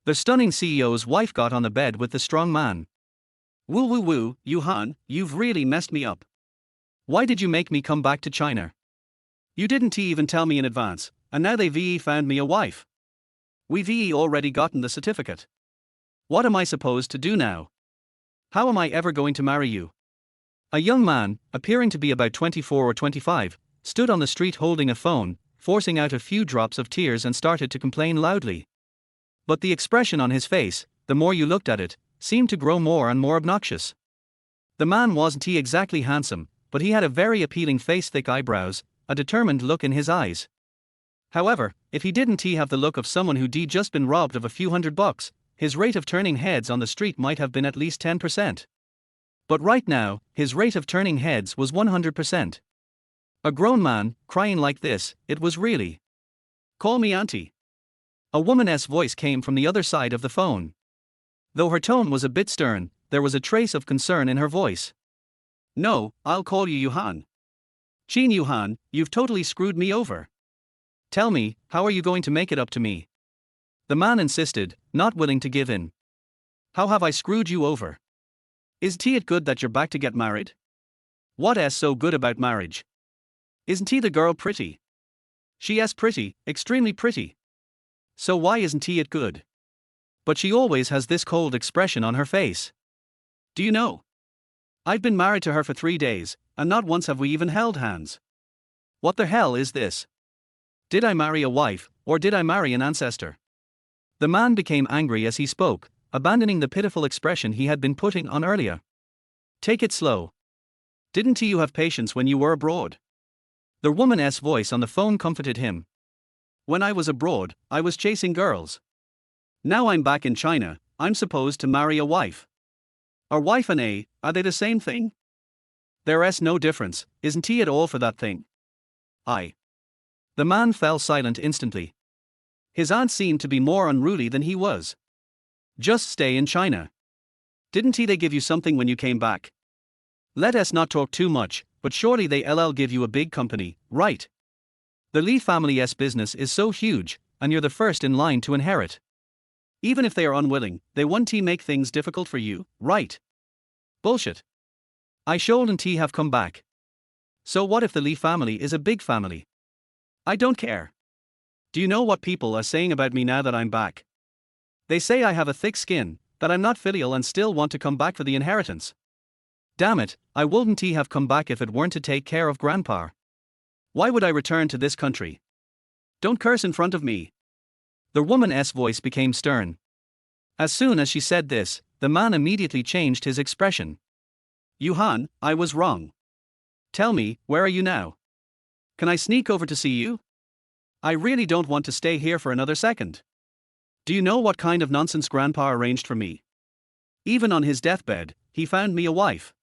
The stunning CEO's wife got on the bed with the strong man. Woo woo woo, Yuhan, you've really messed me up. Why did you make me come back to China? You didn't even tell me in advance, and now they've found me a wife. We've already gotten the certificate. What am I supposed to do now? How am I ever going to marry you? A young man, appearing to be about 24 or 25, stood on the street holding a phone, forcing out a few drops of tears and started to complain loudly. But the expression on his face, the more you looked at it, seemed to grow more and more obnoxious. The man wasn't exactly handsome, but he had a very appealing face, thick eyebrows, a determined look in his eyes. However, if he didn't have the look of someone who'd just been robbed of a few $100, his rate of turning heads on the street might have been at least 10%. But right now, his rate of turning heads was 100%. A grown man, crying like this, it was really. Call me auntie. A woman's voice came from the other side of the phone. Though her tone was a bit stern, there was a trace of concern in her voice. No, I'll call you Yuhan. Qin Yuhan, you've totally screwed me over. Tell me, how are you going to make it up to me? The man insisted, not willing to give in. How have I screwed you over? Isn't it good that you're back to get married? What's so good about marriage? Isn't the girl pretty? She's pretty, extremely pretty. So why isn't it good? But she always has this cold expression on her face. Do you know? I've been married to her for 3 days, and not once have we even held hands. What the hell is this? Did I marry a wife, or did I marry an ancestor? The man became angry as he spoke, abandoning the pitiful expression he had been putting on earlier. Take it slow. Didn't you have patience when you were abroad? The woman's voice on the phone comforted him. When I was abroad, I was chasing girls. Now I'm back in China, I'm supposed to marry a wife. Are wife and are they the same thing? There's no difference, isn't he at all for that thing? The man fell silent instantly. His aunt seemed to be more unruly than he was. Just stay in China. Didn't they give you something when you came back? Let us not talk too much, but surely they'll give you a big company, right? The Li family's business is so huge, and you're the first in line to inherit. Even if they are unwilling, they won't make things difficult for you, right? Bullshit. I shouldn't have come back. So what if the Li family is a big family? I don't care. Do you know what people are saying about me now that I'm back? They say I have a thick skin, that I'm not filial and still want to come back for the inheritance. Damn it, I wouldn't have come back if it weren't to take care of Grandpa. Why would I return to this country? Don't curse in front of me. The woman's voice became stern. As soon as she said this, the man immediately changed his expression. Yuhan, I was wrong. Tell me, where are you now? Can I sneak over to see you? I really don't want to stay here for another second. Do you know what kind of nonsense Grandpa arranged for me? Even on his deathbed, he found me a wife.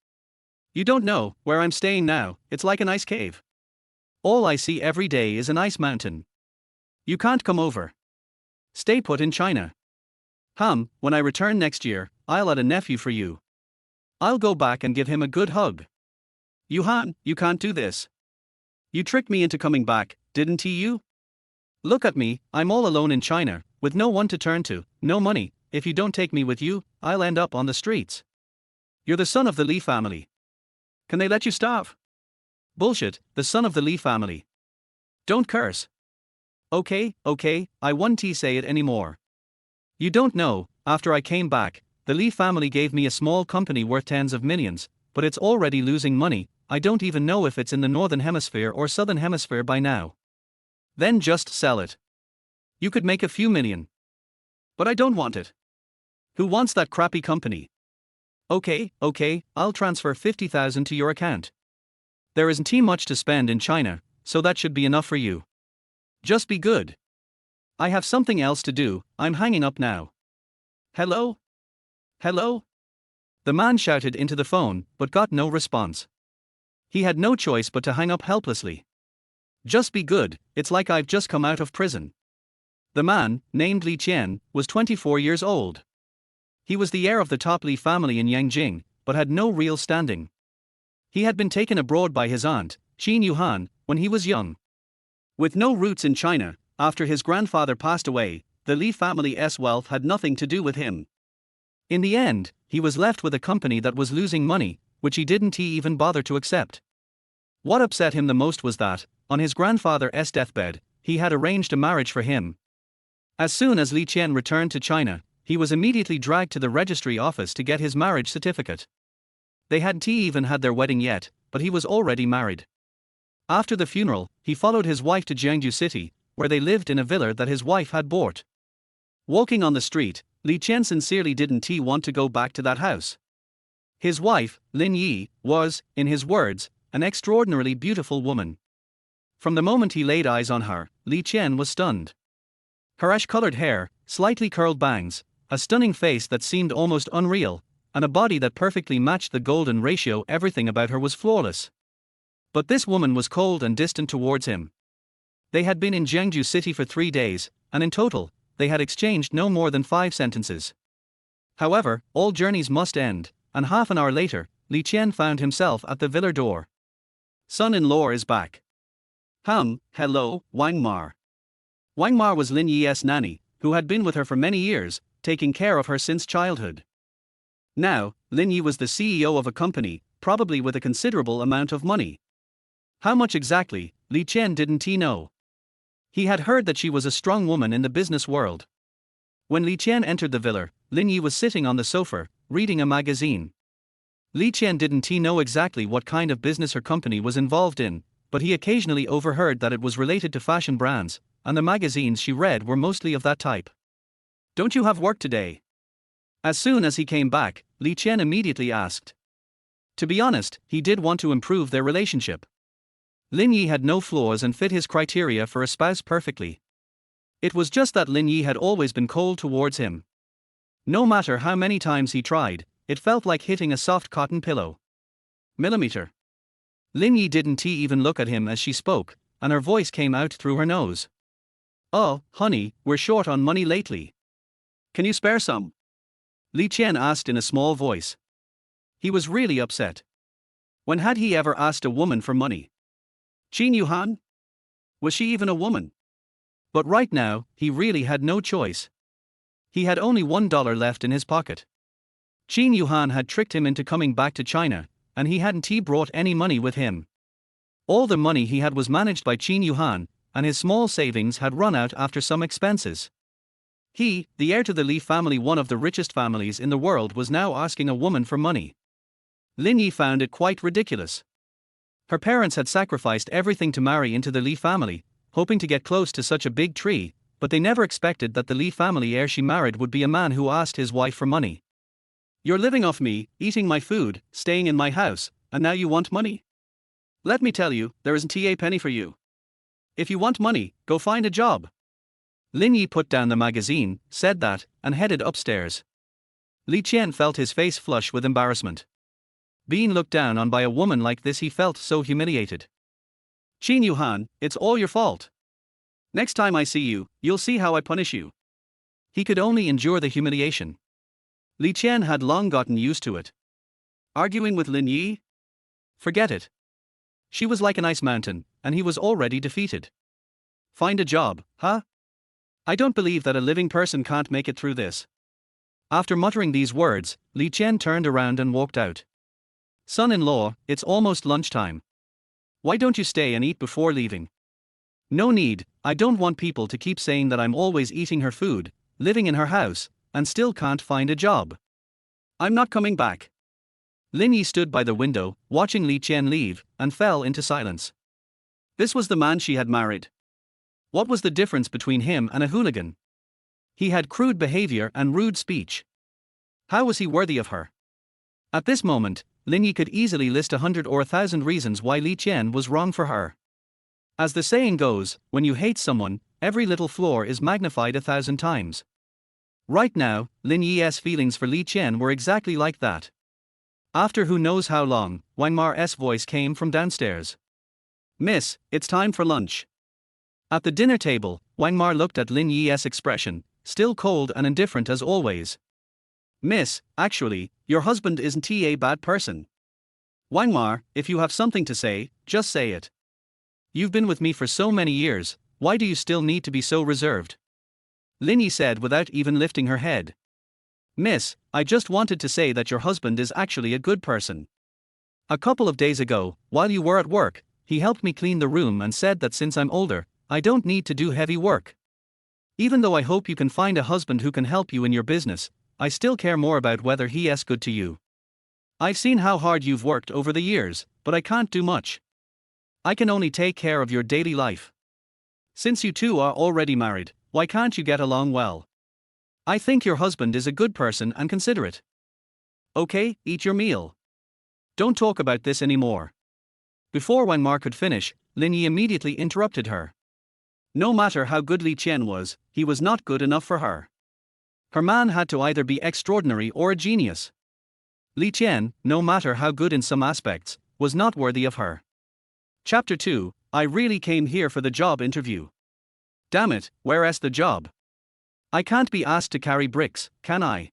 You don't know, where I'm staying now, it's like an ice cave. All I see every day is an ice mountain. You can't come over. Stay put in China. When I return next year, I'll add a nephew for you. I'll go back and give him a good hug. Yuhan, you can't do this. You tricked me into coming back, didn't you? Look at me, I'm all alone in China, with no one to turn to, no money. If you don't take me with you, I'll end up on the streets. You're the son of the Li family. Can they let you starve? Bullshit, the son of the Li family. Don't curse. Okay, I won't say it anymore. You don't know, after I came back, the Li family gave me a small company worth tens of millions, but it's already losing money. I don't even know if it's in the northern hemisphere or southern hemisphere by now. Then just sell it. You could make a few million. But I don't want it. Who wants that crappy company? Okay, I'll transfer 50,000 to your account. There isn't much to spend in China, so that should be enough for you. Just be good. I have something else to do, I'm hanging up now. Hello? The man shouted into the phone, but got no response. He had no choice but to hang up helplessly. Just be good, it's like I've just come out of prison. The man, named Li Qian, was 24 years old. He was the heir of the top Li family in Yangjing, but had no real standing. He had been taken abroad by his aunt, Qin Yuhan, when he was young. With no roots in China, after his grandfather passed away, the Li family's wealth had nothing to do with him. In the end, he was left with a company that was losing money, which he didn't even bother to accept. What upset him the most was that, on his grandfather's deathbed, he had arranged a marriage for him. As soon as Li Qian returned to China, he was immediately dragged to the registry office to get his marriage certificate. They hadn't even had their wedding yet, but he was already married. After the funeral, he followed his wife to Jiangsu City, where they lived in a villa that his wife had bought. Walking on the street, Li Qian sincerely didn't want to go back to that house. His wife, Lin Yi, was, in his words, an extraordinarily beautiful woman. From the moment he laid eyes on her, Li Qian was stunned. Her ash-colored hair, slightly curled bangs, a stunning face that seemed almost unreal, and a body that perfectly matched the golden ratio, everything about her was flawless. But this woman was cold and distant towards him. They had been in Jiangsu City for 3 days, and in total, they had exchanged no more than 5 sentences. However, all journeys must end, and half an hour later, Li Qian found himself at the villa door. Son-in-law is back. Hello, Wang Mar. Wang Mar was Lin Yi's nanny, who had been with her for many years, taking care of her since childhood. Now, Lin Yi was the CEO of a company, probably with a considerable amount of money. How much exactly, Li Qian didn't know. He had heard that she was a strong woman in the business world. When Li Qian entered the villa, Lin Yi was sitting on the sofa, reading a magazine. Li Qian didn't know exactly what kind of business her company was involved in, but he occasionally overheard that it was related to fashion brands, and the magazines she read were mostly of that type. Don't you have work today? As soon as he came back, Li Qian immediately asked. To be honest, he did want to improve their relationship. Lin Yi had no flaws and fit his criteria for a spouse perfectly. It was just that Lin Yi had always been cold towards him. No matter how many times he tried, it felt like hitting a soft cotton pillow. Millimeter. Lin Yi didn't even look at him as she spoke, and her voice came out through her nose. Oh, honey, we're short on money lately. Can you spare some? Li Qian asked in a small voice. He was really upset. When had he ever asked a woman for money? Qin Yuhan? Was she even a woman? But right now, he really had no choice. He had only $1 left in his pocket. Qin Yuhan had tricked him into coming back to China, and he hadn't brought any money with him. All the money he had was managed by Qin Yuhan, and his small savings had run out after some expenses. He, the heir to the Li family, one of the richest families in the world, was now asking a woman for money. Lin Yi found it quite ridiculous. Her parents had sacrificed everything to marry into the Li family, hoping to get close to such a big tree, but they never expected that the Li family heir she married would be a man who asked his wife for money. You're living off me, eating my food, staying in my house, and now you want money? Let me tell you, there isn't a penny for you. If you want money, go find a job. Lin Yi put down the magazine, said that, and headed upstairs. Li Qian felt his face flush with embarrassment. Being looked down on by a woman like this, he felt so humiliated. Qin Yuhan, it's all your fault. Next time I see you, you'll see how I punish you. He could only endure the humiliation. Li Qian had long gotten used to it. Arguing with Lin Yi? Forget it. She was like an ice mountain, and he was already defeated. Find a job, huh? I don't believe that a living person can't make it through this. After muttering these words, Li Qian turned around and walked out. Son-in-law, it's almost lunchtime. Why don't you stay and eat before leaving? No need, I don't want people to keep saying that I'm always eating her food, living in her house, and still can't find a job. I'm not coming back. Lin Yi stood by the window, watching Li Qian leave, and fell into silence. This was the man she had married. What was the difference between him and a hooligan? He had crude behavior and rude speech. How was he worthy of her? At this moment, Lin Yi could easily list 100 or 1,000 reasons why Li Qian was wrong for her. As the saying goes, when you hate someone, every little flaw is magnified 1,000 times. Right now, Lin Yi's feelings for Li Qian were exactly like that. After who knows how long, Wang Mar's voice came from downstairs. Miss, it's time for lunch. At the dinner table, Wang Mar looked at Lin Yi's expression, still cold and indifferent as always. Miss, actually, your husband isn't a bad person. Wang Mar, if you have something to say, just say it. You've been with me for so many years, why do you still need to be so reserved? Lin Yi said without even lifting her head. Miss, I just wanted to say that your husband is actually a good person. A couple of days ago, while you were at work, he helped me clean the room and said that since I'm older, I don't need to do heavy work. Even though I hope you can find a husband who can help you in your business, I still care more about whether he is good to you. I've seen how hard you've worked over the years, but I can't do much. I can only take care of your daily life. Since you two are already married, why can't you get along well? I think your husband is a good person and considerate. Okay, eat your meal. Don't talk about this anymore. Before Wen Mar could finish, Lin Yi immediately interrupted her. No matter how good Li Qian was, he was not good enough for her. Her man had to either be extraordinary or a genius. Li Qian, no matter how good in some aspects, was not worthy of her. Chapter 2, I really came here for the job interview. Damn it, where's the job? I can't be asked to carry bricks, can I?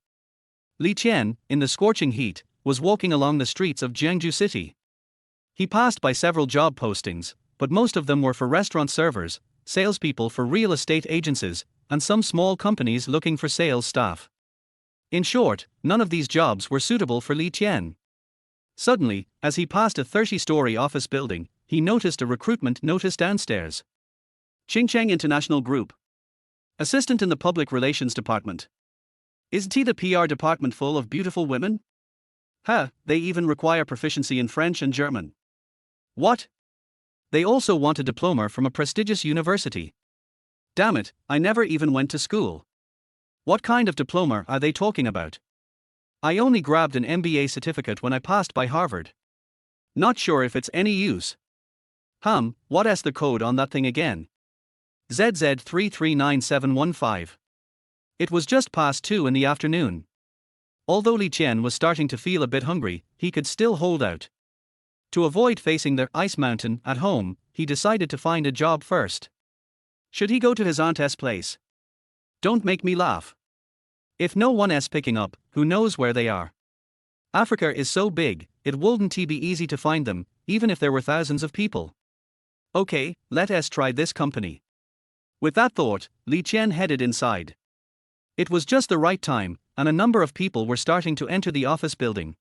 Li Qian, in the scorching heat, was walking along the streets of Jiangsu City. He passed by several job postings, but most of them were for restaurant servers, salespeople for real estate agencies, and some small companies looking for sales staff. In short, none of these jobs were suitable for Li Qian. Suddenly, as he passed a 30-story office building, he noticed a recruitment notice downstairs. Qingcheng International Group. Assistant in the Public Relations Department. Isn't he the PR department full of beautiful women? They even require proficiency in French and German. What? They also want a diploma from a prestigious university. Damn it, I never even went to school. What kind of diploma are they talking about? I only grabbed an MBA certificate when I passed by Harvard. Not sure if it's any use. What is the code on that thing again? ZZ339715. It was just past 2 in the afternoon. Although Li Qian was starting to feel a bit hungry, he could still hold out. To avoid facing the ice mountain at home, he decided to find a job first. Should he go to his aunt's place? Don't make me laugh. If no one is picking up, who knows where they are? Africa is so big, it wouldn't be easy to find them, even if there were thousands of people. Okay, let us try this company. With that thought, Li Qian headed inside. It was just the right time, and a number of people were starting to enter the office building.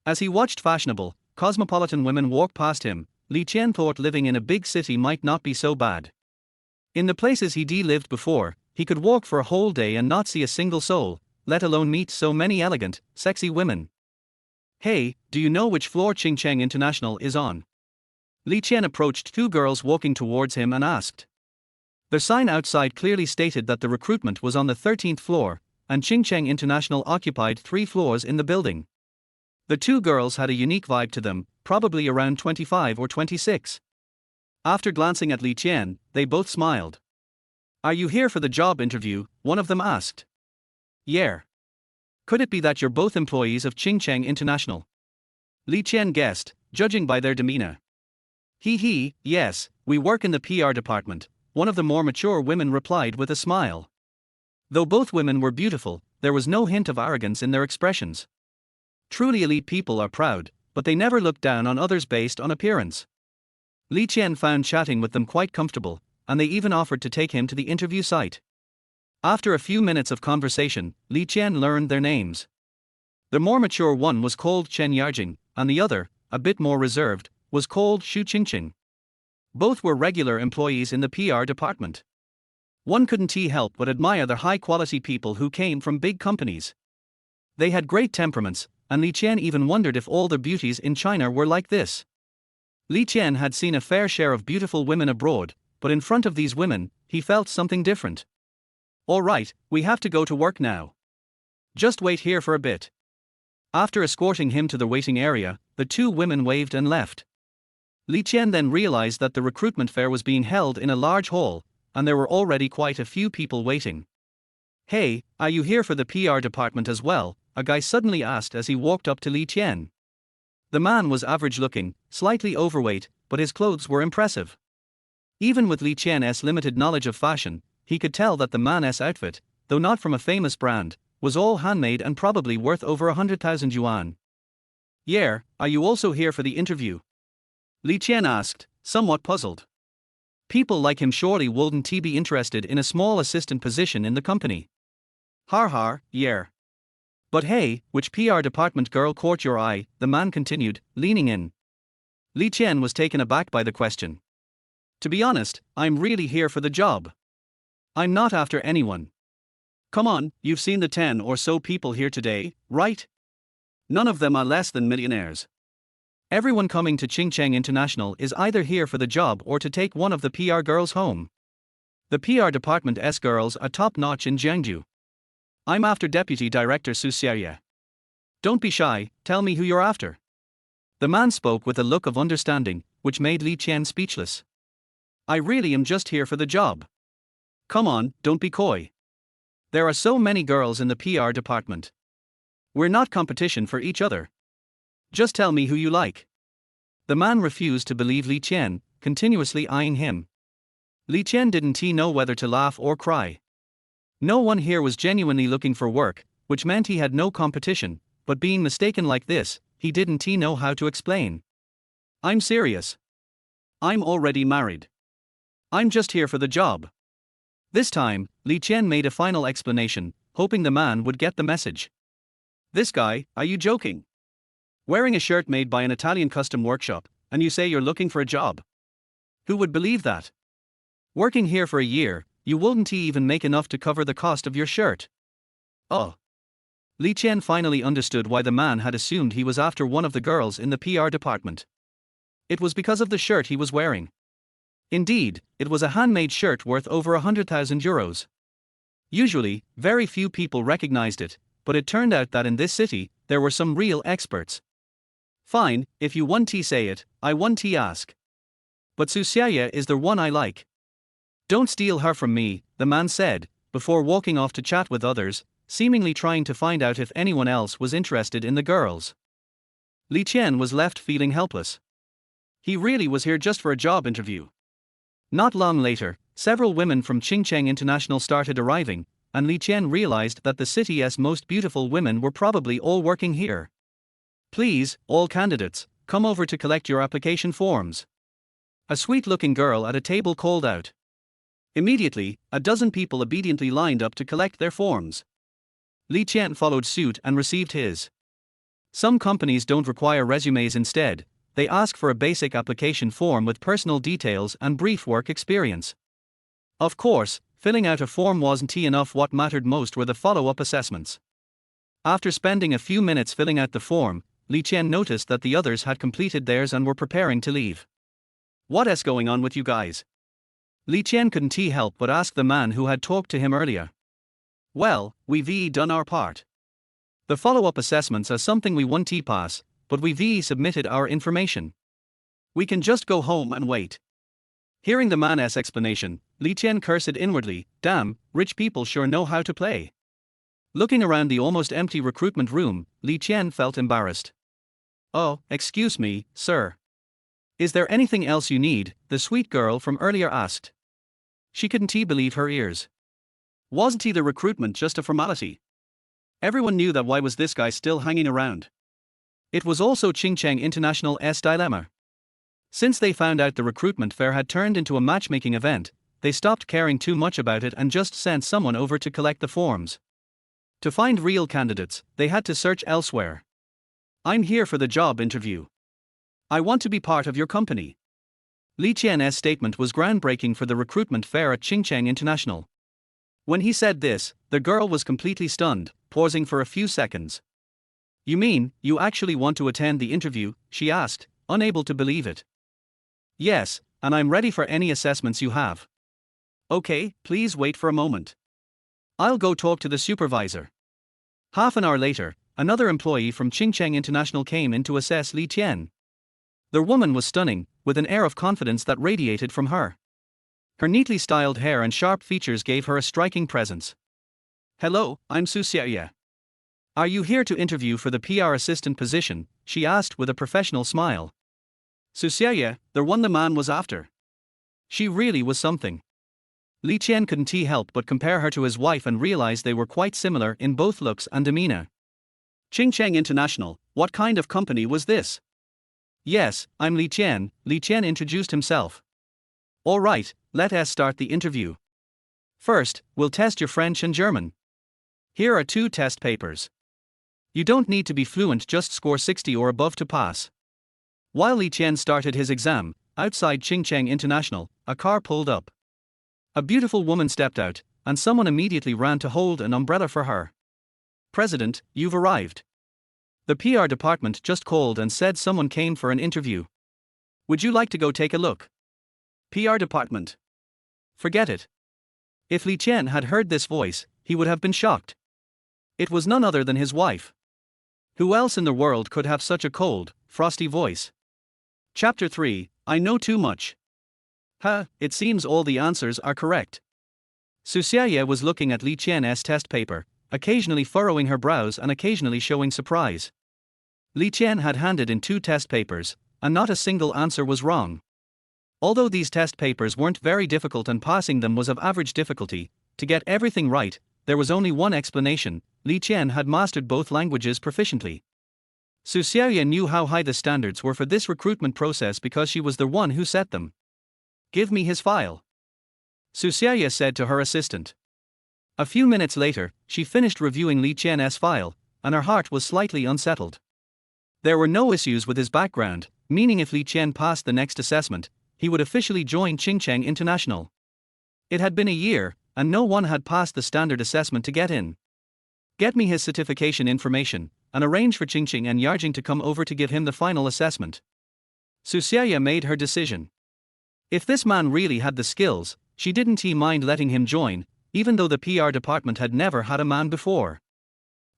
As he watched fashionable, cosmopolitan women walk past him, Li Qian thought living in a big city might not be so bad. In the places he lived before, he could walk for a whole day and not see a single soul, let alone meet so many elegant, sexy women. Hey, do you know which floor Qingcheng International is on? Li Qian approached two girls walking towards him and asked. The sign outside clearly stated that the recruitment was on the 13th floor, and Qingcheng International occupied 3 floors in the building. The two girls had a unique vibe to them, probably around 25 or 26. After glancing at Li Qian, they both smiled. Are you here for the job interview? One of them asked. Yeah. Could it be that you're both employees of Qingcheng International? Li Qian guessed, judging by their demeanor. Yes, we work in the PR department, one of the more mature women replied with a smile. Though both women were beautiful, there was no hint of arrogance in their expressions. Truly elite people are proud, but they never look down on others based on appearance. Li Qian found chatting with them quite comfortable, and they even offered to take him to the interview site. After a few minutes of conversation, Li Qian learned their names. The more mature one was called Chen Yarjing, and the other, a bit more reserved, was called Xu Qingqing. Both were regular employees in the PR department. One couldn't help but admire the high-quality people who came from big companies. They had great temperaments, and Li Qian even wondered if all the beauties in China were like this. Li Qian had seen a fair share of beautiful women abroad, but in front of these women, he felt something different. All right, we have to go to work now. Just wait here for a bit. After escorting him to the waiting area, the two women waved and left. Li Qian then realized that the recruitment fair was being held in a large hall, and there were already quite a few people waiting. Hey, are you here for the PR department as well? A guy suddenly asked as he walked up to Li Qian. The man was average-looking, slightly overweight, but his clothes were impressive. Even with Li Qian's limited knowledge of fashion, he could tell that the man's outfit, though not from a famous brand, was all handmade and probably worth over 100,000 yuan. Yeah, are you also here for the interview? Li Qian asked, somewhat puzzled. People like him surely wouldn't he be interested in a small assistant position in the company? Har har, yeah. But hey, which PR department girl caught your eye? The man continued, leaning in. Li Qian was taken aback by the question. To be honest, I'm really here for the job. I'm not after anyone. Come on, you've seen the 10 or so people here today, right? None of them are less than millionaires. Everyone coming to Qingcheng International is either here for the job or to take one of the PR girls home. The PR department's girls are top-notch in Jiangju. I'm after Deputy Director Su Xiaoye. Don't be shy, tell me who you're after. The man spoke with a look of understanding, which made Li Qian speechless. I really am just here for the job. Come on, don't be coy. There are so many girls in the PR department. We're not competition for each other. Just tell me who you like. The man refused to believe Li Qian, continuously eyeing him. Li Qian didn't know whether to laugh or cry. No one here was genuinely looking for work, which meant he had no competition, but being mistaken like this, he didn't know how to explain. I'm serious. I'm already married. I'm just here for the job. This time, Li Qian made a final explanation, hoping the man would get the message. This guy, are you joking? Wearing a shirt made by an Italian custom workshop, and you say you're looking for a job? Who would believe that? Working here for a year, you wouldn't even make enough to cover the cost of your shirt. Oh. Li Qian finally understood why the man had assumed he was after one of the girls in the PR department. It was because of the shirt he was wearing. Indeed, it was a handmade shirt worth over 100,000 euros. Usually, very few people recognized it, but it turned out that in this city, there were some real experts. Fine, if you want to say it, I want to ask. But Su Xiaoye is the one I like. Don't steal her from me, the man said, before walking off to chat with others, seemingly trying to find out if anyone else was interested in the girls. Li Qian was left feeling helpless. He really was here just for a job interview. Not long later, several women from Qingcheng International started arriving, and Li Qian realized that the city's most beautiful women were probably all working here. Please, all candidates, come over to collect your application forms. A sweet-looking girl at a table called out. Immediately, a dozen people obediently lined up to collect their forms. Li Qian followed suit and received his. Some companies don't require resumes instead, they ask for a basic application form with personal details and brief work experience. Of course, filling out a form wasn't enough. What mattered most were the follow-up assessments. After spending a few minutes filling out the form, Li Qian noticed that the others had completed theirs and were preparing to leave. What's going on with you guys? Li Qian couldn't help but ask the man who had talked to him earlier. Well, we've done our part. The follow-up assessments are something we want to pass, but we've submitted our information. We can just go home and wait. Hearing the man's explanation, Li Qian cursed inwardly, damn, rich people sure know how to play. Looking around the almost empty recruitment room, Li Qian felt embarrassed. Oh, excuse me, sir. Is there anything else you need? The sweet girl from earlier asked. She couldn't believe her ears. Wasn't the recruitment just a formality? Everyone knew that. Why was this guy still hanging around? It was also Qingcheng International's dilemma. Since they found out the recruitment fair had turned into a matchmaking event, they stopped caring too much about it and just sent someone over to collect the forms. To find real candidates, they had to search elsewhere. I'm here for the job interview. I want to be part of your company. Li Qian's statement was groundbreaking for the recruitment fair at Qingcheng International. When he said this, the girl was completely stunned, pausing for a few seconds. You mean, you actually want to attend the interview? She asked, unable to believe it. Yes, and I'm ready for any assessments you have. Okay, please wait for a moment. I'll go talk to the supervisor. Half an hour later, another employee from Qingcheng International came in to assess Li Qian. The woman was stunning, with an air of confidence that radiated from her. Her neatly styled hair and sharp features gave her a striking presence. Hello, I'm Su Xiaoye. Are you here to interview for the PR assistant position? She asked with a professional smile. Su Xiaoye, the one the man was after. She really was something. Li Qian couldn't help but compare her to his wife and realize they were quite similar in both looks and demeanor. Qingcheng International, what kind of company was this? Yes, I'm Li Qian, Li Qian introduced himself. All right, let us start the interview. First, we'll test your French and German. Here are 2 test papers. You don't need to be fluent, just score 60 or above to pass. While Li Qian started his exam, outside Qingcheng International, a car pulled up. A beautiful woman stepped out, and someone immediately ran to hold an umbrella for her. President, you've arrived. The PR department just called and said someone came for an interview. Would you like to go take a look? PR department. Forget it. If Li Qian had heard this voice, he would have been shocked. It was none other than his wife. Who else in the world could have such a cold, frosty voice? Chapter 3, I know too much. It seems all the answers are correct. Su Xiaoye was looking at Li Qian's test paper, occasionally furrowing her brows and occasionally showing surprise. Li Qian had handed in 2 test papers, and not a single answer was wrong. Although these test papers weren't very difficult and passing them was of average difficulty, to get everything right, there was only one explanation: Li Qian had mastered both languages proficiently. Su Xiaoye knew how high the standards were for this recruitment process because she was the one who set them. Give me his file, Su Xiaoye said to her assistant. A few minutes later, she finished reviewing Li Qian's file, and her heart was slightly unsettled. There were no issues with his background, meaning if Li Qian passed the next assessment, he would officially join Qingcheng International. It had been a year, and no one had passed the standard assessment to get in. Get me his certification information, and arrange for Qingcheng and Yarjing to come over to give him the final assessment. Su Xiaoye made her decision. If this man really had the skills, she didn't mind letting him join, even though the PR department had never had a man before.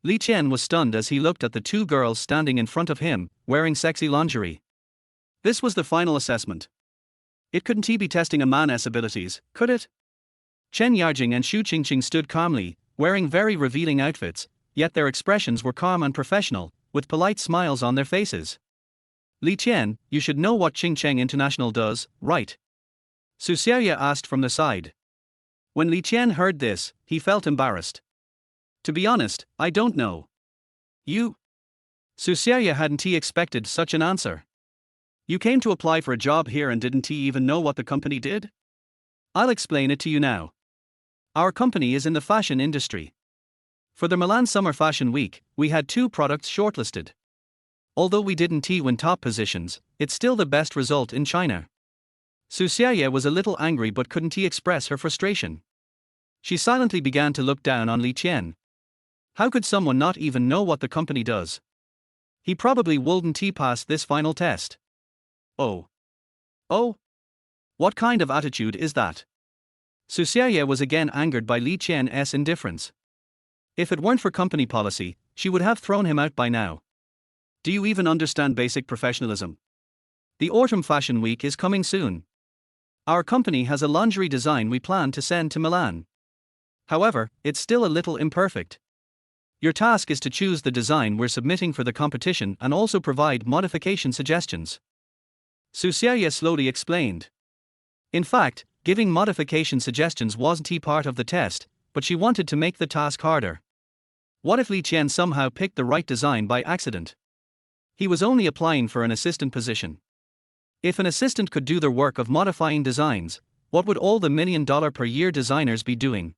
Li Qian was stunned as he looked at the 2 girls standing in front of him, wearing sexy lingerie. This was the final assessment. It couldn't be testing a man's abilities, could it? Chen Yarjing and Xu Qingqing stood calmly, wearing very revealing outfits, yet their expressions were calm and professional, with polite smiles on their faces. Li Qian, you should know what Qingcheng International does, right? Su Xiaoye asked from the side. When Li Qian heard this, he felt embarrassed. To be honest, I don't know. You? Su Xiaoye hadn't expected such an answer. You came to apply for a job here and didn't even know what the company did? I'll explain it to you now. Our company is in the fashion industry. For the Milan Summer Fashion Week, we had 2 products shortlisted. Although we didn't win top positions, it's still the best result in China. Su Xiaoye was a little angry but couldn't express her frustration. She silently began to look down on Li Qian. How could someone not even know what the company does? He probably wouldn't pass this final test. Oh. What kind of attitude is that? Su Xiaoye was again angered by Li Qian's indifference. If it weren't for company policy, she would have thrown him out by now. Do you even understand basic professionalism? The Autumn Fashion Week is coming soon. Our company has a lingerie design we plan to send to Milan. However, it's still a little imperfect. Your task is to choose the design we're submitting for the competition and also provide modification suggestions. Su Xiaoye slowly explained. In fact, giving modification suggestions wasn't part of the test, but she wanted to make the task harder. What if Li Qian somehow picked the right design by accident? He was only applying for an assistant position. If an assistant could do the work of modifying designs, what would all the $1 million per year designers be doing?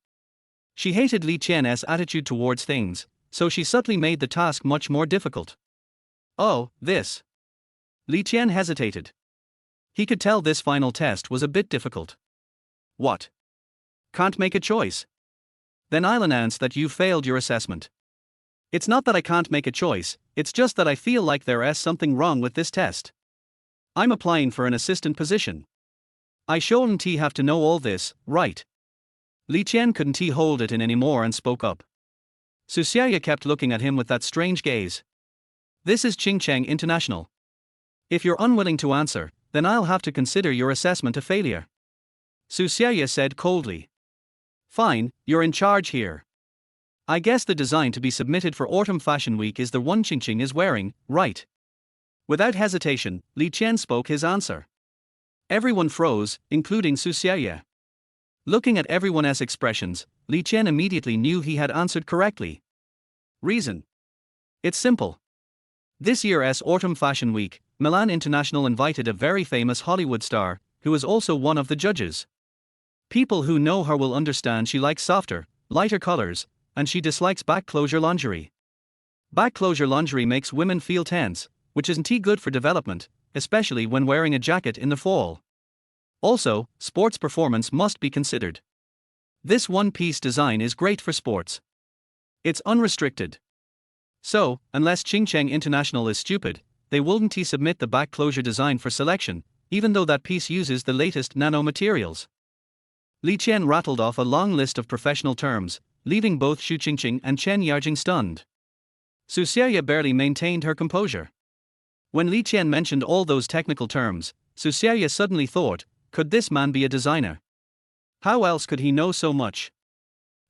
She hated Li Qian's attitude towards things, so she subtly made the task much more difficult. Oh, this. Li Qian hesitated. He could tell this final test was a bit difficult. What? Can't make a choice? Then I'll announce that you failed your assessment. It's not that I can't make a choice, it's just that I feel like there is something wrong with this test. I'm applying for an assistant position. I shouldn't have to know all this, right? Li Qian couldn't hold it in anymore and spoke up. Su Xiaoye kept looking at him with that strange gaze. This is Qingcheng International. If you're unwilling to answer, then I'll have to consider your assessment a failure. Su Xiaoye said coldly. Fine, you're in charge here. I guess the design to be submitted for Autumn Fashion Week is the one Qingcheng is wearing, right? Without hesitation, Li Qian spoke his answer. Everyone froze, including Su Xiaoye. Looking at everyone's expressions, Li Qian immediately knew he had answered correctly. Reason? It's simple. This year's Autumn Fashion Week, Milan International invited a very famous Hollywood star, who is also one of the judges. People who know her will understand she likes softer, lighter colors, and she dislikes back closure lingerie. Back closure lingerie makes women feel tense, which isn't good for development, especially when wearing a jacket in the fall. Also, sports performance must be considered. This one-piece design is great for sports. It's unrestricted. So, unless Ching Cheng International is stupid, they wouldn't submit the back closure design for selection, even though that piece uses the latest nanomaterials. Li Qian rattled off a long list of professional terms, leaving both Xu Qingqing and Chen Yarjing stunned. Su Xiaoye barely maintained her composure. When Li Qian mentioned all those technical terms, Su Xiaoye suddenly thought, could this man be a designer? How else could he know so much?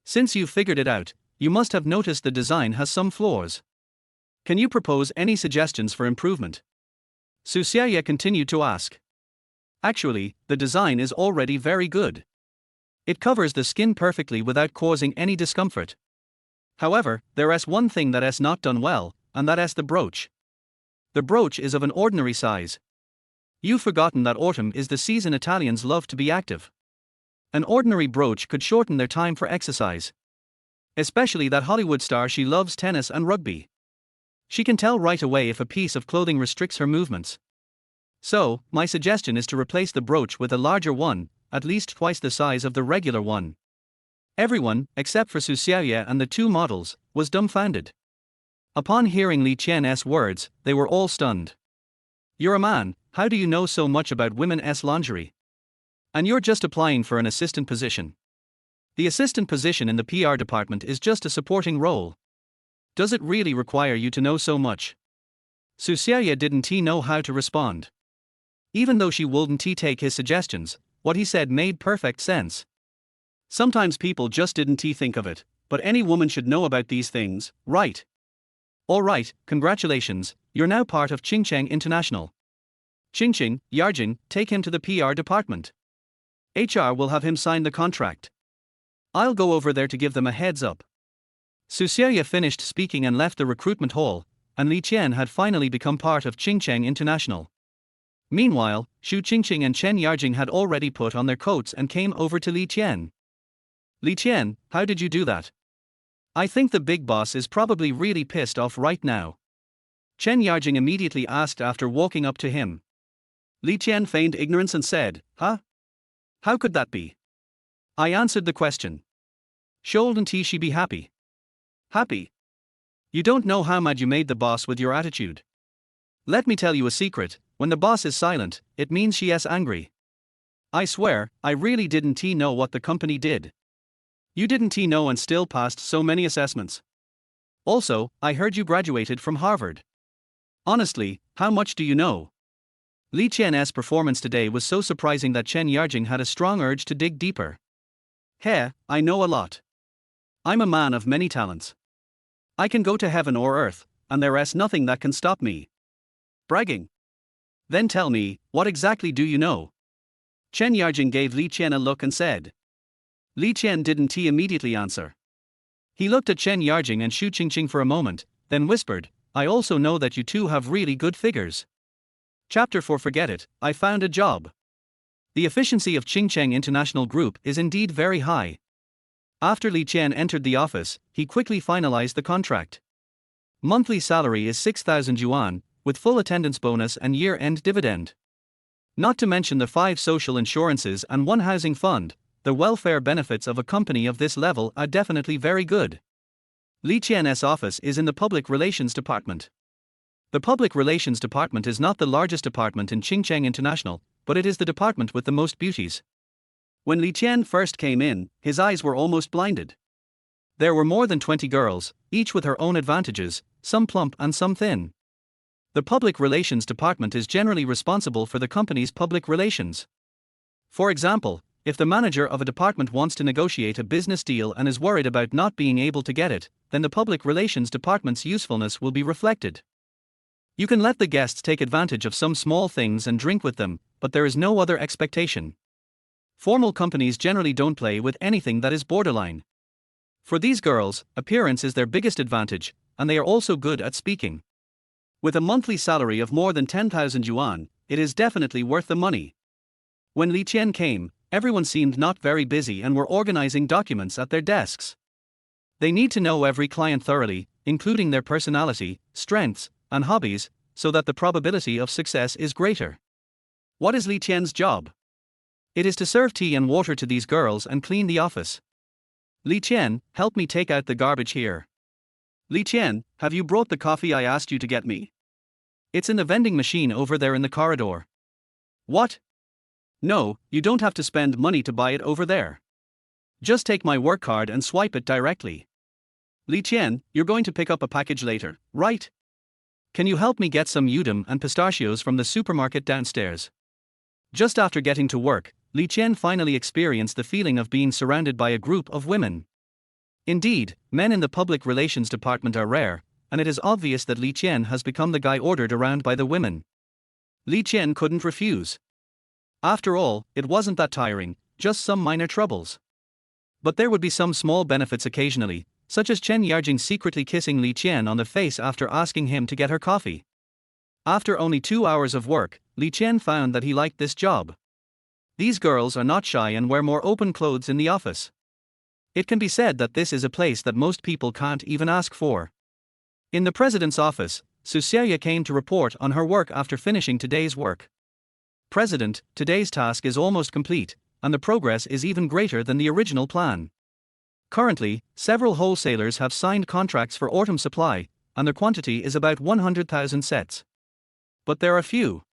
Since you've figured it out, you must have noticed the design has some flaws. Can you propose any suggestions for improvement? Su Xiaoye continued to ask. Actually, the design is already very good. It covers the skin perfectly without causing any discomfort. However, there is one thing that is not done well, and that is the brooch. The brooch is of an ordinary size. You've forgotten that autumn is the season Italians love to be active. An ordinary brooch could shorten their time for exercise. Especially that Hollywood star, she loves tennis and rugby. She can tell right away if a piece of clothing restricts her movements. So, my suggestion is to replace the brooch with a larger one, at least twice the size of the regular one. Everyone, except for Su Xiaoye and the two models, was dumbfounded. Upon hearing Li Qian's words, they were all stunned. You're a man, how do you know so much about women's lingerie? And you're just applying for an assistant position. The assistant position in the PR department is just a supporting role. Does it really require you to know so much? Su Xiaoye didn't know how to respond. Even though she wouldn't take his suggestions, what he said made perfect sense. Sometimes people just didn't think of it, but any woman should know about these things, right? Alright, congratulations, you're now part of Ching Cheng International. Qingqing, Yarjing, take him to the PR department. HR will have him sign the contract. I'll go over there to give them a heads up. Su Xiaoye finished speaking and left the recruitment hall, and Li Qian had finally become part of Ching Cheng International. Meanwhile, Xu Qingqing and Chen Yarjing had already put on their coats and came over to Li Qian. Li Qian, how did you do that? I think the big boss is probably really pissed off right now. Chen Yarjing immediately asked after walking up to him. Li Qian feigned ignorance and said, huh? How could that be? I answered the question. Shouldn't she be happy? Happy? You don't know how mad you made the boss with your attitude. Let me tell you a secret, when the boss is silent, it means she is angry. I swear, I really didn't know what the company did. You didn't know and still passed so many assessments. Also, I heard you graduated from Harvard. Honestly, how much do you know? Li Qian's performance today was so surprising that Chen Yarjing had a strong urge to dig deeper. Hey, I know a lot. I'm a man of many talents. I can go to heaven or earth, and there is nothing that can stop me. Bragging. Then tell me, what exactly do you know? Chen Yarjing gave Li Qian a look and said. Li Qian didn't immediately answer. He looked at Chen Yarjing and Xu Qingqing for a moment, then whispered, I also know that you two have really good figures. Chapter 4 Forget it, I found a job. The efficiency of Ching Cheng International Group is indeed very high. After Li Qian entered the office, he quickly finalized the contract. Monthly salary is 6,000 yuan, with full attendance bonus and year-end dividend. Not to mention the 5 social insurances and 1 housing fund, the welfare benefits of a company of this level are definitely very good. Li Qian's office is in the Public Relations Department. The Public Relations Department is not the largest department in Ching Cheng International, but it is the department with the most beauties. When Li Qian first came in, his eyes were almost blinded. There were more than 20 girls, each with her own advantages, some plump and some thin. The Public Relations Department is generally responsible for the company's public relations. For example, if the manager of a department wants to negotiate a business deal and is worried about not being able to get it, then the Public Relations Department's usefulness will be reflected. You can let the guests take advantage of some small things and drink with them, but there is no other expectation. Formal companies generally don't play with anything that is borderline. For these girls, appearance is their biggest advantage, and they are also good at speaking. With a monthly salary of more than 10,000 yuan, it is definitely worth the money. When Li Qian came, Everyone seemed not very busy and were organizing documents at their desks. They need to know every client thoroughly, including their personality, strengths, and hobbies, so that the probability of success is greater. What is Li Qian's job? It is to serve tea and water to these girls and clean the office. Li Qian, help me take out the garbage here. Li Qian, have you brought the coffee I asked you to get me? It's in the vending machine over there in the corridor. What? No, you don't have to spend money to buy it over there. Just take my work card and swipe it directly. Li Qian, you're going to pick up a package later, right? Can you help me get some udon and pistachios from the supermarket downstairs? Just after getting to work, Li Qian finally experienced the feeling of being surrounded by a group of women. Indeed, men in the public relations department are rare, and it is obvious that Li Qian has become the guy ordered around by the women. Li Qian couldn't refuse. After all, it wasn't that tiring, just some minor troubles. But there would be some small benefits occasionally, such as Chen Yarjing secretly kissing Li Qian on the face after asking him to get her coffee. After only 2 hours of work, Li Qian found that he liked this job. These girls are not shy and wear more open clothes in the office. It can be said that this is a place that most people can't even ask for. In the president's office, Su Xiaoya came to report on her work after finishing today's work. President, today's task is almost complete, and the progress is even greater than the original plan. Currently, several wholesalers have signed contracts for autumn supply, and the quantity is about 100,000 sets. But there are few.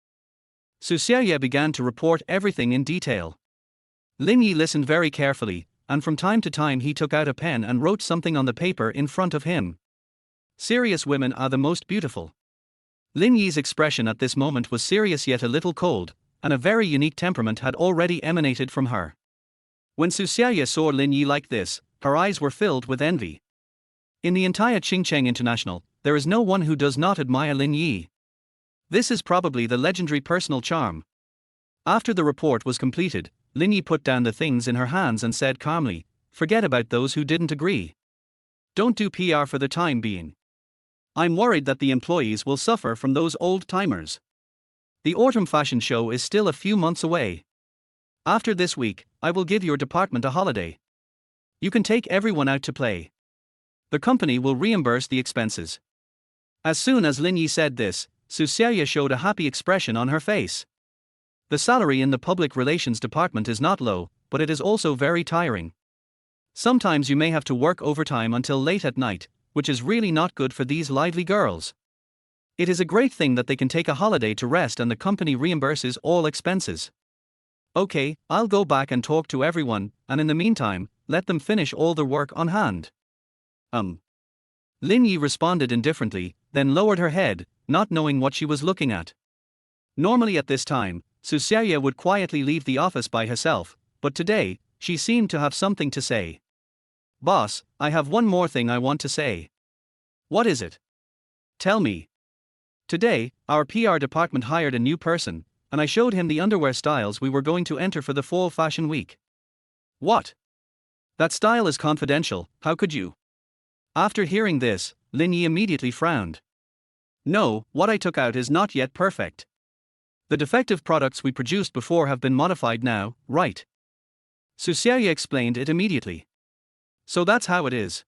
Su Xiaoya began to report everything in detail. Lin Yi listened very carefully, and from time to time he took out a pen and wrote something on the paper in front of him. Serious women are the most beautiful. Lin Yi's expression at this moment was serious yet a little cold, and a very unique temperament had already emanated from her. When Su Xiaoya saw Lin Yi like this, her eyes were filled with envy. In the entire Qingcheng International, there is no one who does not admire Lin Yi. This is probably the legendary personal charm. After the report was completed, Lin Yi put down the things in her hands and said calmly, "Forget about those who didn't agree. Don't do PR for the time being. I'm worried that the employees will suffer from those old-timers. The autumn fashion show is still a few months away. After this week, I will give your department a holiday. You can take everyone out to play. The company will reimburse the expenses." As soon as Lin Yi said this, Su Xiaoya showed a happy expression on her face. The salary in the public relations department is not low, but it is also very tiring. Sometimes you may have to work overtime until late at night, which is really not good for these lively girls. It is a great thing that they can take a holiday to rest and the company reimburses all expenses. Okay, I'll go back and talk to everyone, and in the meantime, let them finish all their work on hand. Lin Yi responded indifferently, then lowered her head, not knowing what she was looking at. Normally at this time, Su Xiaoya would quietly leave the office by herself, but today, she seemed to have something to say. "Boss, I have one more thing I want to say." "What is it?" "Tell me." "Today, our PR department hired a new person, and I showed him the underwear styles we were going to enter for the fall fashion week." "What? That style is confidential, how could you?" After hearing this, Lin Yi immediately frowned. "No, what I took out is not yet perfect. The defective products we produced before have been modified now, right?" Su Xiaoya explained it immediately. "So that's how it is.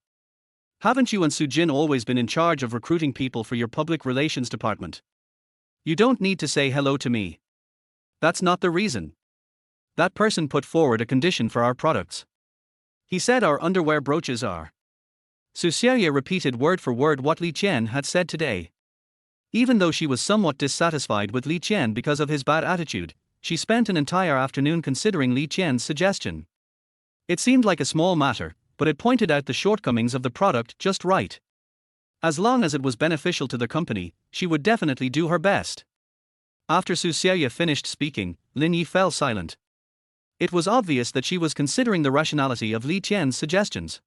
Haven't you and Su Jin always been in charge of recruiting people for your public relations department? You don't need to say hello to me. That's not the reason. That person put forward a condition for our products. He said our underwear brooches are." Su Xiaoya repeated word for word what Li Qian had said today. Even though she was somewhat dissatisfied with Li Qian because of his bad attitude, she spent an entire afternoon considering Li Qian's suggestion. It seemed like a small matter, but it pointed out the shortcomings of the product just right. As long as it was beneficial to the company, she would definitely do her best. After Su Xiaoya finished speaking, Lin Yi fell silent. It was obvious that she was considering the rationality of Li Qian's suggestions.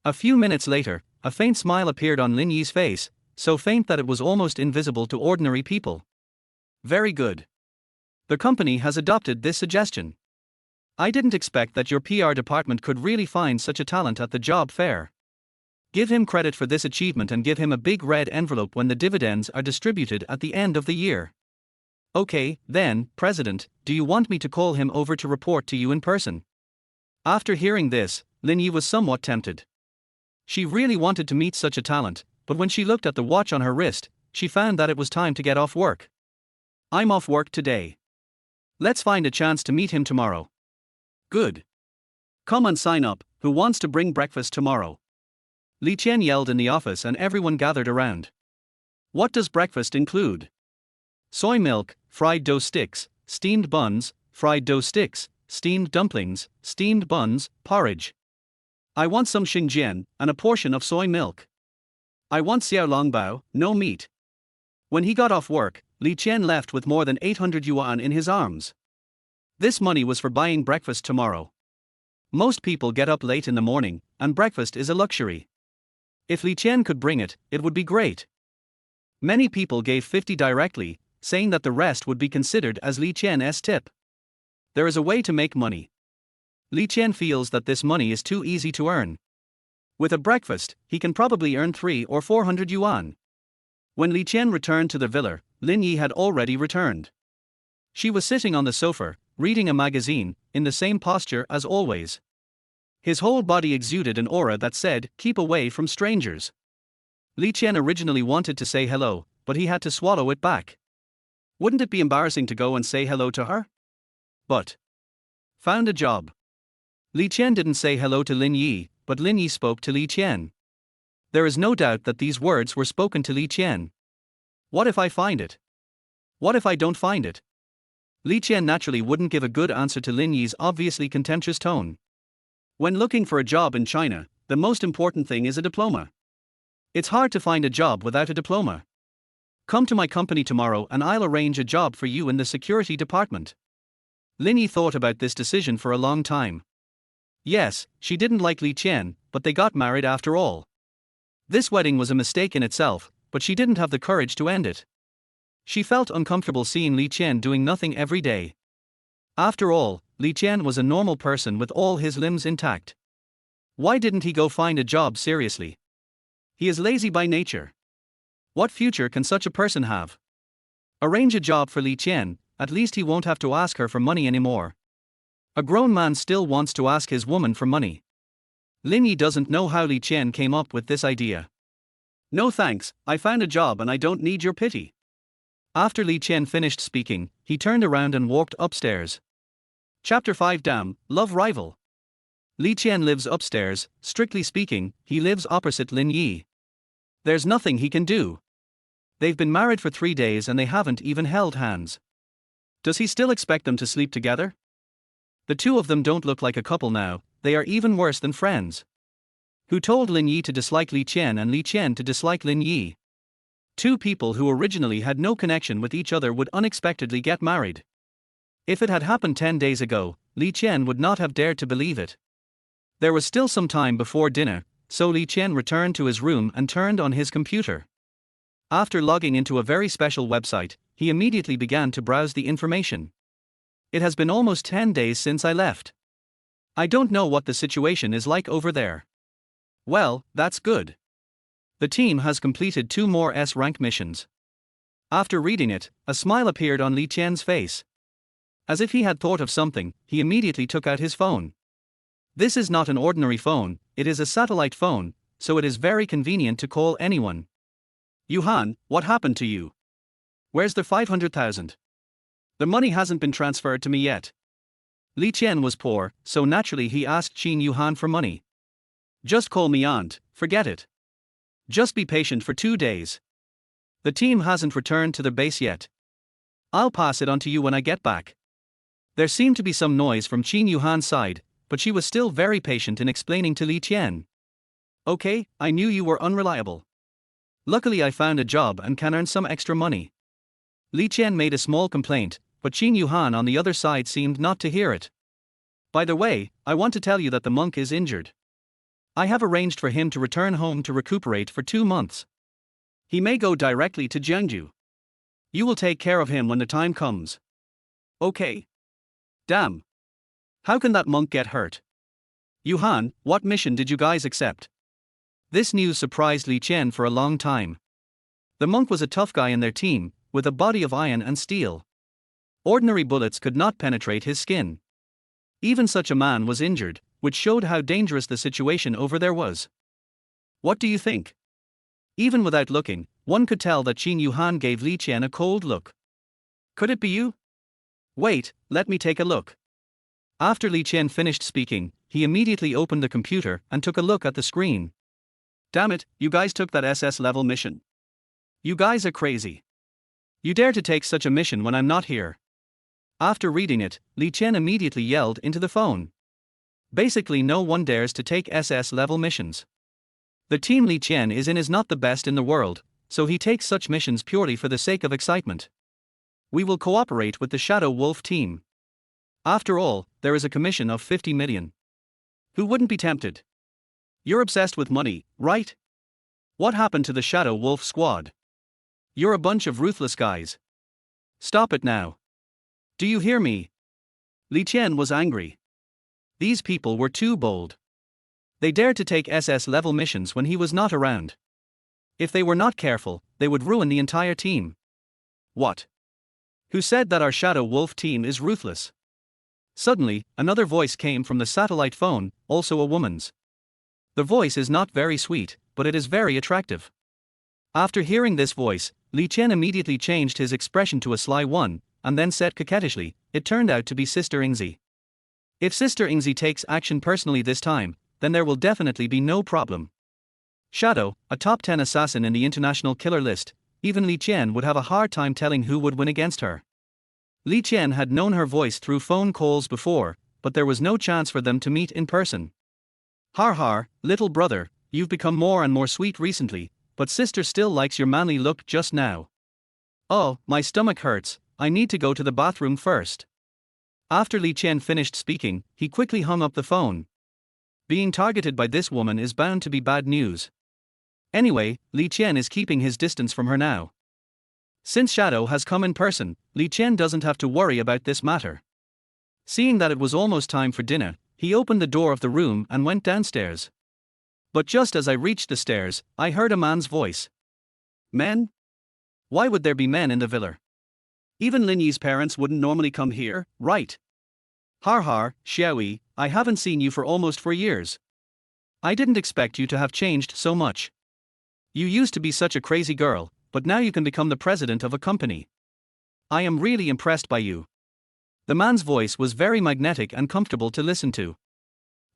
A few minutes later, a faint smile appeared on Lin Yi's face, so faint that it was almost invisible to ordinary people. "Very good. The company has adopted this suggestion. I didn't expect that your PR department could really find such a talent at the job fair. Give him credit for this achievement and give him a big red envelope when the dividends are distributed at the end of the year." Okay, then, President, do you want me to call him over to report to you in person? After hearing this, Lin Yi was somewhat tempted. She really wanted to meet such a talent, but when she looked at the watch on her wrist, she found that it was time to get off work. I'm off work today. Let's find a chance to meet him tomorrow. Good. Come and sign up, who wants to bring breakfast tomorrow? Li Qian yelled in the office and everyone gathered around. What does breakfast include? Soy milk, fried dough sticks, steamed buns, fried dough sticks, steamed dumplings, steamed buns, porridge. I want some xingjian, and a portion of soy milk. I want xiaolongbao, no meat. When he got off work, Li Qian left with more than 800 yuan in his arms. This money was for buying breakfast tomorrow. Most people get up late in the morning, and breakfast is a luxury. If Li Qian could bring it, it would be great. Many people gave 50 directly, saying that the rest would be considered as Li Qian's tip. There is a way to make money. Li Qian feels that this money is too easy to earn. With a breakfast, he can probably earn 300 or 400 yuan. When Li Qian returned to the villa, Lin Yi had already returned. She was sitting on the sofa, reading a magazine, in the same posture as always. His whole body exuded an aura that said, "Keep away from strangers." Li Qian originally wanted to say hello, but he had to swallow it back. Wouldn't it be embarrassing to go and say hello to her? But found a job. Li Qian didn't say hello to Lin Yi, but Lin Yi spoke to Li Qian. There is no doubt that these words were spoken to Li Qian. What if I find it? What if I don't find it? Li Qian naturally wouldn't give a good answer to Lin Yi's obviously contemptuous tone. When looking for a job in China, the most important thing is a diploma. It's hard to find a job without a diploma. Come to my company tomorrow and I'll arrange a job for you in the security department. Lin Yi thought about this decision for a long time. Yes, she didn't like Li Qian, but they got married after all. This wedding was a mistake in itself, but she didn't have the courage to end it. She felt uncomfortable seeing Li Qian doing nothing every day. After all, Li Qian was a normal person with all his limbs intact. Why didn't he go find a job seriously? He is lazy by nature. What future can such a person have? Arrange a job for Li Qian, at least he won't have to ask her for money anymore. A grown man still wants to ask his woman for money. Lin Yi doesn't know how Li Qian came up with this idea. No thanks, I found a job and I don't need your pity. After Li Qian finished speaking, he turned around and walked upstairs. Chapter 5 Damn, Love Rival. Li Qian lives upstairs. Strictly speaking, he lives opposite Lin Yi. There's nothing he can do. They've been married for 3 days and they haven't even held hands. Does he still expect them to sleep together? The two of them don't look like a couple now, they are even worse than friends. Who told Lin Yi to dislike Li Qian and Li Qian to dislike Lin Yi? Two people who originally had no connection with each other would unexpectedly get married. If it had happened 10 days ago, Li Qian would not have dared to believe it. There was still some time before dinner, so Li Qian returned to his room and turned on his computer. After logging into a very special website, he immediately began to browse the information. It has been almost 10 days since I left. I don't know what the situation is like over there. Well, that's good. The team has completed 2 more S-rank missions. After reading it, a smile appeared on Li Qian's face. As if he had thought of something, he immediately took out his phone. This is not an ordinary phone, it is a satellite phone, so it is very convenient to call anyone. Yuhan, what happened to you? Where's the 500,000? The money hasn't been transferred to me yet. Li Qian was poor, so naturally he asked Qin Yuhan for money. Just call me aunt, forget it. Just be patient for 2 days. The team hasn't returned to the base yet. I'll pass it on to you when I get back. There seemed to be some noise from Qin Yuhan's side, but she was still very patient in explaining to Li Qian. Okay, I knew you were unreliable. Luckily I found a job and can earn some extra money. Li Qian made a small complaint, but Qin Yuhan on the other side seemed not to hear it. By the way, I want to tell you that the monk is injured. I have arranged for him to return home to recuperate for 2 months. He may go directly to Jiangju. You will take care of him when the time comes. Okay. Damn. How can that monk get hurt? Yuhan, what mission did you guys accept? This news surprised Li Qian for a long time. The monk was a tough guy in their team, with a body of iron and steel. Ordinary bullets could not penetrate his skin. Even such a man was injured, which showed how dangerous the situation over there was. What do you think? Even without looking, one could tell that Qin Yuhan gave Li Qian a cold look. Could it be you? Wait, let me take a look. After Li Qian finished speaking, he immediately opened the computer and took a look at the screen. Damn it, you guys took that SS level mission. You guys are crazy. You dare to take such a mission when I'm not here. After reading it, Li Qian immediately yelled into the phone. Basically, no one dares to take SS level missions. The team Li Qian is in is not the best in the world, so he takes such missions purely for the sake of excitement. We will cooperate with the Shadow Wolf team. After all, there is a commission of 50 million. Who wouldn't be tempted? You're obsessed with money, right? What happened to the Shadow Wolf squad? You're a bunch of ruthless guys. Stop it now. Do you hear me? Li Qian was angry. These people were too bold. They dared to take SS level missions when he was not around. If they were not careful, they would ruin the entire team. What? Who said that our Shadow Wolf team is ruthless? Suddenly, another voice came from the satellite phone, also a woman's. The voice is not very sweet, but it is very attractive. After hearing this voice, Li Qian immediately changed his expression to a sly one, and then said coquettishly, "It turned out to be Sister Ingzi. If Sister Ingzi takes action personally this time, then there will definitely be no problem." Shadow, a top 10 assassin in the international killer list, even Li Qian would have a hard time telling who would win against her. Li Qian had known her voice through phone calls before, but there was no chance for them to meet in person. Har har, little brother, you've become more and more sweet recently, but sister still likes your manly look just now. Oh, my stomach hurts, I need to go to the bathroom first. After Li Qian finished speaking, he quickly hung up the phone. Being targeted by this woman is bound to be bad news. Anyway, Li Qian is keeping his distance from her now. Since Shadow has come in person, Li Qian doesn't have to worry about this matter. Seeing that it was almost time for dinner, he opened the door of the room and went downstairs. But just as I reached the stairs, I heard a man's voice. Men? Why would there be men in the villa? Even Lin Yi's parents wouldn't normally come here, right? Har har, Xiaoyi, I haven't seen you for almost 4 years. I didn't expect you to have changed so much. You used to be such a crazy girl, but now you can become the president of a company. I am really impressed by you. The man's voice was very magnetic and comfortable to listen to.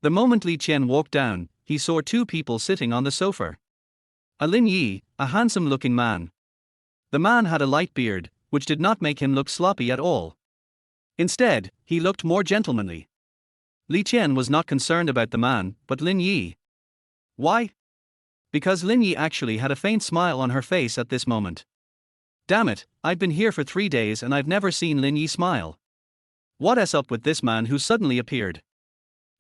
The moment Li Qian walked down, he saw 2 people sitting on the sofa. A Lin Yi, a handsome-looking man. The man had a light beard, which did not make him look sloppy at all. Instead, he looked more gentlemanly. Li Qian was not concerned about the man, but Lin Yi. Why? Because Lin Yi actually had a faint smile on her face at this moment. Damn it, I've been here for 3 days and I've never seen Lin Yi smile. What's up with this man who suddenly appeared?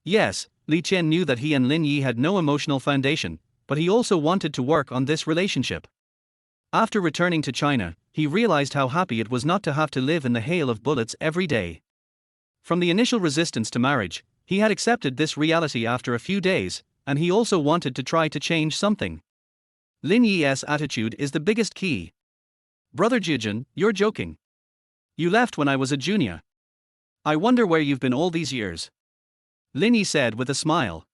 Yes, Li Qian knew that he and Lin Yi had no emotional foundation, but he also wanted to work on this relationship. After returning to China, he realized how happy it was not to have to live in the hail of bullets every day. From the initial resistance to marriage, he had accepted this reality after a few days, and he also wanted to try to change something. Lin Yi's attitude is the biggest key. Brother Jijun, you're joking. You left when I was a junior. I wonder where you've been all these years. Lin Yi said with a smile.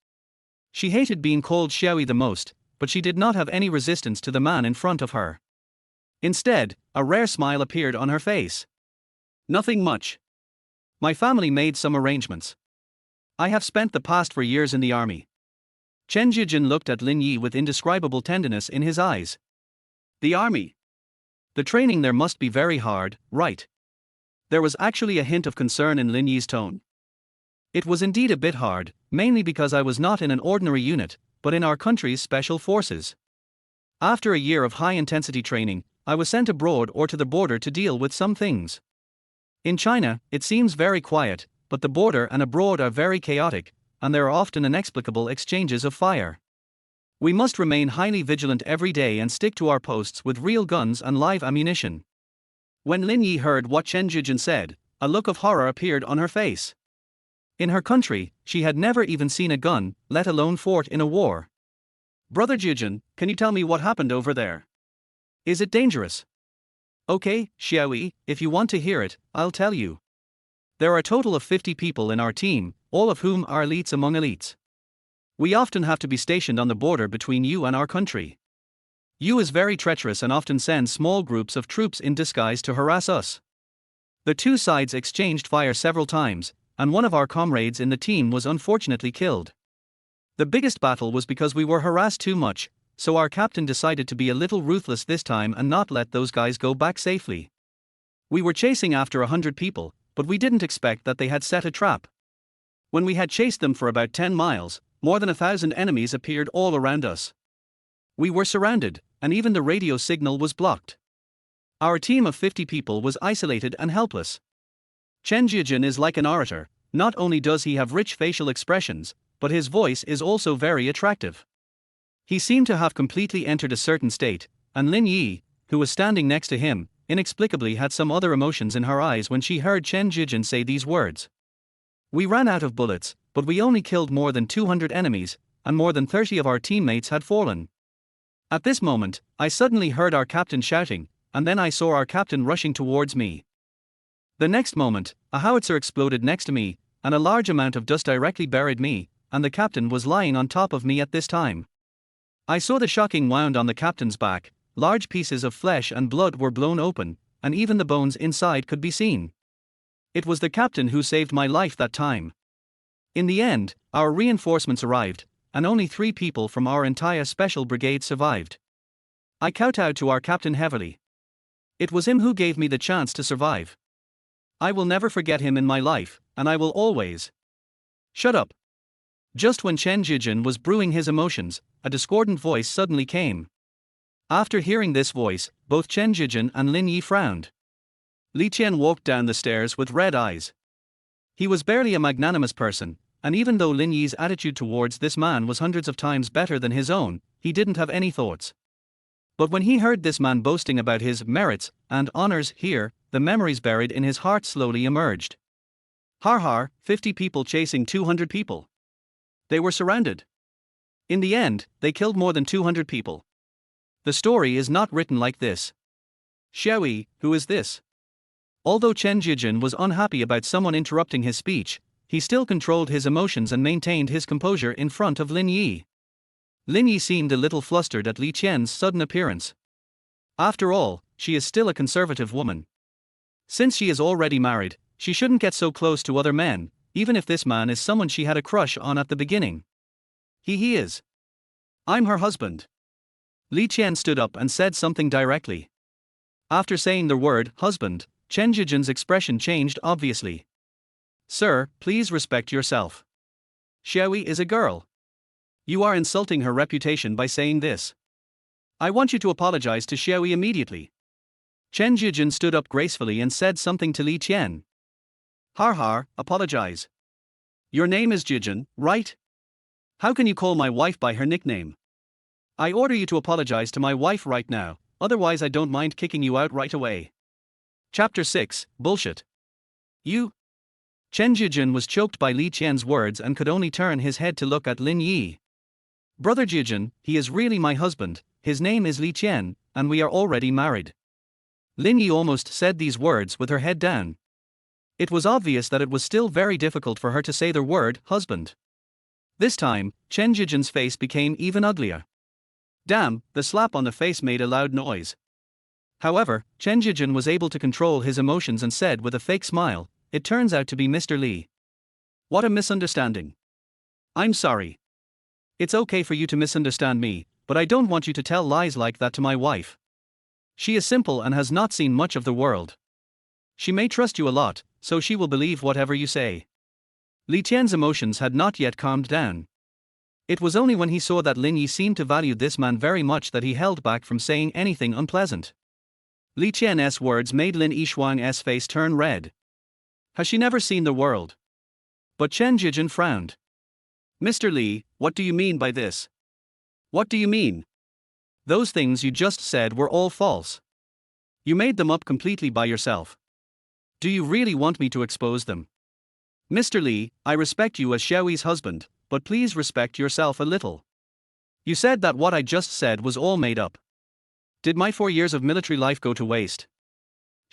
She hated being called Xiaoyi the most, but she did not have any resistance to the man in front of her. Instead, a rare smile appeared on her face. Nothing much. My family made some arrangements. I have spent the past 4 years in the army. Chen Jijun looked at Lin Yi with indescribable tenderness in his eyes. The army. The training there must be very hard, right? There was actually a hint of concern in Lin Yi's tone. It was indeed a bit hard, mainly because I was not in an ordinary unit, but in our country's special forces. After a year of high-intensity training, I was sent abroad or to the border to deal with some things. In China, it seems very quiet, but the border and abroad are very chaotic, and there are often inexplicable exchanges of fire. We must remain highly vigilant every day and stick to our posts with real guns and live ammunition. When Lin Yi heard what Chen Jijun said, a look of horror appeared on her face. In her country, she had never even seen a gun, let alone fought in a war. Brother Jijun, can you tell me what happened over there? Is it dangerous? Okay, Xiaoyi, if you want to hear it, I'll tell you. There are a total of 50 people in our team, all of whom are elites among elites. We often have to be stationed on the border between you and our country. You is very treacherous and often sends small groups of troops in disguise to harass us. The two sides exchanged fire several times, and one of our comrades in the team was unfortunately killed. The biggest battle was because we were harassed too much, so our captain decided to be a little ruthless this time and not let those guys go back safely. We were chasing after 100 people, but we didn't expect that they had set a trap. When we had chased them for about 10 miles, more than 1,000 enemies appeared all around us. We were surrounded, and even the radio signal was blocked. Our team of 50 people was isolated and helpless. Chen Jijin is like an orator. Not only does he have rich facial expressions, but his voice is also very attractive. He seemed to have completely entered a certain state, and Lin Yi, who was standing next to him, inexplicably had some other emotions in her eyes when she heard Chen Jijin say these words. We ran out of bullets, but we only killed more than 200 enemies, and more than 30 of our teammates had fallen. At this moment, I suddenly heard our captain shouting, and then I saw our captain rushing towards me. The next moment, a howitzer exploded next to me, and a large amount of dust directly buried me, and the captain was lying on top of me at this time. I saw the shocking wound on the captain's back. Large pieces of flesh and blood were blown open, and even the bones inside could be seen. It was the captain who saved my life that time. In the end, our reinforcements arrived, and only 3 people from our entire special brigade survived. I kowtowed to our captain heavily. It was him who gave me the chance to survive. I will never forget him in my life, and I will always. Shut up. Just when Chen Jijin was brewing his emotions, a discordant voice suddenly came. After hearing this voice, both Chen Jijin and Lin Yi frowned. Li Qian walked down the stairs with red eyes. He was barely a magnanimous person, and even though Lin Yi's attitude towards this man was hundreds of times better than his own, he didn't have any thoughts. But when he heard this man boasting about his merits and honors here, the memories buried in his heart slowly emerged. Har har, 50 people chasing 200 people. They were surrounded. In the end, they killed more than 200 people. The story is not written like this. Xiaoyi, who is this? Although Chen Jijin was unhappy about someone interrupting his speech, he still controlled his emotions and maintained his composure in front of Lin Yi. Lin Yi seemed a little flustered at Li Qian's sudden appearance. After all, she is still a conservative woman. Since she is already married, she shouldn't get so close to other men, even if this man is someone she had a crush on at the beginning. He is. I'm her husband. Li Qian stood up and said something directly. After saying the word husband, Chen Jijin's expression changed obviously. Sir, please respect yourself. Xiaoyi is a girl. You are insulting her reputation by saying this. I want you to apologize to Xiaoyi immediately. Chen Jijin stood up gracefully and said something to Li Qian. Har har, apologize. Your name is Jijin, right? How can you call my wife by her nickname? I order you to apologize to my wife right now, otherwise I don't mind kicking you out right away. Chapter 6, Bullshit. You? Chen Jijin was choked by Li Qian's words and could only turn his head to look at Lin Yi. Brother Jijin, he is really my husband, his name is Li Qian, and we are already married. Lin Yi almost said these words with her head down. It was obvious that it was still very difficult for her to say the word husband. This time, Chen Jijin's face became even uglier. Damn, the slap on the face made a loud noise. However, Chen Jijin was able to control his emotions and said with a fake smile, "It turns out to be Mr. Li. What a misunderstanding. I'm sorry. It's okay for you to misunderstand me, but I don't want you to tell lies like that to my wife. She is simple and has not seen much of the world. She may trust you a lot, so she will believe whatever you say." Li Qian's emotions had not yet calmed down. It was only when he saw that Lin Yi seemed to value this man very much that he held back from saying anything unpleasant. Li Qian's words made Lin Yishuang's face turn red. Has she never seen the world? But Chen Jijin frowned. Mr. Li, what do you mean by this? What do you mean? Those things you just said were all false. You made them up completely by yourself. Do you really want me to expose them? Mr. Li, I respect you as Xiaoyi's husband, but please respect yourself a little. You said that what I just said was all made up. Did my 4 years of military life go to waste?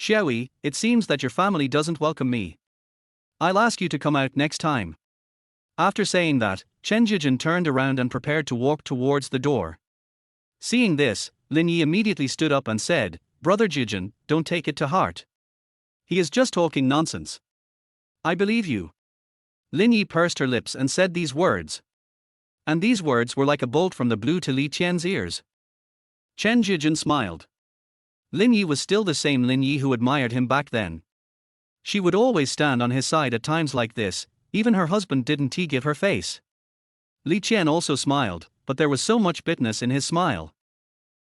Xiaoyi, it seems that your family doesn't welcome me. I'll ask you to come out next time. After saying that, Chen Zhijun turned around and prepared to walk towards the door. Seeing this, Lin Yi immediately stood up and said, "Brother Zhijun, don't take it to heart. He is just talking nonsense. I believe you." Lin Yi pursed her lips and said these words. And these words were like a bolt from the blue to Li Qian's ears. Chen Zhijun smiled. Lin Yi was still the same Lin Yi who admired him back then. She would always stand on his side at times like this, even her husband didn't give her face. Li Qian also smiled, but there was so much bitterness in his smile.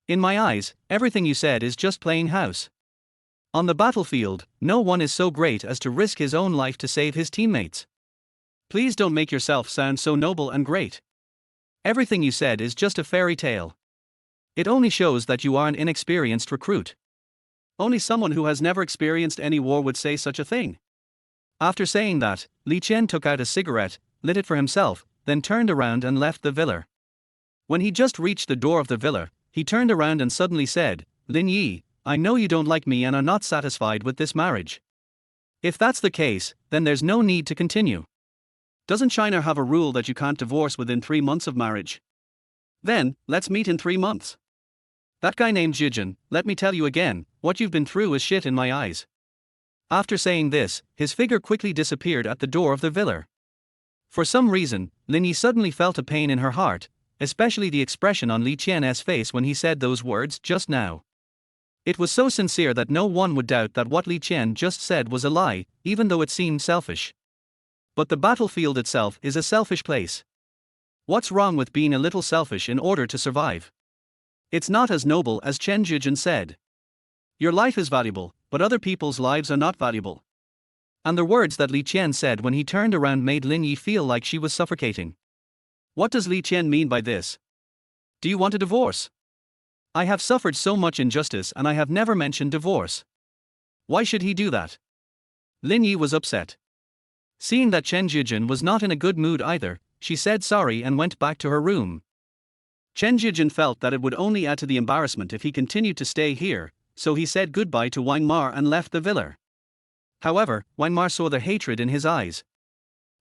"In my eyes, everything you said is just playing house. On the battlefield, no one is so great as to risk his own life to save his teammates. Please don't make yourself sound so noble and great. Everything you said is just a fairy tale. It only shows that you are an inexperienced recruit. Only someone who has never experienced any war would say such a thing." After saying that, Li Qian took out a cigarette, lit it for himself, then turned around and left the villa. When he just reached the door of the villa, he turned around and suddenly said, "Lin Yi, I know you don't like me and are not satisfied with this marriage. If that's the case, then there's no need to continue. Doesn't China have a rule that you can't divorce within 3 months of marriage? Then, let's meet in 3 months. That guy named Zhijun, let me tell you again, what you've been through is shit in my eyes." After saying this, his figure quickly disappeared at the door of the villa. For some reason, Lin Yi suddenly felt a pain in her heart, especially the expression on Li Qian's face when he said those words just now. It was so sincere that no one would doubt that what Li Qian just said was a lie, even though it seemed selfish. But the battlefield itself is a selfish place. What's wrong with being a little selfish in order to survive? It's not as noble as Chen Zhijun said. Your life is valuable, but other people's lives are not valuable. And the words that Li Qian said when he turned around made Lin Yi feel like she was suffocating. What does Li Qian mean by this? Do you want a divorce? I have suffered so much injustice and I have never mentioned divorce. Why should he do that? Lin Yi was upset. Seeing that Chen Zhijun was not in a good mood either, she said sorry and went back to her room. Chen Zhijun felt that it would only add to the embarrassment if he continued to stay here, so he said goodbye to Wang Mar and left the villa. However, Wang Mar saw the hatred in his eyes.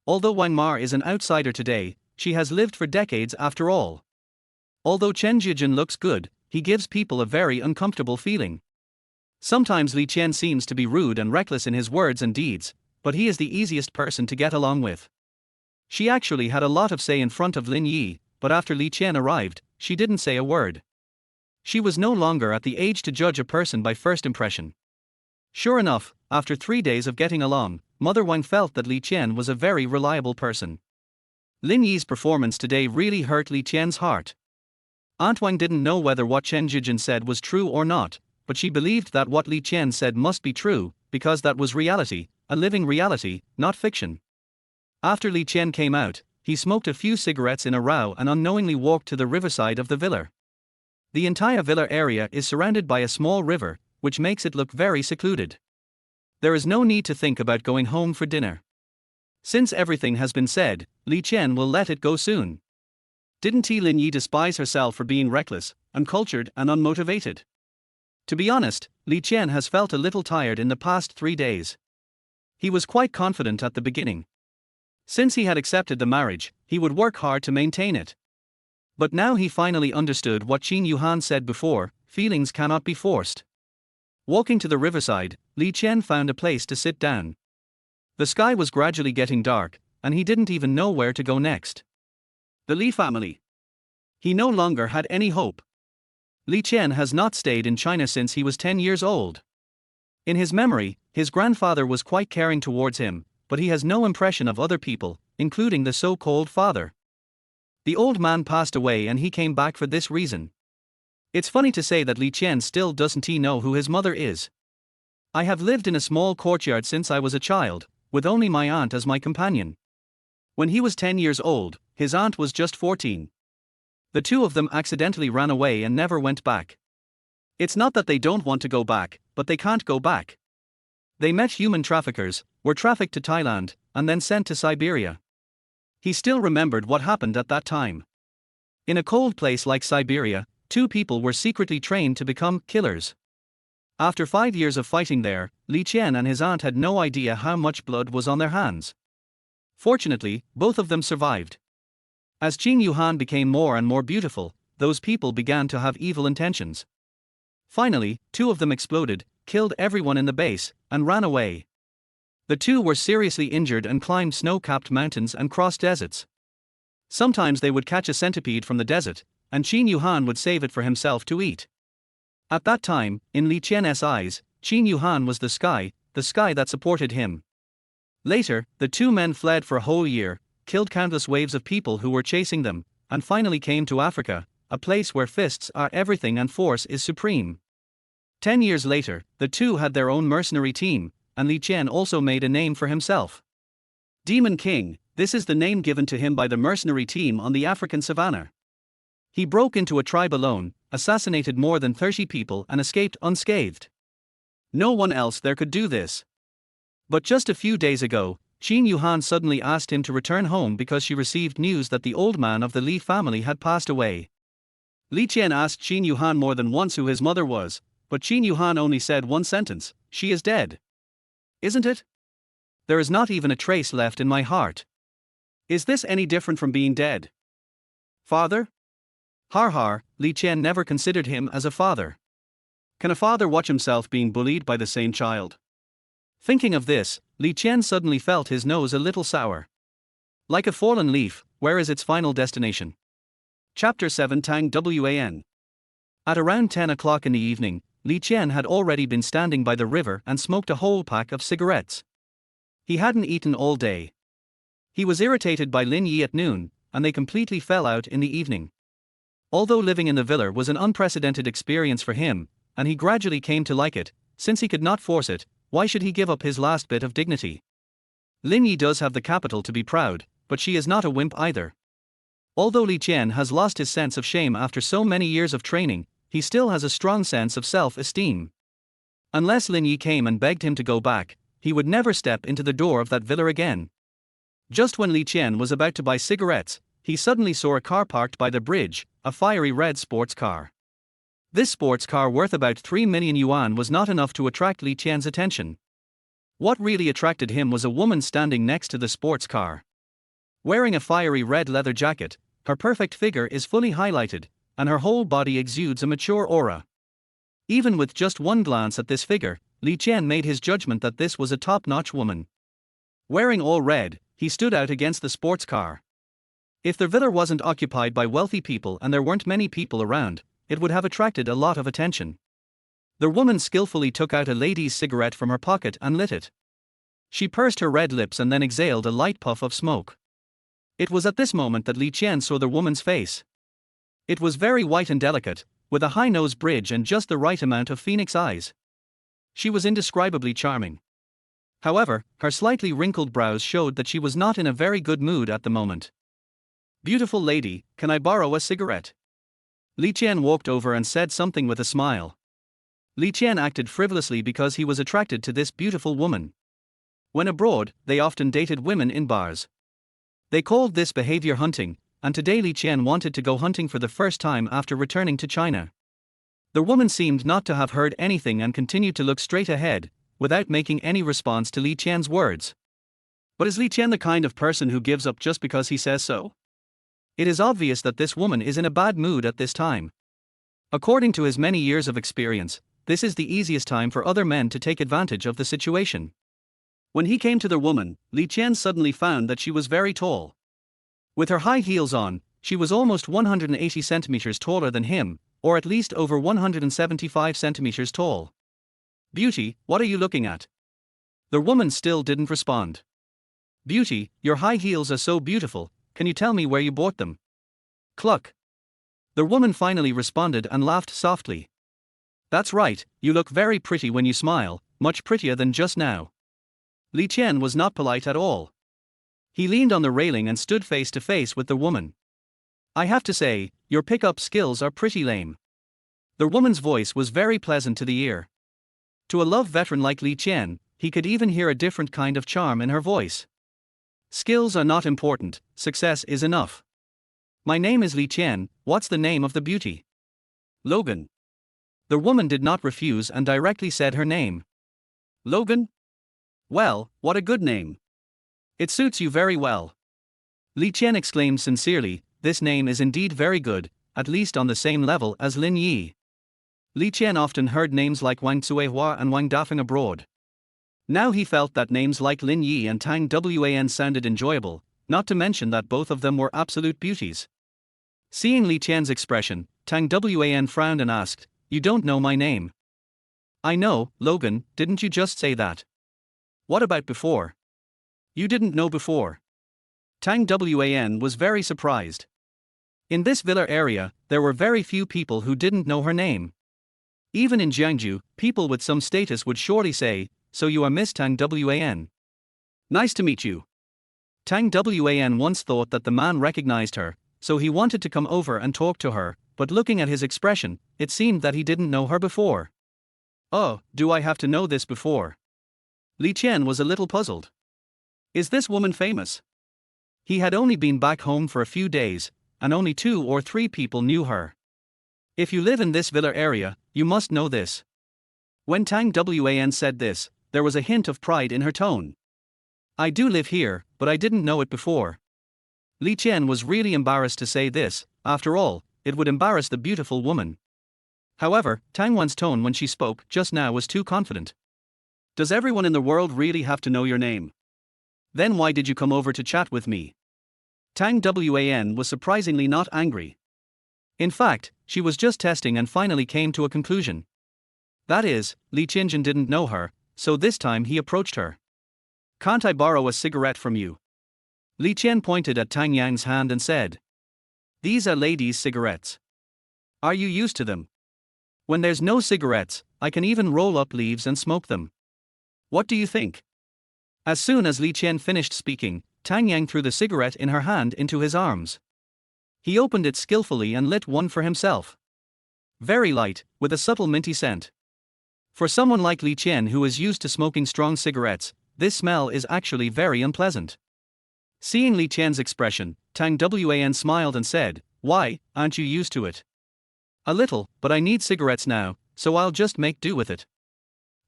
Although Wang Mar is an outsider today, she has lived for decades after all. Although Chen Zhijun looks good, he gives people a very uncomfortable feeling. Sometimes Li Qian seems to be rude and reckless in his words and deeds, but he is the easiest person to get along with. She actually had a lot of say in front of Lin Yi, but after Li Qian arrived, she didn't say a word. She was no longer at the age to judge a person by first impression. Sure enough, after 3 days of getting along, Mother Wang felt that Li Qian was a very reliable person. Lin Yi's performance today really hurt Li Qian's heart. Aunt Wang didn't know whether what Chen Zhijun said was true or not, but she believed that what Li Qian said must be true, because that was reality, a living reality, not fiction. After Li Qian came out, he smoked a few cigarettes in a row and unknowingly walked to the riverside of the villa. The entire villa area is surrounded by a small river, which makes it look very secluded. There is no need to think about going home for dinner. Since everything has been said, Li Qian will let it go soon. Didn't Lin Yi despise herself for being reckless, uncultured and unmotivated? To be honest, Li Qian has felt a little tired in the past 3 days. He was quite confident at the beginning. Since he had accepted the marriage, he would work hard to maintain it. But now he finally understood what Qin Yuhan said before, feelings cannot be forced. Walking to the riverside, Li Qian found a place to sit down. The sky was gradually getting dark, and he didn't even know where to go next. The Li family. He no longer had any hope. Li Qian has not stayed in China since he was 10 years old. In his memory, his grandfather was quite caring towards him, but he has no impression of other people, including the so-called father. The old man passed away and he came back for this reason. It's funny to say that Li Qian still doesn't know who his mother is. I have lived in a small courtyard since I was a child, with only my aunt as my companion. When he was 10 years old, his aunt was just 14. The two of them accidentally ran away and never went back. It's not that they don't want to go back, but they can't go back. They met human traffickers, were trafficked to Thailand, and then sent to Siberia. He still remembered what happened at that time. In a cold place like Siberia, 2 people were secretly trained to become killers. After 5 years of fighting there, Li Qian and his aunt had no idea how much blood was on their hands. Fortunately, both of them survived. As Qin Yuhan became more and more beautiful, those people began to have evil intentions. Finally, two of them exploded, killed everyone in the base, and ran away. The two were seriously injured and climbed snow-capped mountains and crossed deserts. Sometimes they would catch a centipede from the desert, and Qin Yuhan would save it for himself to eat. At that time, in Li Qian's eyes, Qin Yuhan was the sky that supported him. Later, the two men fled for a whole year, killed countless waves of people who were chasing them, and finally came to Africa, a place where fists are everything and force is supreme. 10 years later, the two had their own mercenary team, and Li Qian also made a name for himself. Demon King, this is the name given to him by the mercenary team on the African savannah. He broke into a tribe alone, assassinated more than 30 people and escaped unscathed. No one else there could do this. But just a few days ago, Qin Yuhan suddenly asked him to return home because she received news that the old man of the Li family had passed away. Li Qian asked Qin Yuhan more than once who his mother was, but Qin Yuhan only said one sentence: "She is dead." Isn't it? There is not even a trace left in my heart. Is this any different from being dead? Father? Har, Li Qian never considered him as a father. Can a father watch himself being bullied by the same child? Thinking of this, Li Qian suddenly felt his nose a little sour. Like a fallen leaf, where is its final destination? Chapter 7 Tang Wan. At around 10 o'clock in the evening, Li Qian had already been standing by the river and smoked a whole pack of cigarettes. He hadn't eaten all day. He was irritated by Lin Yi at noon, and they completely fell out in the evening. Although living in the villa was an unprecedented experience for him, and he gradually came to like it, since he could not force it, why should he give up his last bit of dignity? Lin Yi does have the capital to be proud, but she is not a wimp either. Although Li Qian has lost his sense of shame after so many years of training, he still has a strong sense of self-esteem. Unless Lin Yi came and begged him to go back, he would never step into the door of that villa again. Just when Li Qian was about to buy cigarettes, he suddenly saw a car parked by the bridge, a fiery red sports car. This sports car worth about 3 million yuan was not enough to attract Li Qian's attention. What really attracted him was a woman standing next to the sports car. Wearing a fiery red leather jacket, her perfect figure is fully highlighted, and her whole body exudes a mature aura. Even with just one glance at this figure, Li Qian made his judgment that this was a top-notch woman. Wearing all red, he stood out against the sports car. If the villa wasn't occupied by wealthy people and there weren't many people around, it would have attracted a lot of attention. The woman skillfully took out a lady's cigarette from her pocket and lit it. She pursed her red lips and then exhaled a light puff of smoke. It was at this moment that Li Qian saw the woman's face. It was very white and delicate, with a high nose bridge and just the right amount of phoenix eyes. She was indescribably charming. However, her slightly wrinkled brows showed that she was not in a very good mood at the moment. "Beautiful lady, can I borrow a cigarette?" Li Qian walked over and said something with a smile. Li Qian acted frivolously because he was attracted to this beautiful woman. When abroad, they often dated women in bars. They called this behavior hunting, and today Li Qian wanted to go hunting for the first time after returning to China. The woman seemed not to have heard anything and continued to look straight ahead, without making any response to Li Qian's words. But is Li Qian the kind of person who gives up just because he says so? It is obvious that this woman is in a bad mood at this time. According to his many years of experience, this is the easiest time for other men to take advantage of the situation. When he came to the woman, Li Qian suddenly found that she was very tall. With her high heels on, she was almost 180 centimeters taller than him, or at least over 175 centimeters tall. "Beauty, what are you looking at?" The woman still didn't respond. "Beauty, your high heels are so beautiful, can you tell me where you bought them?" Cluck. The woman finally responded and laughed softly. "That's right, you look very pretty when you smile, much prettier than just now." Li Qian was not polite at all. He leaned on the railing and stood face to face with the woman. "I have to say, your pickup skills are pretty lame." The woman's voice was very pleasant to the ear. To a love veteran like Li Qian, he could even hear a different kind of charm in her voice. "Skills are not important, success is enough. My name is Li Qian, what's the name of the beauty?" "Logan." The woman did not refuse and directly said her name. Logan? Well, what a good name. It suits you very well. Li Qian exclaimed sincerely, this name is indeed very good, at least on the same level as Lin Yi. Li Qian often heard names like Wang Cuihua and Wang Dafeng abroad. Now he felt that names like Lin Yi and Tang Wan sounded enjoyable, not to mention that both of them were absolute beauties. Seeing Li Qian's expression, Tang Wan frowned and asked, "You don't know my name?" "I know, Logan, didn't you just say that?" "What about before?" "You didn't know before." Tang Wan was very surprised. In this villa area, there were very few people who didn't know her name. Even in Jiangju, people with some status would surely say, "So you are Miss Tang Wan. Nice to meet you." Tang Wan once thought that the man recognized her, so he wanted to come over and talk to her, but looking at his expression, it seemed that he didn't know her before. "Oh, do I have to know this before?" Li Qian was a little puzzled. Is this woman famous? He had only been back home for a few days, and only 2 or 3 people knew her. If you live in this villa area, you must know this. When Tang Wan said this, there was a hint of pride in her tone. I do live here, but I didn't know it before. Li Qian was really embarrassed to say this, after all, it would embarrass the beautiful woman. However, Tang Wan's tone when she spoke just now was too confident. Does everyone in the world really have to know your name? Then why did you come over to chat with me? Tang Wan was surprisingly not angry. In fact, she was just testing and finally came to a conclusion. That is, Li Qianjun didn't know her, so this time he approached her. Can't I borrow a cigarette from you? Li Qian pointed at Tang Yang's hand and said. These are ladies' cigarettes. Are you used to them? When there's no cigarettes, I can even roll up leaves and smoke them. What do you think? As soon as Li Qian finished speaking, Tang Yang threw the cigarette in her hand into his arms. He opened it skillfully and lit one for himself. Very light, with a subtle minty scent. For someone like Li Qian who is used to smoking strong cigarettes, this smell is actually very unpleasant. Seeing Li Qian's expression, Tang Wan smiled and said, "Why, aren't you used to it?" "A little, but I need cigarettes now, so I'll just make do with it."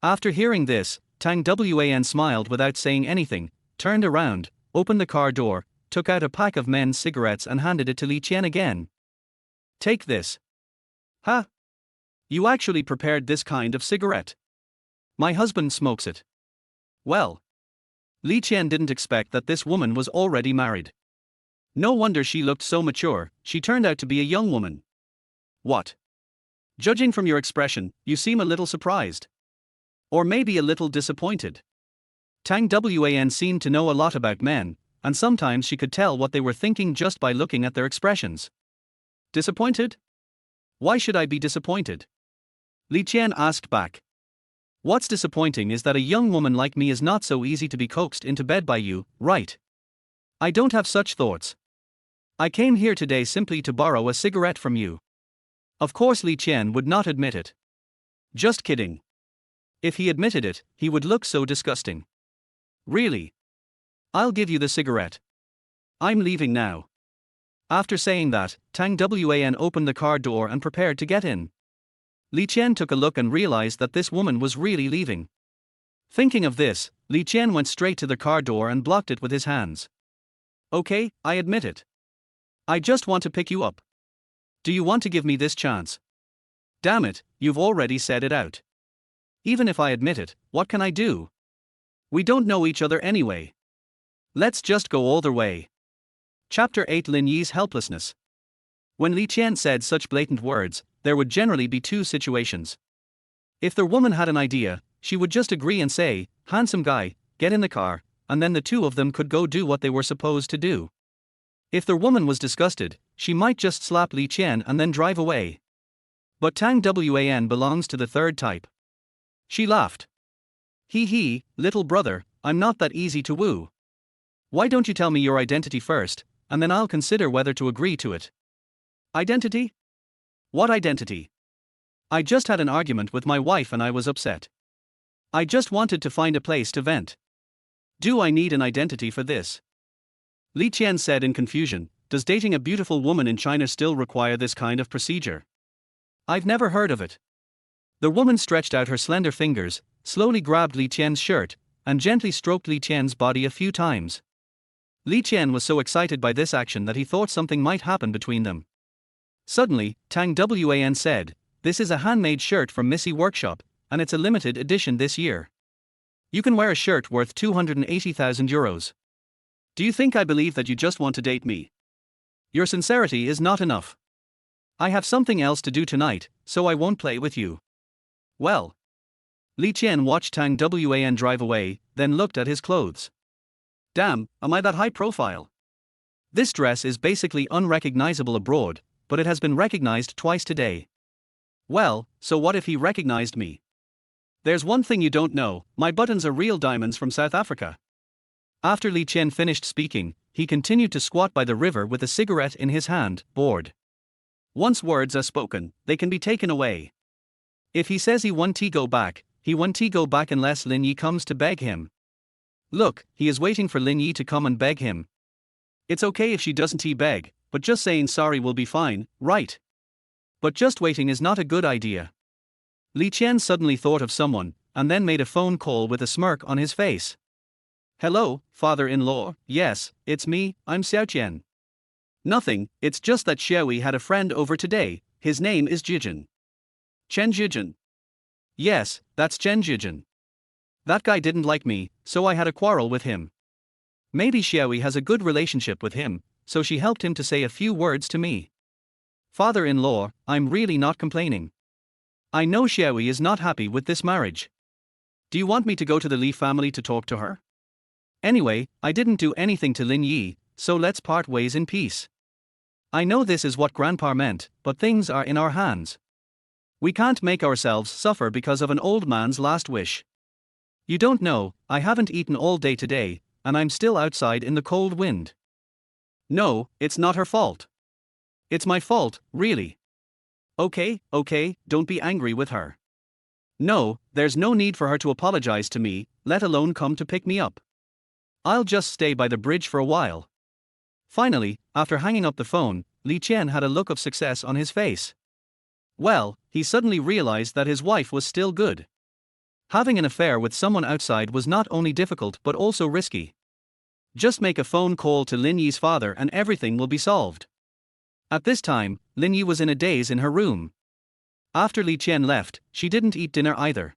After hearing this, Tang Wan smiled without saying anything, turned around, opened the car door, took out a pack of men's cigarettes and handed it to Li Qian again. "Take this." "Huh? You actually prepared this kind of cigarette?" "My husband smokes it." "Well." Li Qian didn't expect that this woman was already married. No wonder she looked so mature, she turned out to be a young woman. "What? Judging from your expression, you seem a little surprised. Or maybe a little disappointed." Tang Wan seemed to know a lot about men, and sometimes she could tell what they were thinking just by looking at their expressions. "Disappointed? Why should I be disappointed?" Li Qian asked back. "What's disappointing is that a young woman like me is not so easy to be coaxed into bed by you, right? I don't have such thoughts. I came here today simply to borrow a cigarette from you." Of course Li Qian would not admit it. Just kidding. If he admitted it, he would look so disgusting. "Really? I'll give you the cigarette. I'm leaving now." After saying that, Tang Wan opened the car door and prepared to get in. Li Qian took a look and realized that this woman was really leaving. Thinking of this, Li Qian went straight to the car door and blocked it with his hands. "Okay, I admit it. I just want to pick you up. Do you want to give me this chance?" "Damn it, you've already said it out. Even if I admit it, what can I do? We don't know each other anyway. Let's just go all the way." Chapter 8 Lin Yi's helplessness. When Li Qian said such blatant words, there would generally be 2 situations. If the woman had an idea, she would just agree and say, "Handsome guy, get in the car," and then the 2 of them could go do what they were supposed to do. If the woman was disgusted, she might just slap Li Qian and then drive away. But Tang Wan belongs to the 3rd type. She laughed. Hee, little brother, I'm not that easy to woo. Why don't you tell me your identity first, and then I'll consider whether to agree to it." "Identity? What identity? I just had an argument with my wife and I was upset. I just wanted to find a place to vent. Do I need an identity for this?" Li Qian said in confusion, "Does dating a beautiful woman in China still require this kind of procedure? I've never heard of it." The woman stretched out her slender fingers, slowly grabbed Li Qian's shirt, and gently stroked Li Qian's body a few times. Li Qian was so excited by this action that he thought something might happen between them. Suddenly, Tang Wan said, "This is a handmade shirt from Missy Workshop, and it's a limited edition this year. You can wear a shirt worth 280,000 euros. Do you think I believe that you just want to date me? Your sincerity is not enough. I have something else to do tonight, so I won't play with you." Well. Li Qian watched Tang Wan drive away, then looked at his clothes. Damn, am I that high profile? This dress is basically unrecognizable abroad, but it has been recognized twice today. Well, so what if he recognized me? There's one thing you don't know, my buttons are real diamonds from South Africa. After Li Qian finished speaking, he continued to squat by the river with a cigarette in his hand, bored. Once words are spoken, they can be taken away. If he says he won't go back, he won't go back unless Lin Yi comes to beg him. Look, he is waiting for Lin Yi to come and beg him. It's okay if she doesn't beg, but just saying sorry will be fine, right? But just waiting is not a good idea. Li Qian suddenly thought of someone, and then made a phone call with a smirk on his face. "Hello, father-in-law, yes, it's me, I'm Xiao Qian." "Nothing, it's just that Xiaowei had a friend over today, his name is Jijin." "Chen Jijin?" "Yes, that's Chen Jijin. That guy didn't like me, so I had a quarrel with him. Maybe Xiaowei has a good relationship with him, so she helped him to say a few words to me. Father-in-law, I'm really not complaining. I know Xiaowei is not happy with this marriage. Do you want me to go to the Li family to talk to her? Anyway, I didn't do anything to Lin Yi, so let's part ways in peace. I know this is what Grandpa meant, but things are in our hands. We can't make ourselves suffer because of an old man's last wish. You don't know, I haven't eaten all day today, and I'm still outside in the cold wind." "No, it's not her fault. It's my fault, really." Okay, don't be angry with her. "No, there's no need for her to apologize to me, let alone come to pick me up. I'll just stay by the bridge for a while." Finally, after hanging up the phone, Li Qian had a look of success on his face. Well, he suddenly realized that his wife was still good. Having an affair with someone outside was not only difficult but also risky. Just make a phone call to Lin Yi's father and everything will be solved. At this time, Lin Yi was in a daze in her room. After Li Qian left, she didn't eat dinner either.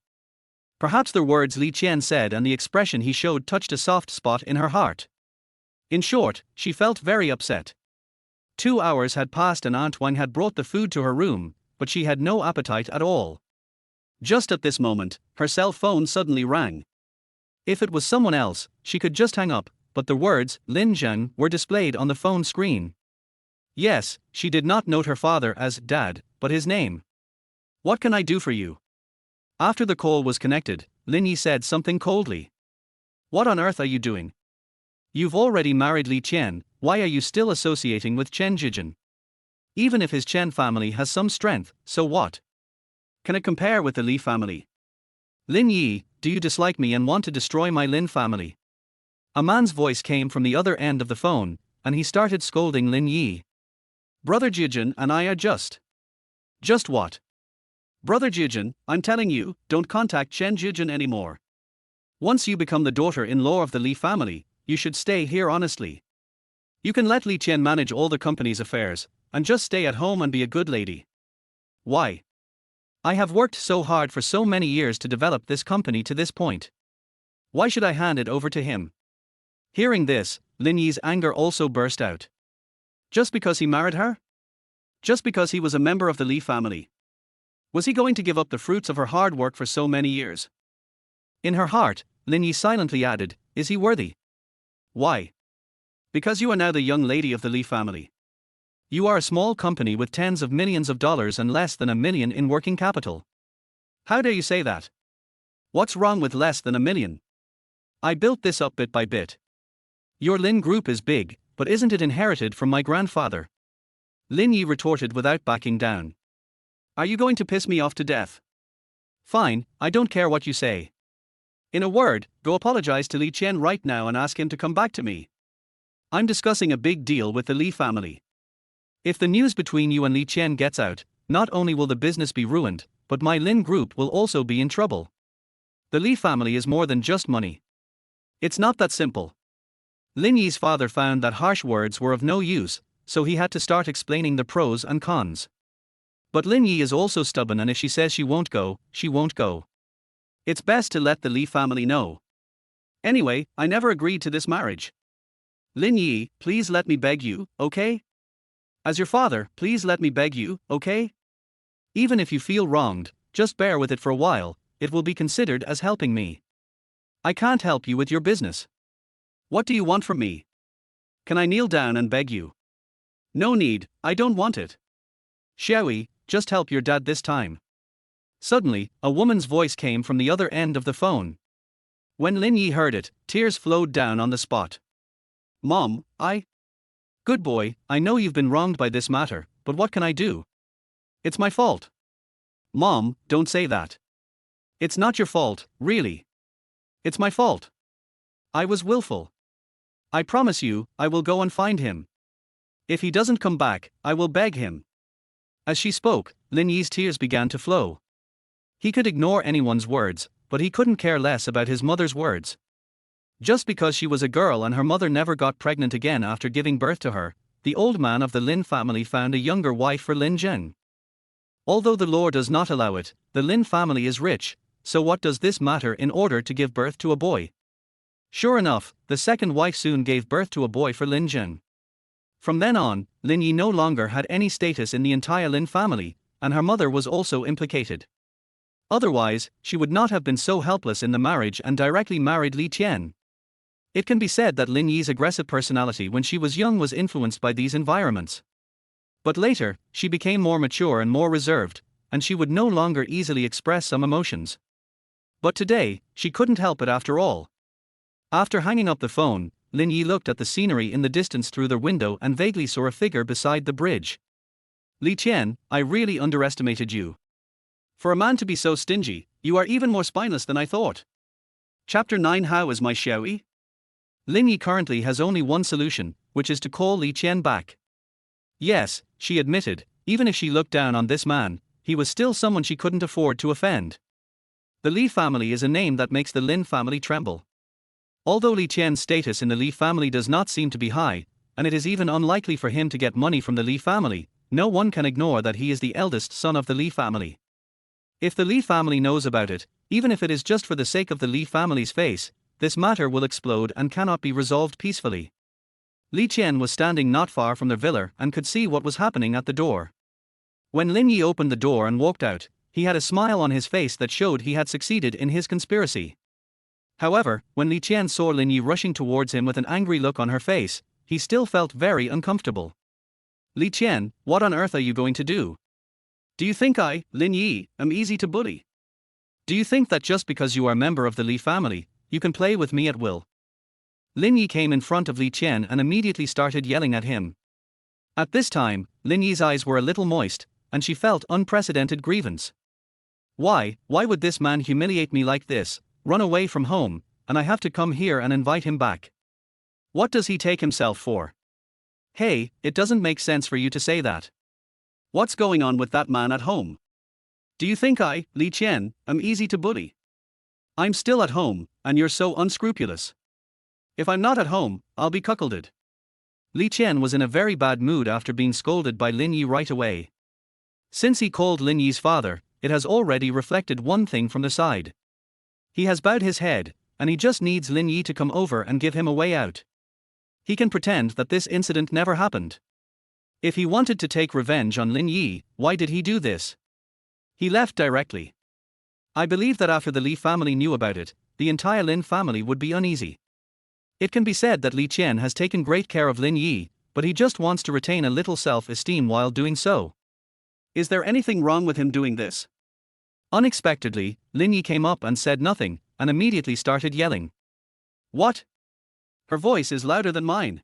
Perhaps the words Li Qian said and the expression he showed touched a soft spot in her heart. In short, she felt very upset. 2 hours had passed and Aunt Wang had brought the food to her room, but she had no appetite at all. Just at this moment, her cell phone suddenly rang. If it was someone else, she could just hang up, but the words Lin Zheng were displayed on the phone screen. Yes, she did not note her father as Dad, but his name. "What can I do for you?" After the call was connected, Lin Yi said something coldly. "What on earth are you doing? You've already married Li Qian, why are you still associating with Chen Jijin? Even if his Chen family has some strength, so what? Can it compare with the Li family? Lin Yi, do you dislike me and want to destroy my Lin family?" A man's voice came from the other end of the phone, and he started scolding Lin Yi. "Brother Jijin and I are just. Just what? Brother Jijin, I'm telling you, don't contact Chen Jijin anymore. Once you become the daughter-in-law of the Li family, you should stay here honestly. You can let Li Qian manage all the company's affairs, and just stay at home and be a good lady. Why? I have worked so hard for so many years to develop this company to this point. Why should I hand it over to him?" Hearing this, Lin Yi's anger also burst out. Just because he married her? Just because he was a member of the Li family? Was he going to give up the fruits of her hard work for so many years? In her heart, Lin Yi silently added, "Is he worthy?" Why? Because you are now the young lady of the Li family. You are a small company with tens of millions of dollars and less than $1 million in working capital. How dare you say that? What's wrong with less than $1 million? I built this up bit by bit. Your Lin Group is big, but isn't it inherited from my grandfather? Lin Yi retorted without backing down. Are you going to piss me off to death? Fine, I don't care what you say. In a word, go apologize to Li Qian right now and ask him to come back to me. I'm discussing a big deal with the Li family. If the news between you and Li Qian gets out, not only will the business be ruined, but my Lin Group will also be in trouble. The Li family is more than just money. It's not that simple. Lin Yi's father found that harsh words were of no use, so he had to start explaining the pros and cons. But Lin Yi is also stubborn, and if she says she won't go, she won't go. It's best to let the Li family know. Anyway, I never agreed to this marriage. Lin Yi, please let me beg you, okay? As your father, please let me beg you, okay? Even if you feel wronged, just bear with it for a while, it will be considered as helping me. I can't help you with your business. What do you want from me? Can I kneel down and beg you? No need, I don't want it. Xiaoyi, just help your dad this time. Suddenly, a woman's voice came from the other end of the phone. When Lin Yi heard it, tears flowed down on the spot. Mom, Good boy, I know you've been wronged by this matter, but what can I do? It's my fault. Mom, don't say that. It's not your fault, really. It's my fault. I was willful. I promise you, I will go and find him. If he doesn't come back, I will beg him. As she spoke, Lin Yi's tears began to flow. He could ignore anyone's words, but he couldn't care less about his mother's words. Just because she was a girl and her mother never got pregnant again after giving birth to her, the old man of the Lin family found a younger wife for Lin Zhen. Although the law does not allow it, the Lin family is rich, so what does this matter in order to give birth to a boy? Sure enough, the second wife soon gave birth to a boy for Lin Zhen. From then on, Lin Yi no longer had any status in the entire Lin family, and her mother was also implicated. Otherwise, she would not have been so helpless in the marriage and directly married Li Qian. It can be said that Lin Yi's aggressive personality when she was young was influenced by these environments. But later, she became more mature and more reserved, and she would no longer easily express some emotions. But today, she couldn't help it after all. After hanging up the phone, Lin Yi looked at the scenery in the distance through the window and vaguely saw a figure beside the bridge. Li Qian, I really underestimated you. For a man to be so stingy, you are even more spineless than I thought. Chapter 9. How is my Xiaoyi? Lin Yi currently has only one solution, which is to call Li Qian back. Yes, she admitted, even if she looked down on this man, he was still someone she couldn't afford to offend. The Li family is a name that makes the Lin family tremble. Although Li Qian's status in the Li family does not seem to be high, and it is even unlikely for him to get money from the Li family, no one can ignore that he is the eldest son of the Li family. If the Li family knows about it, even if it is just for the sake of the Li family's face, this matter will explode and cannot be resolved peacefully. Li Qian was standing not far from the villa and could see what was happening at the door. When Lin Yi opened the door and walked out, he had a smile on his face that showed he had succeeded in his conspiracy. However, when Li Qian saw Lin Yi rushing towards him with an angry look on her face, he still felt very uncomfortable. Li Qian, what on earth are you going to do? Do you think I, Lin Yi, am easy to bully? Do you think that just because you are a member of the Li family, you can play with me at will? Lin Yi came in front of Li Qian and immediately started yelling at him. At this time, Lin Yi's eyes were a little moist, and she felt unprecedented grievance. Why would this man humiliate me like this, run away from home, and I have to come here and invite him back? What does he take himself for? Hey, it doesn't make sense for you to say that. What's going on with that man at home? Do you think I, Li Qian, am easy to bully? I'm still at home, and you're so unscrupulous. If I'm not at home, I'll be cuckolded. Li Qian was in a very bad mood after being scolded by Lin Yi right away. Since he called Lin Yi's father, it has already reflected one thing from the side. He has bowed his head, and he just needs Lin Yi to come over and give him a way out. He can pretend that this incident never happened. If he wanted to take revenge on Lin Yi, why did he do this? He left directly. I believe that after the Li family knew about it, the entire Lin family would be uneasy. It can be said that Li Qian has taken great care of Lin Yi, but he just wants to retain a little self-esteem while doing so. Is there anything wrong with him doing this? Unexpectedly, Lin Yi came up and said nothing, and immediately started yelling. What? Her voice is louder than mine.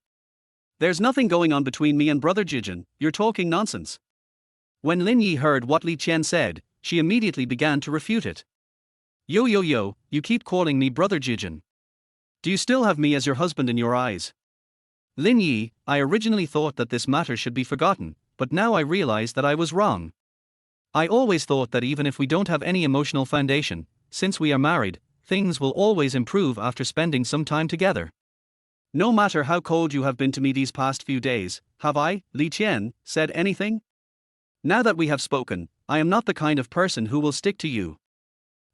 There's nothing going on between me and Brother Jijin, you're talking nonsense. When Lin Yi heard what Li Qian said, she immediately began to refute it. Yo, you keep calling me Brother Jijin. Do you still have me as your husband in your eyes? Lin Yi, I originally thought that this matter should be forgotten, but now I realize that I was wrong. I always thought that even if we don't have any emotional foundation, since we are married, things will always improve after spending some time together. No matter how cold you have been to me these past few days, have I, Li Qian, said anything? Now that we have spoken, I am not the kind of person who will stick to you.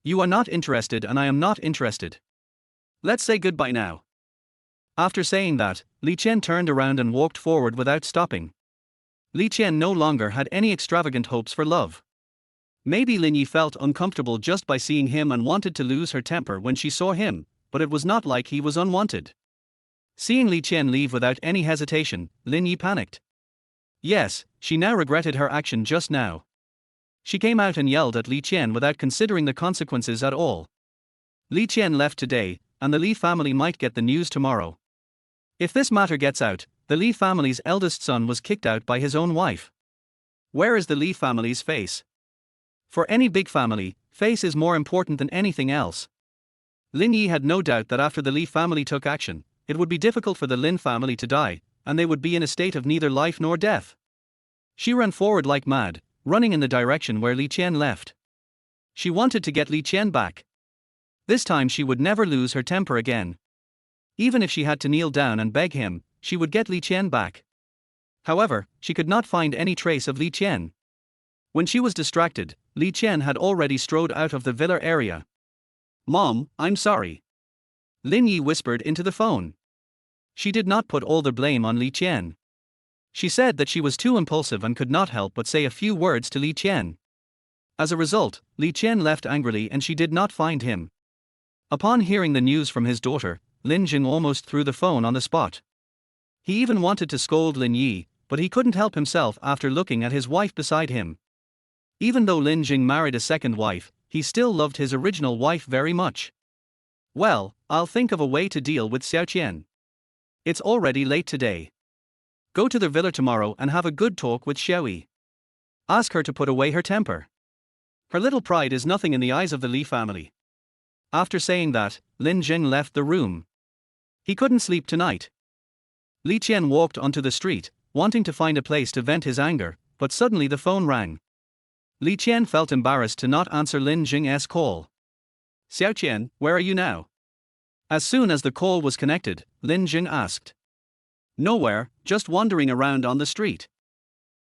You are not interested and I am not interested. Let's say goodbye now. After saying that, Li Qian turned around and walked forward without stopping. Li Qian no longer had any extravagant hopes for love. Maybe Lin Yi felt uncomfortable just by seeing him and wanted to lose her temper when she saw him, but it was not like he was unwanted. Seeing Li Qian leave without any hesitation, Lin Yi panicked. Yes, she now regretted her action just now. She came out and yelled at Li Qian without considering the consequences at all. Li Qian left today, and the Li family might get the news tomorrow. If this matter gets out, the Li family's eldest son was kicked out by his own wife. Where is the Li family's face? For any big family, face is more important than anything else. Lin Yi had no doubt that after the Li family took action, it would be difficult for the Lin family to die, and they would be in a state of neither life nor death. She ran forward like mad, running in the direction where Li Qian left. She wanted to get Li Qian back. This time she would never lose her temper again. Even if she had to kneel down and beg him, she would get Li Qian back. However, she could not find any trace of Li Qian. When she was distracted, Li Qian had already strode out of the villa area. Mom, I'm sorry. Lin Yi whispered into the phone. She did not put all the blame on Li Qian. She said that she was too impulsive and could not help but say a few words to Li Qian. As a result, Li Qian left angrily and she did not find him. Upon hearing the news from his daughter, Lin Jing almost threw the phone on the spot. He even wanted to scold Lin Yi, but he couldn't help himself after looking at his wife beside him. Even though Lin Jing married a second wife, he still loved his original wife very much. Well, I'll think of a way to deal with Xiao Qian. It's already late today. Go to the villa tomorrow and have a good talk with Xiaoyi. Ask her to put away her temper. Her little pride is nothing in the eyes of the Li family. After saying that, Lin Jing left the room. He couldn't sleep tonight. Li Qian walked onto the street, wanting to find a place to vent his anger, but suddenly the phone rang. Li Qian felt embarrassed to not answer Lin Jing's call. Xiao Qian, where are you now? As soon as the call was connected, Lin Jing asked. Nowhere, just wandering around on the street.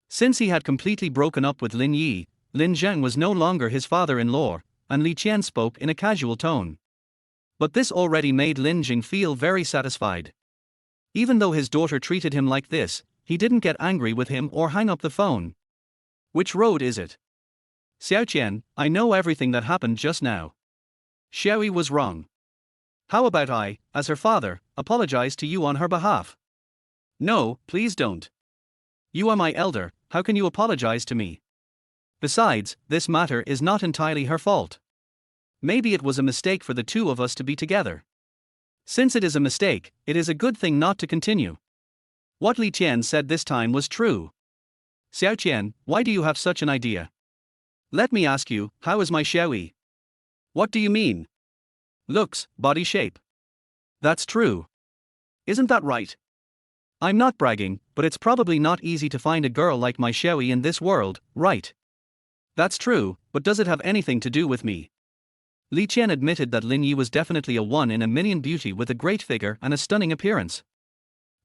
Since he had completely broken up with Lin Yi, Lin Zheng was no longer his father-in-law, and Li Qian spoke in a casual tone. But this already made Lin Jing feel very satisfied. Even though his daughter treated him like this, he didn't get angry with him or hang up the phone. Which road is it? Xiao Qian, I know everything that happened just now. Xiaoyi was wrong. How about I, as her father, apologize to you on her behalf? No, please don't. You are my elder, how can you apologize to me? Besides, this matter is not entirely her fault. Maybe it was a mistake for the two of us to be together. Since it is a mistake, it is a good thing not to continue. What Li Qian said this time was true. Xiao Qian, why do you have such an idea? Let me ask you, how is my Xiaoyi? What do you mean? Looks, body shape. That's true. Isn't that right? I'm not bragging, but it's probably not easy to find a girl like my Xiaoyi in this world, right? That's true, but does it have anything to do with me? Li Qian admitted that Lin Yi was definitely a one-in-a-million beauty with a great figure and a stunning appearance.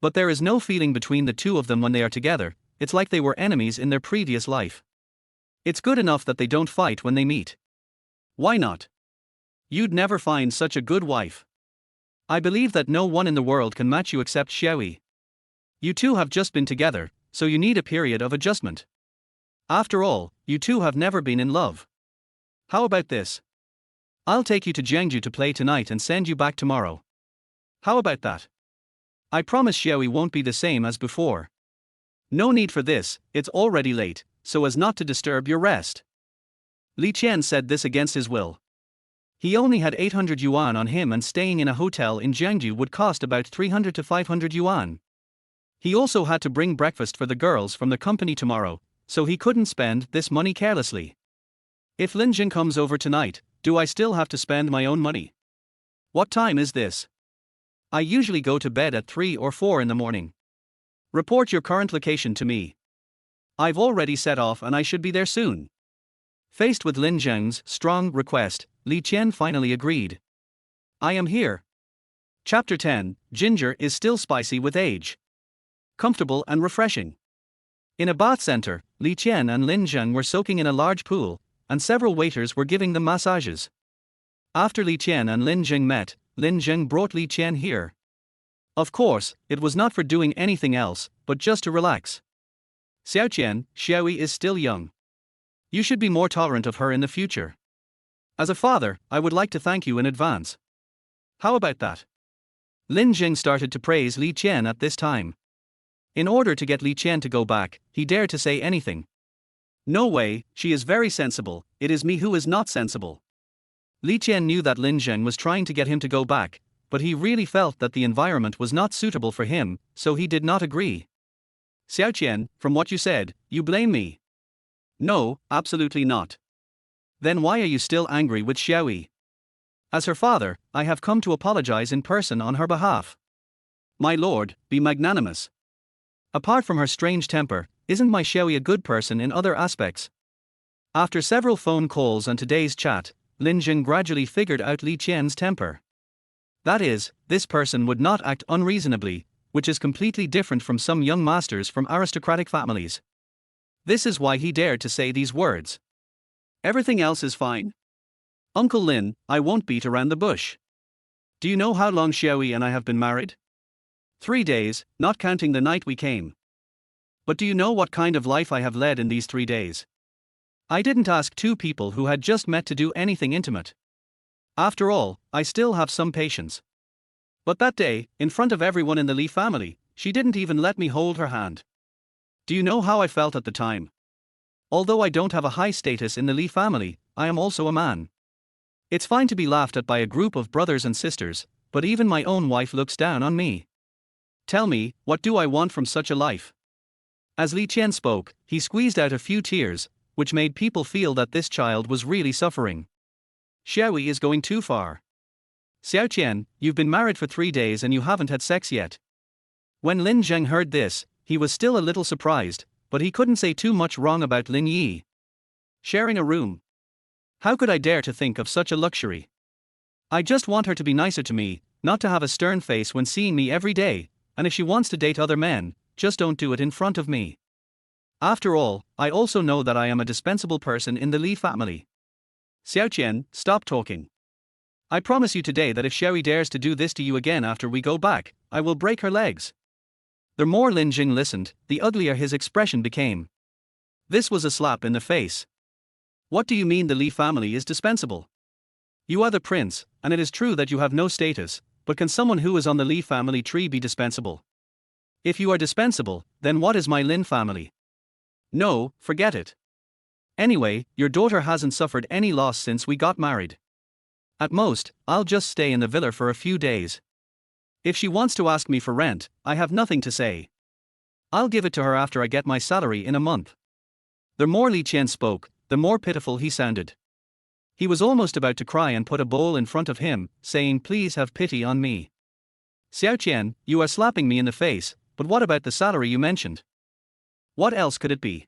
But there is no feeling between the two of them when they are together, it's like they were enemies in their previous life. It's good enough that they don't fight when they meet. Why not? You'd never find such a good wife. I believe that no one in the world can match you except Xiaoyi. You two have just been together, so you need a period of adjustment. After all, you two have never been in love. How about this? I'll take you to Jiangju to play tonight and send you back tomorrow. How about that? I promise Xiaoyi won't be the same as before. No need for this, it's already late, so as not to disturb your rest. Li Qian said this against his will. He only had 800 yuan on him and staying in a hotel in Jiangju would cost about 300 to 500 yuan. He also had to bring breakfast for the girls from the company tomorrow, so he couldn't spend this money carelessly. If Lin Jing comes over tonight, do I still have to spend my own money? What time is this? I usually go to bed at 3 or 4 in the morning. Report your current location to me. I've already set off and I should be there soon. Faced with Lin Zheng's strong request, Li Qian finally agreed. I am here. Chapter 10. Ginger is still spicy with age. Comfortable and refreshing. In a bath center, Li Qian and Lin Zheng were soaking in a large pool, and several waiters were giving them massages. After Li Qian and Lin Zheng met, Lin Zheng brought Li Qian here. Of course, it was not for doing anything else, but just to relax. Xiaoqian, Xiaoyi is still young. You should be more tolerant of her in the future. As a father, I would like to thank you in advance. How about that? Lin Zheng started to praise Li Qian at this time. In order to get Li Qian to go back, he dared to say anything. No way, she is very sensible, it is me who is not sensible. Li Qian knew that Lin Zheng was trying to get him to go back, but he really felt that the environment was not suitable for him, so he did not agree. Xiaoqian, from what you said, you blame me. No, absolutely not. Then why are you still angry with Xiaoyi? As her father, I have come to apologize in person on her behalf. My lord, be magnanimous. Apart from her strange temper, isn't my Xiaoyi a good person in other aspects? After several phone calls and today's chat, Lin Zheng gradually figured out Li Qian's temper. That is, this person would not act unreasonably, which is completely different from some young masters from aristocratic families. This is why he dared to say these words. Everything else is fine. Uncle Lin, I won't beat around the bush. Do you know how long Xiaoyi and I have been married? 3 days, not counting the night we came. But do you know what kind of life I have led in these 3 days? I didn't ask two people who had just met to do anything intimate. After all, I still have some patience. But that day, in front of everyone in the Li family, she didn't even let me hold her hand. Do you know how I felt at the time? Although I don't have a high status in the Li family, I am also a man. It's fine to be laughed at by a group of brothers and sisters, but even my own wife looks down on me. Tell me, what do I want from such a life? As Li Qian spoke, he squeezed out a few tears, which made people feel that this child was really suffering. Xiaoyi is going too far. Xiaoqian, you've been married for 3 days and you haven't had sex yet. When Lin Zheng heard this, he was still a little surprised, but he couldn't say too much wrong about Lin Yi. Sharing a room. How could I dare to think of such a luxury? I just want her to be nicer to me, not to have a stern face when seeing me every day, and if she wants to date other men, just don't do it in front of me. After all, I also know that I am a dispensable person in the Li family. Xiaoqian, stop talking. I promise you today that if Xiaoyi dares to do this to you again after we go back, I will break her legs. The more Lin Zheng listened, the uglier his expression became. This was a slap in the face. What do you mean the Li family is dispensable? You are the prince, and it is true that you have no status, but can someone who is on the Li family tree be dispensable? If you are dispensable, then what is my Lin family? No, forget it. Anyway, your daughter hasn't suffered any loss since we got married. At most, I'll just stay in the villa for a few days. If she wants to ask me for rent, I have nothing to say. I'll give it to her after I get my salary in a month. The more Li Qian spoke, the more pitiful he sounded. He was almost about to cry and put a bowl in front of him, saying, please have pity on me. Xiaoqian, you are slapping me in the face, but what about the salary you mentioned? What else could it be?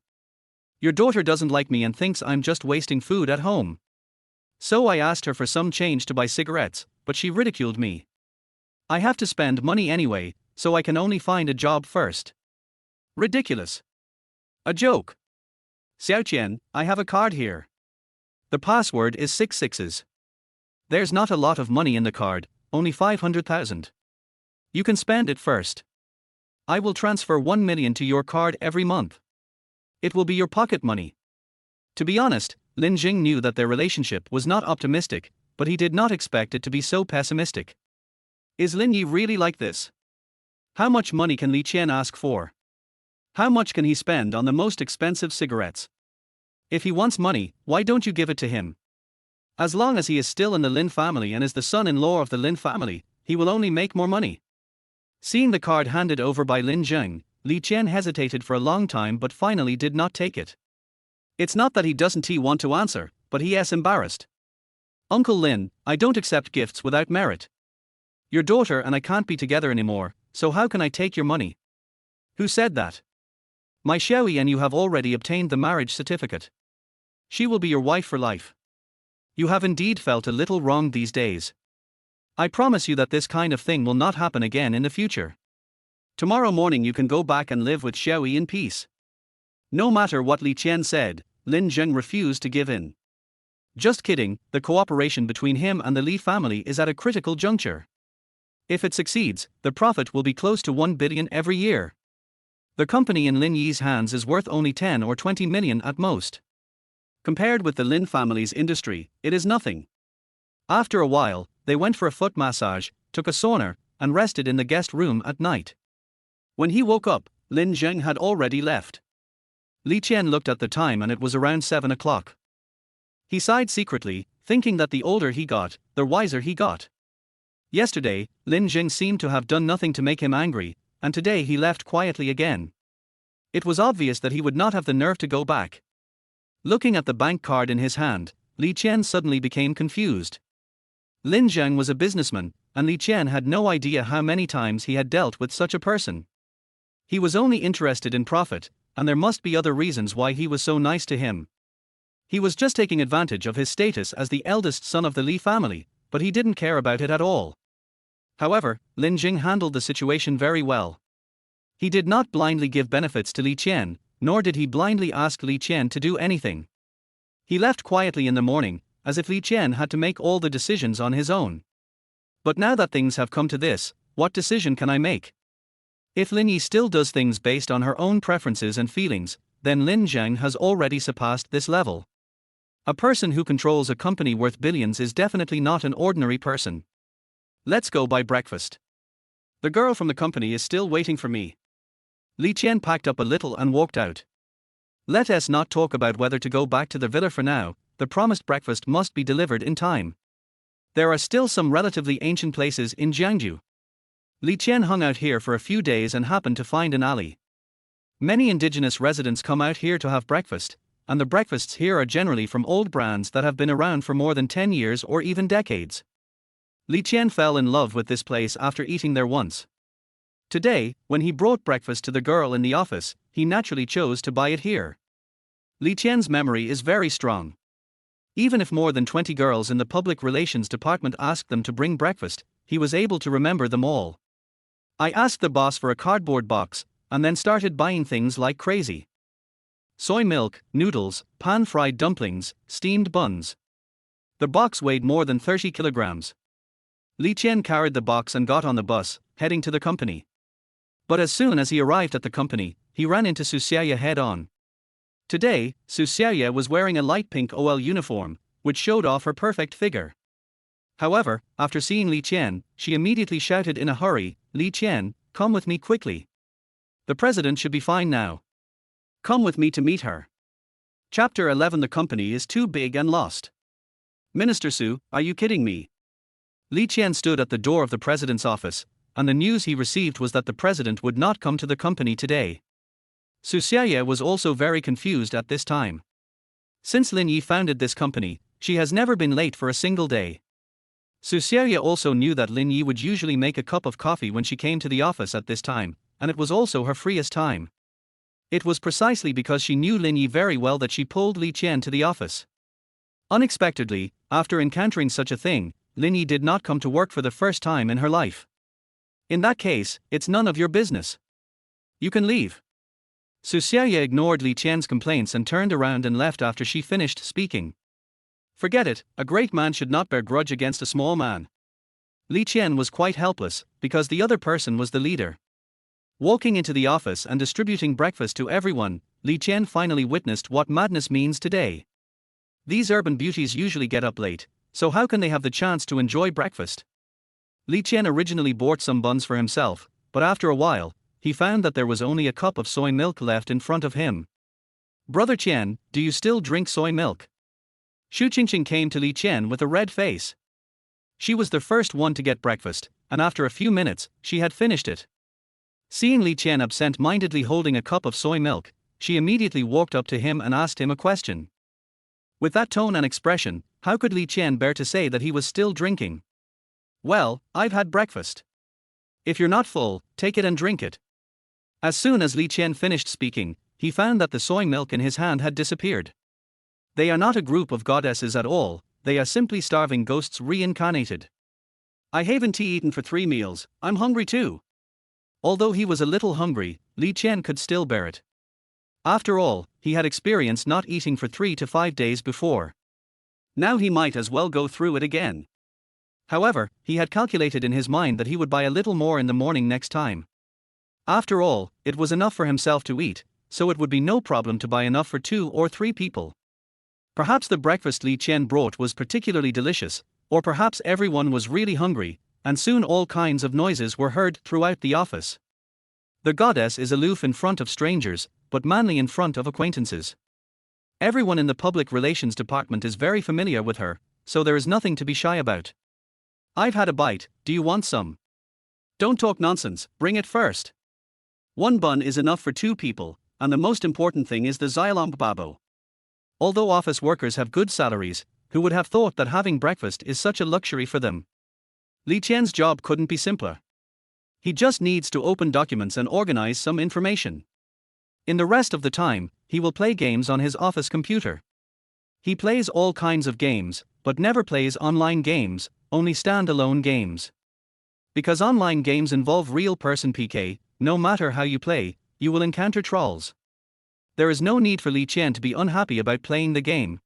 Your daughter doesn't like me and thinks I'm just wasting food at home. So I asked her for some change to buy cigarettes, but she ridiculed me. I have to spend money anyway, so I can only find a job first. Ridiculous. A joke. Xiaoqian, I have a card here. The password is 6 6s. There's not a lot of money in the card, only 500,000. You can spend it first. I will transfer 1 million to your card every month. It will be your pocket money. To be honest, Lin Zheng knew that their relationship was not optimistic, but he did not expect it to be so pessimistic. Is Lin Yi really like this? How much money can Li Qian ask for? How much can he spend on the most expensive cigarettes? If he wants money, why don't you give it to him? As long as he is still in the Lin family and is the son-in-law of the Lin family, he will only make more money. Seeing the card handed over by Lin Zheng, Li Qian hesitated for a long time but finally did not take it. It's not that he doesn't want to answer, but he is embarrassed. Uncle Lin, I don't accept gifts without merit. Your daughter and I can't be together anymore, so how can I take your money? Who said that? My Xiaoyi and you have already obtained the marriage certificate. She will be your wife for life. You have indeed felt a little wronged these days. I promise you that this kind of thing will not happen again in the future. Tomorrow morning you can go back and live with Xiaoyi in peace. No matter what Li Qian said, Lin Zheng refused to give in. Just kidding, the cooperation between him and the Li family is at a critical juncture. If it succeeds, the profit will be close to 1 billion every year. The company in Lin Yi's hands is worth only 10 or 20 million at most. Compared with the Lin family's industry, it is nothing. After a while, they went for a foot massage, took a sauna, and rested in the guest room at night. When he woke up, Lin Zheng had already left. Li Qian looked at the time and it was around 7 o'clock. He sighed secretly, thinking that the older he got, the wiser he got. Yesterday, Lin Zheng seemed to have done nothing to make him angry, and today he left quietly again. It was obvious that he would not have the nerve to go back. Looking at the bank card in his hand, Li Qian suddenly became confused. Lin Zheng was a businessman, and Li Qian had no idea how many times he had dealt with such a person. He was only interested in profit, and there must be other reasons why he was so nice to him. He was just taking advantage of his status as the eldest son of the Li family, but he didn't care about it at all. However, Lin Zheng handled the situation very well. He did not blindly give benefits to Li Qian, nor did he blindly ask Li Qian to do anything. He left quietly in the morning, as if Li Qian had to make all the decisions on his own. But now that things have come to this, what decision can I make? If Lin Yi still does things based on her own preferences and feelings, then Lin Zheng has already surpassed this level. A person who controls a company worth billions is definitely not an ordinary person. Let's go buy breakfast. The girl from the company is still waiting for me. Li Qian packed up a little and walked out. Let us not talk about whether to go back to the villa for now, the promised breakfast must be delivered in time. There are still some relatively ancient places in Jiangju. Li Qian hung out here for a few days and happened to find an alley. Many indigenous residents come out here to have breakfast, and the breakfasts here are generally from old brands that have been around for more than 10 years or even decades. Li Qian fell in love with this place after eating there once. Today, when he brought breakfast to the girl in the office, he naturally chose to buy it here. Li Qian's memory is very strong. Even if more than 20 girls in the public relations department asked them to bring breakfast, he was able to remember them all. I asked the boss for a cardboard box, and then started buying things like crazy. Soy milk, noodles, pan-fried dumplings, steamed buns. The box weighed more than 30 kilograms. Li Qian carried the box and got on the bus, heading to the company. But as soon as he arrived at the company, he ran into Su Xiaoye head-on. Today, Su Xiaoye was wearing a light pink OL uniform, which showed off her perfect figure. However, after seeing Li Qian, she immediately shouted in a hurry, "Li Qian, come with me quickly. The president should be fine now. Come with me to meet her." Chapter 11. The company is too big and lost. Minister Su, are you kidding me? Li Qian stood at the door of the president's office, and the news he received was that the president would not come to the company today. Su Xiaoye was also very confused at this time. Since Lin Yi founded this company, she has never been late for a single day. Su Xiaoye also knew that Lin Yi would usually make a cup of coffee when she came to the office at this time, and it was also her freest time. It was precisely because she knew Lin Yi very well that she pulled Li Qian to the office. Unexpectedly, after encountering such a thing, Lin Yi did not come to work for the first time in her life. In that case, it's none of your business. You can leave. Su Xiaoye ignored Li Qian's complaints and turned around and left after she finished speaking. Forget it, a great man should not bear grudge against a small man. Li Qian was quite helpless, because the other person was the leader. Walking into the office and distributing breakfast to everyone, Li Qian finally witnessed what madness means today. These urban beauties usually get up late, so how can they have the chance to enjoy breakfast? Li Qian originally bought some buns for himself, but after a while, he found that there was only a cup of soy milk left in front of him. "Brother Qian, do you still drink soy milk?" Xu Qingqing came to Li Qian with a red face. She was the first one to get breakfast, and after a few minutes, she had finished it. Seeing Li Qian absent-mindedly holding a cup of soy milk, she immediately walked up to him and asked him a question. With that tone and expression, how could Li Qian bear to say that he was still drinking? "Well, I've had breakfast. If you're not full, take it and drink it." As soon as Li Qian finished speaking, he found that the soy milk in his hand had disappeared. They are not a group of goddesses at all, they are simply starving ghosts reincarnated. I haven't eaten for 3 meals, I'm hungry too. Although he was a little hungry, Li Qian could still bear it. After all, he had experienced not eating for 3 to 5 days before. Now he might as well go through it again. However, he had calculated in his mind that he would buy a little more in the morning next time. After all, it was enough for himself to eat, so it would be no problem to buy enough for 2 or 3 people. Perhaps the breakfast Li Qian brought was particularly delicious, or perhaps everyone was really hungry, and soon all kinds of noises were heard throughout the office. The goddess is aloof in front of strangers, but manly in front of acquaintances. Everyone in the public relations department is very familiar with her, so there is nothing to be shy about. I've had a bite, do you want some? Don't talk nonsense, bring it first. 1 bun is enough for 2 people, and the most important thing is the Xylomb Babo. Although office workers have good salaries, who would have thought that having breakfast is such a luxury for them? Li Qian's job couldn't be simpler. He just needs to open documents and organize some information. In the rest of the time, he will play games on his office computer. He plays all kinds of games, but never plays online games, only stand-alone games. Because online games involve real-person PK, no matter how you play, you will encounter trolls. There is no need for Li Qian to be unhappy about playing the game.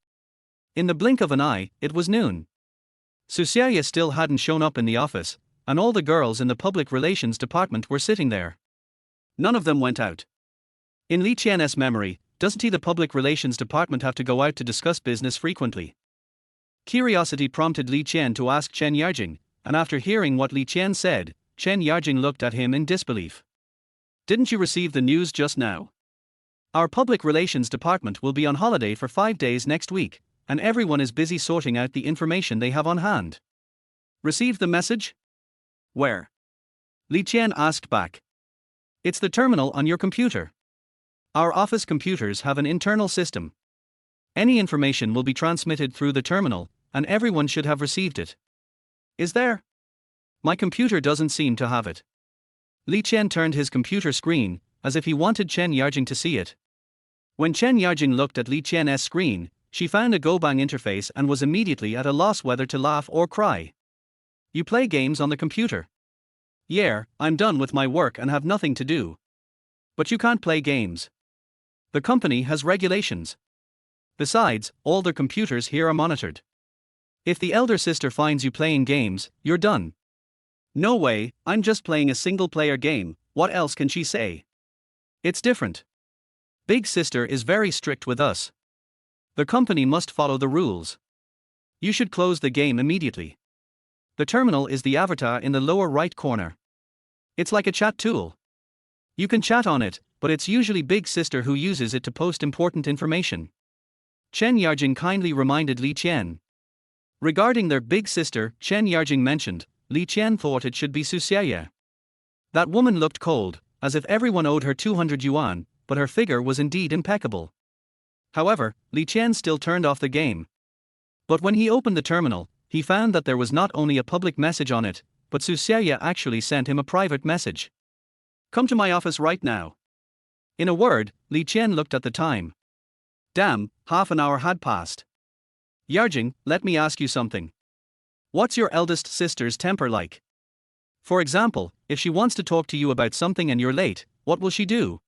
In the blink of an eye, it was noon. Su Xiaoye still hadn't shown up in the office, and all the girls in the public relations department were sitting there. None of them went out. In Li Qian's memory, doesn't he the public relations department have to go out to discuss business frequently? Curiosity prompted Li Qian to ask Chen Yarjing, and after hearing what Li Qian said, Chen Yarjing looked at him in disbelief. Didn't you receive the news just now? Our public relations department will be on holiday for 5 days next week, and everyone is busy sorting out the information they have on hand. Received the message? Where? Li Qian asked back. It's the terminal on your computer. Our office computers have an internal system. Any information will be transmitted through the terminal, and everyone should have received it. Is there? My computer doesn't seem to have it. Li Qian turned his computer screen, as if he wanted Chen Yarjing to see it. When Chen Yarjing looked at Li Qian's screen, she found a Gobang interface and was immediately at a loss whether to laugh or cry. You play games on the computer? Yeah, I'm done with my work and have nothing to do. But you can't play games. The company has regulations. Besides, all their computers here are monitored. If the elder sister finds you playing games, you're done. No way, I'm just playing a single-player game, what else can she say? It's different. Big sister is very strict with us. The company must follow the rules. You should close the game immediately. The terminal is the avatar in the lower right corner. It's like a chat tool. You can chat on it, but it's usually Big Sister who uses it to post important information. Chen Yarjing kindly reminded Li Qian. Regarding their Big Sister, Chen Yarjing mentioned, Li Qian thought it should be Su Xiaoye. That woman looked cold, as if everyone owed her 200 yuan, but her figure was indeed impeccable. However, Li Qian still turned off the game. But when he opened the terminal, he found that there was not only a public message on it, but Su Xiaoye actually sent him a private message. Come to my office right now. In a word, Li Qian looked at the time. Damn, half an hour had passed. Yarjing, let me ask you something. What's your eldest sister's temper like? For example, if she wants to talk to you about something and you're late, what will she do?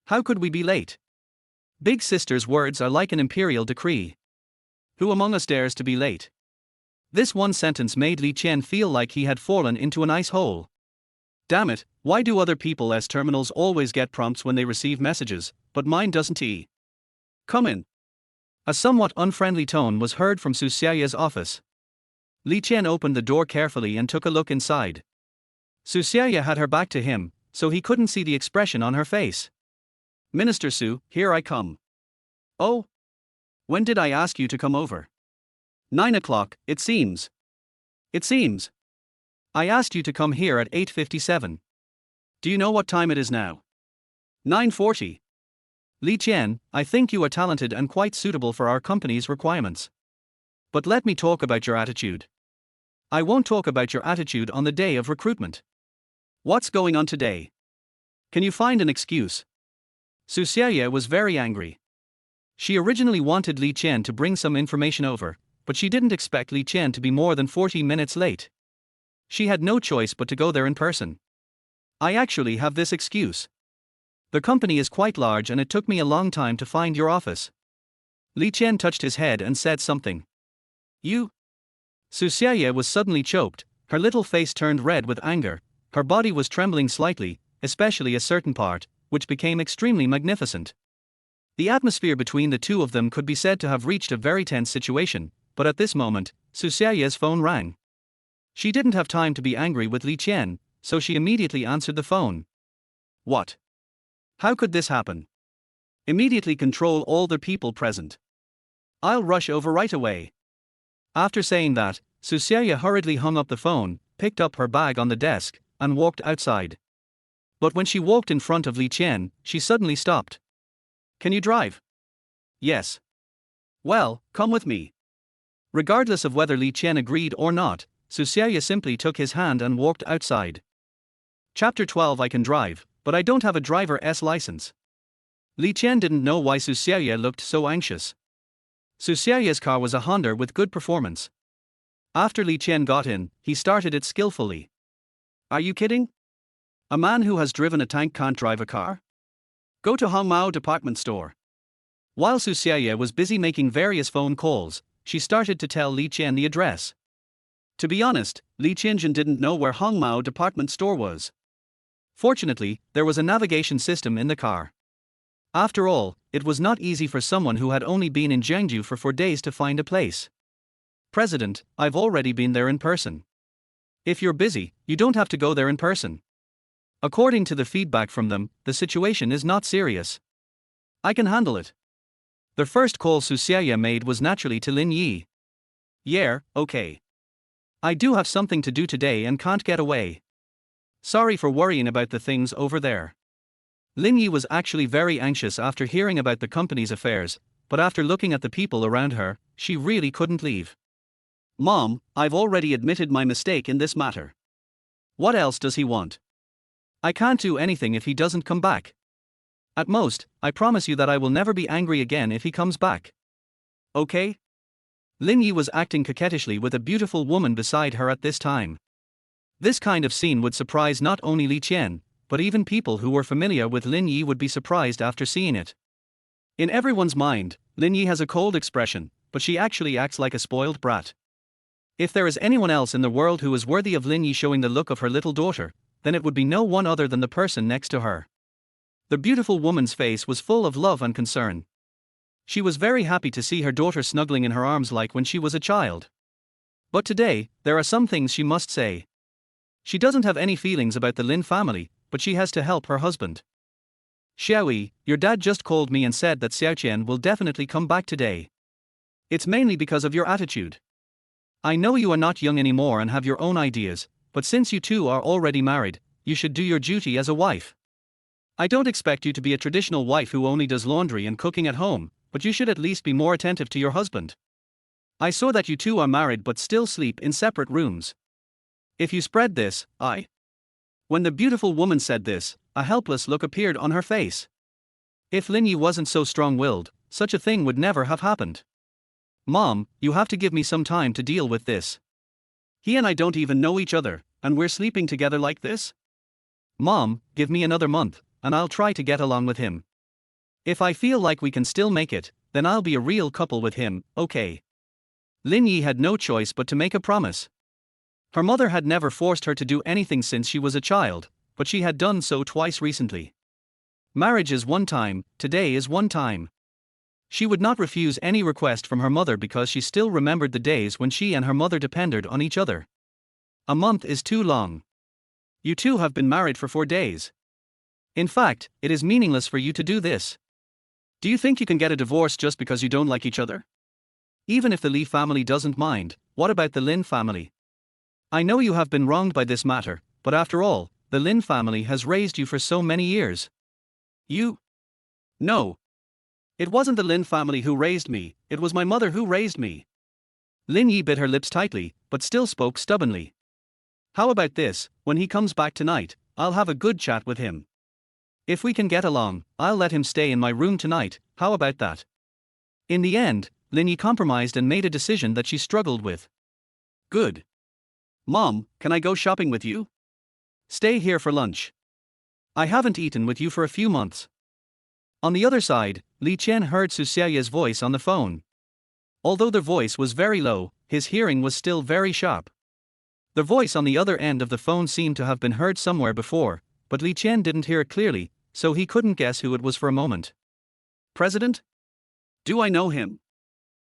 How could we be late? Big sister's words are like an imperial decree. Who among us dares to be late? This one sentence made Li Qian feel like he had fallen into an ice hole. Damn it, why do other people's terminals always get prompts when they receive messages, but mine doesn't? Come in. A somewhat unfriendly tone was heard from Su Xiaoye's office. Li Qian opened the door carefully and took a look inside. Su Xiaoye had her back to him, so he couldn't see the expression on her face. Minister Su, here I come. Oh? When did I ask you to come over? 9 o'clock, it seems. It seems. I asked you to come here at 8:57. Do you know what time it is now? 9:40. Li Qian, I think you are talented and quite suitable for our company's requirements. But let me talk about your attitude. I won't talk about your attitude on the day of recruitment. What's going on today? Can you find an excuse? Su Xiaoye was very angry. She originally wanted Li Qian to bring some information over, but she didn't expect Li Qian to be more than 40 minutes late. She had no choice but to go there in person. I actually have this excuse. The company is quite large and it took me a long time to find your office. Li Qian touched his head and said something. You? Su Xiaoye was suddenly choked, her little face turned red with anger, her body was trembling slightly, especially a certain part, which became extremely magnificent. The atmosphere between the two of them could be said to have reached a very tense situation, but at this moment, Su Xiaoye's phone rang. She didn't have time to be angry with Li Qian, so she immediately answered the phone. What? How could this happen? Immediately control all the people present. I'll rush over right away. After saying that, Su Xiaoye hurriedly hung up the phone, picked up her bag on the desk, and walked outside. But when she walked in front of Li Qian, she suddenly stopped. Can you drive? Yes. Well, come with me. Regardless of whether Li Qian agreed or not, Su Xiaoye simply took his hand and walked outside. Chapter 12. I can drive, but I don't have a driver's license. Li Qian didn't know why Su Xiaoye looked so anxious. Su Xiaoye's car was a Honda with good performance. After Li Qian got in, he started it skillfully. Are you kidding? A man who has driven a tank can't drive a car? Go to Hongmao department store. While Su Xiaoye was busy making various phone calls, she started to tell Li Qian the address. To be honest, Li Qianjun didn't know where Hongmao department store was. Fortunately, there was a navigation system in the car. After all, it was not easy for someone who had only been in Jiangju for 4 days to find a place. President, I've already been there in person. If you're busy, you don't have to go there in person. According to the feedback from them, the situation is not serious. I can handle it. The first call Su Xiaoye made was naturally to Lin Yi. Yeah, okay. I do have something to do today and can't get away. Sorry for worrying about the things over there. Lin Yi was actually very anxious after hearing about the company's affairs, but after looking at the people around her, she really couldn't leave. Mom, I've already admitted my mistake in this matter. What else does he want? I can't do anything if he doesn't come back. At most, I promise you that I will never be angry again if he comes back. Okay? Lin Yi was acting coquettishly with a beautiful woman beside her at this time. This kind of scene would surprise not only Li Qian, but even people who were familiar with Lin Yi would be surprised after seeing it. In everyone's mind, Lin Yi has a cold expression, but she actually acts like a spoiled brat. If there is anyone else in the world who is worthy of Lin Yi showing the look of her little daughter, then it would be no one other than the person next to her. The beautiful woman's face was full of love and concern. She was very happy to see her daughter snuggling in her arms like when she was a child. But today, there are some things she must say. She doesn't have any feelings about the Lin family, but she has to help her husband. Xiaoyi, your dad just called me and said that Xiaoqian will definitely come back today. It's mainly because of your attitude. I know you are not young anymore and have your own ideas, but since you two are already married, you should do your duty as a wife. I don't expect you to be a traditional wife who only does laundry and cooking at home, but you should at least be more attentive to your husband. I saw that you two are married but still sleep in separate rooms. If you spread this, When the beautiful woman said this, a helpless look appeared on her face. If Lin Yi wasn't so strong-willed, such a thing would never have happened. Mom, you have to give me some time to deal with this. He and I don't even know each other, and we're sleeping together like this? Mom, give me another month, and I'll try to get along with him. If I feel like we can still make it, then I'll be a real couple with him, okay? Lin Yi had no choice but to make a promise. Her mother had never forced her to do anything since she was a child, but she had done so twice recently. Marriage is one time, today is one time. She would not refuse any request from her mother because she still remembered the days when she and her mother depended on each other. A month is too long. You two have been married for 4 days. In fact, it is meaningless for you to do this. Do you think you can get a divorce just because you don't like each other? Even if the Li family doesn't mind, what about the Lin family? I know you have been wronged by this matter, but after all, the Lin family has raised you for so many years. You? No. It wasn't the Lin family who raised me, it was my mother who raised me. Lin Yi bit her lips tightly, but still spoke stubbornly. How about this, when he comes back tonight, I'll have a good chat with him. If we can get along, I'll let him stay in my room tonight, how about that? In the end, Lin Yi compromised and made a decision that she struggled with. Good. Mom, can I go shopping with you? Stay here for lunch. I haven't eaten with you for a few months. On the other side, Li Qian heard Su Xiaoya's voice on the phone. Although their voice was very low, his hearing was still very sharp. The voice on the other end of the phone seemed to have been heard somewhere before, but Li Qian didn't hear it clearly, so he couldn't guess who it was for a moment. President? Do I know him?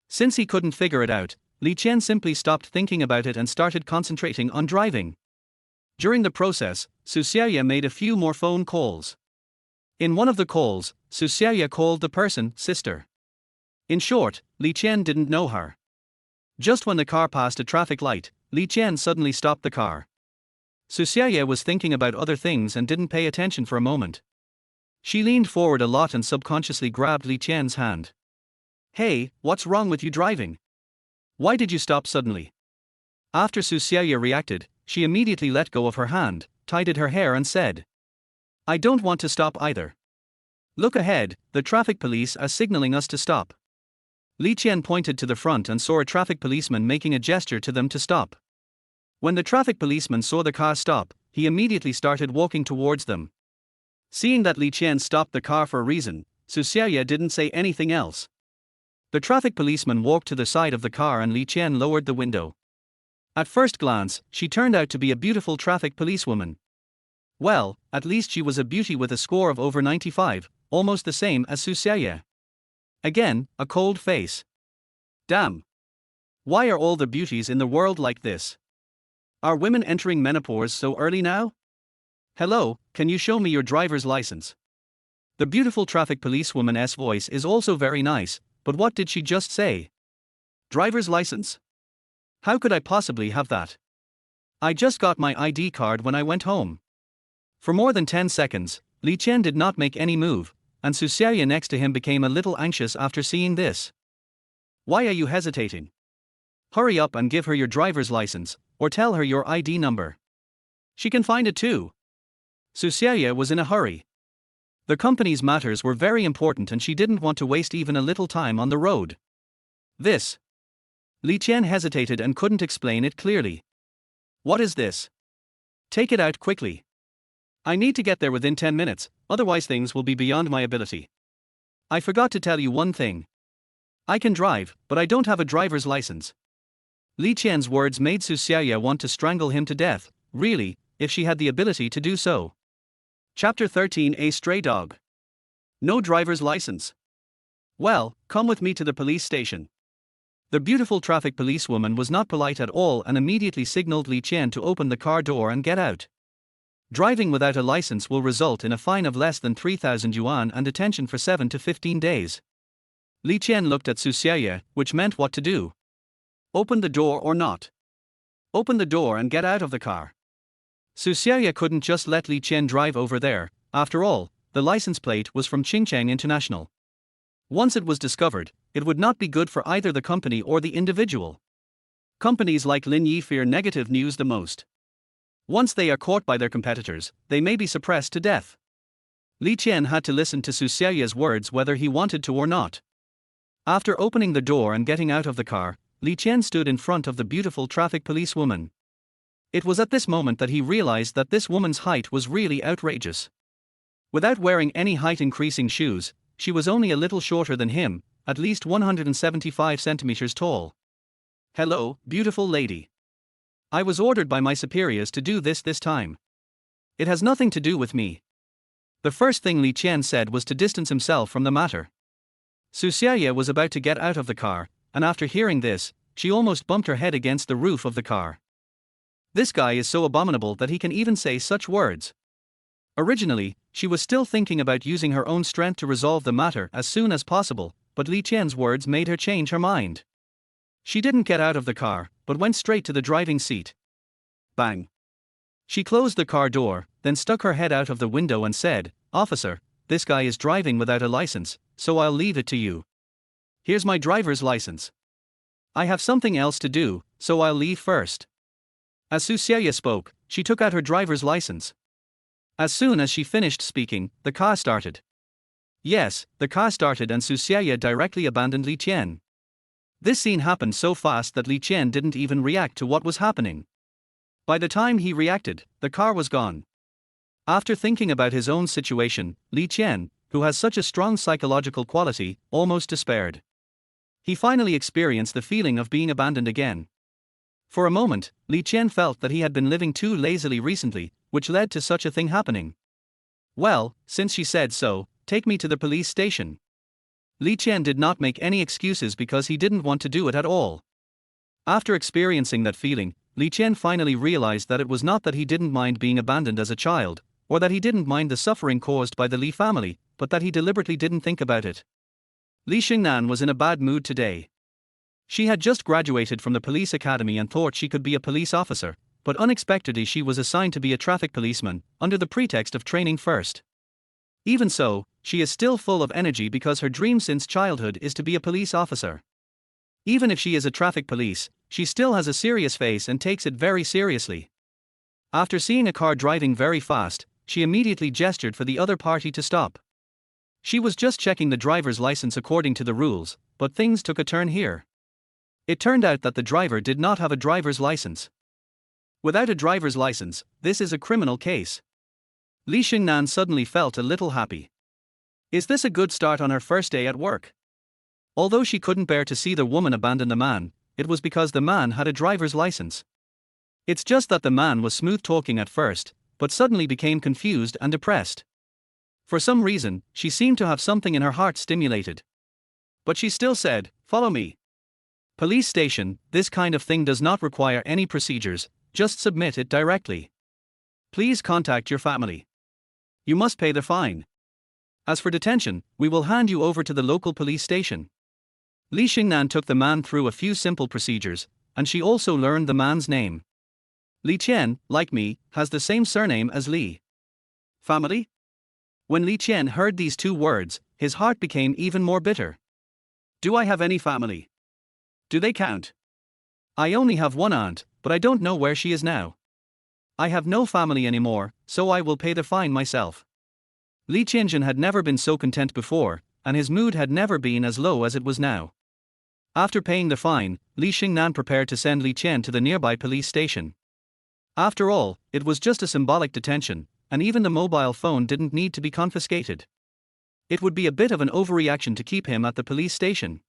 Since he couldn't figure it out, Li Qian simply stopped thinking about it and started concentrating on driving. During the process, Su Xiaoya made a few more phone calls. In one of the calls, Su Xiaoya called the person sister. In short, Li Qian didn't know her. Just when the car passed a traffic light, Li Qian suddenly stopped the car. Su Xiaoya was thinking about other things and didn't pay attention for a moment. She leaned forward a lot and subconsciously grabbed Li Qian's hand. Hey, what's wrong with you driving? Why did you stop suddenly? After Su Xiaoya reacted, she immediately let go of her hand, tidied her hair and said, I don't want to stop either. Look ahead, the traffic police are signaling us to stop. Li Qian pointed to the front and saw a traffic policeman making a gesture to them to stop. When the traffic policeman saw the car stop, he immediately started walking towards them. Seeing that Li Qian stopped the car for a reason, Su Xiaoya didn't say anything else. The traffic policeman walked to the side of the car and Li Qian lowered the window. At first glance, she turned out to be a beautiful traffic policewoman. Well, at least she was a beauty with a score of over 95, almost the same as Su Xiaoya. Again, a cold face. Damn. Why are all the beauties in the world like this? Are women entering menopause so early now? Hello, can you show me your driver's license? The beautiful traffic policewoman's voice is also very nice, but what did she just say? Driver's license? How could I possibly have that? I just got my ID card when I went home. For more than 10 seconds, Li Qian did not make any move, and Su Xiaoya next to him became a little anxious after seeing this. Why are you hesitating? Hurry up and give her your driver's license, or tell her your ID number. She can find it too. Su Xiaoya was in a hurry. The company's matters were very important and she didn't want to waste even a little time on the road. This. Li Qian hesitated and couldn't explain it clearly. What is this? Take it out quickly. I need to get there within 10 minutes, otherwise things will be beyond my ability. I forgot to tell you one thing. I can drive, but I don't have a driver's license. Li Qian's words made Su Xiaoya want to strangle him to death, really, if she had the ability to do so. Chapter 13: A Stray Dog. No driver's license. Well, come with me to the police station. The beautiful traffic policewoman was not polite at all and immediately signaled Li Qian to open the car door and get out. Driving without a license will result in a fine of less than 3,000 yuan and detention for 7 to 15 days. Li Qian looked at Su Xiaoya, which meant what to do. Open the door or not. Open the door and get out of the car. Su Xiaoya couldn't just let Li Qian drive over there. After all, the license plate was from Qingcheng International. Once it was discovered, it would not be good for either the company or the individual. Companies like Lin Yi fear negative news the most. Once they are caught by their competitors, they may be suppressed to death. Li Qian had to listen to Su Xiaoya's words whether he wanted to or not. After opening the door and getting out of the car, Li Qian stood in front of the beautiful traffic policewoman. It was at this moment that he realized that this woman's height was really outrageous. Without wearing any height-increasing shoes, she was only a little shorter than him, at least 175 centimeters tall. Hello, beautiful lady. I was ordered by my superiors to do this time. It has nothing to do with me. The first thing Li Qian said was to distance himself from the matter. Su Xiaoya was about to get out of the car, and after hearing this, she almost bumped her head against the roof of the car. This guy is so abominable that he can even say such words. Originally, she was still thinking about using her own strength to resolve the matter as soon as possible, but Li Qian's words made her change her mind. She didn't get out of the car, but went straight to the driving seat. Bang. She closed the car door, then stuck her head out of the window and said, "Officer, this guy is driving without a license, so I'll leave it to you. Here's my driver's license. I have something else to do, so I'll leave first." As Su Xiaoya spoke, she took out her driver's license. As soon as she finished speaking, the car started. Yes, the car started and Su Xiaye directly abandoned Li Qian. This scene happened so fast that Li Qian didn't even react to what was happening. By the time he reacted, the car was gone. After thinking about his own situation, Li Qian, who has such a strong psychological quality, almost despaired. He finally experienced the feeling of being abandoned again. For a moment, Li Qian felt that he had been living too lazily recently, which led to such a thing happening. Well, since she said so, take me to the police station. Li Qian did not make any excuses because he didn't want to do it at all. After experiencing that feeling, Li Qian finally realized that it was not that he didn't mind being abandoned as a child, or that he didn't mind the suffering caused by the Li family, but that he deliberately didn't think about it. Li Xingnan was in a bad mood today. She had just graduated from the police academy and thought she could be a police officer, but unexpectedly she was assigned to be a traffic policeman, under the pretext of training first. Even so, she is still full of energy because her dream since childhood is to be a police officer. Even if she is a traffic police, she still has a serious face and takes it very seriously. After seeing a car driving very fast, she immediately gestured for the other party to stop. She was just checking the driver's license according to the rules, but things took a turn here. It turned out that the driver did not have a driver's license. Without a driver's license, this is a criminal case. Li Xingnan suddenly felt a little happy. Is this a good start on her first day at work? Although she couldn't bear to see the woman abandon the man, it was because the man had a driver's license. It's just that the man was smooth-talking at first, but suddenly became confused and depressed. For some reason, she seemed to have something in her heart stimulated. But she still said, "Follow me." Police station, this kind of thing does not require any procedures, just submit it directly. Please contact your family. You must pay the fine. As for detention, we will hand you over to the local police station. Li Xingnan took the man through a few simple procedures, and she also learned the man's name. Li Qian, like me, has the same surname as Li. Family? When Li Qian heard these two words, his heart became even more bitter. Do I have any family? Do they count? I only have one aunt, but I don't know where she is now. I have no family anymore, so I will pay the fine myself. Li Qianjun had never been so content before, and his mood had never been as low as it was now. After paying the fine, Li Xingnan prepared to send Li Qian to the nearby police station. After all, it was just a symbolic detention, and even the mobile phone didn't need to be confiscated. It would be a bit of an overreaction to keep him at the police station.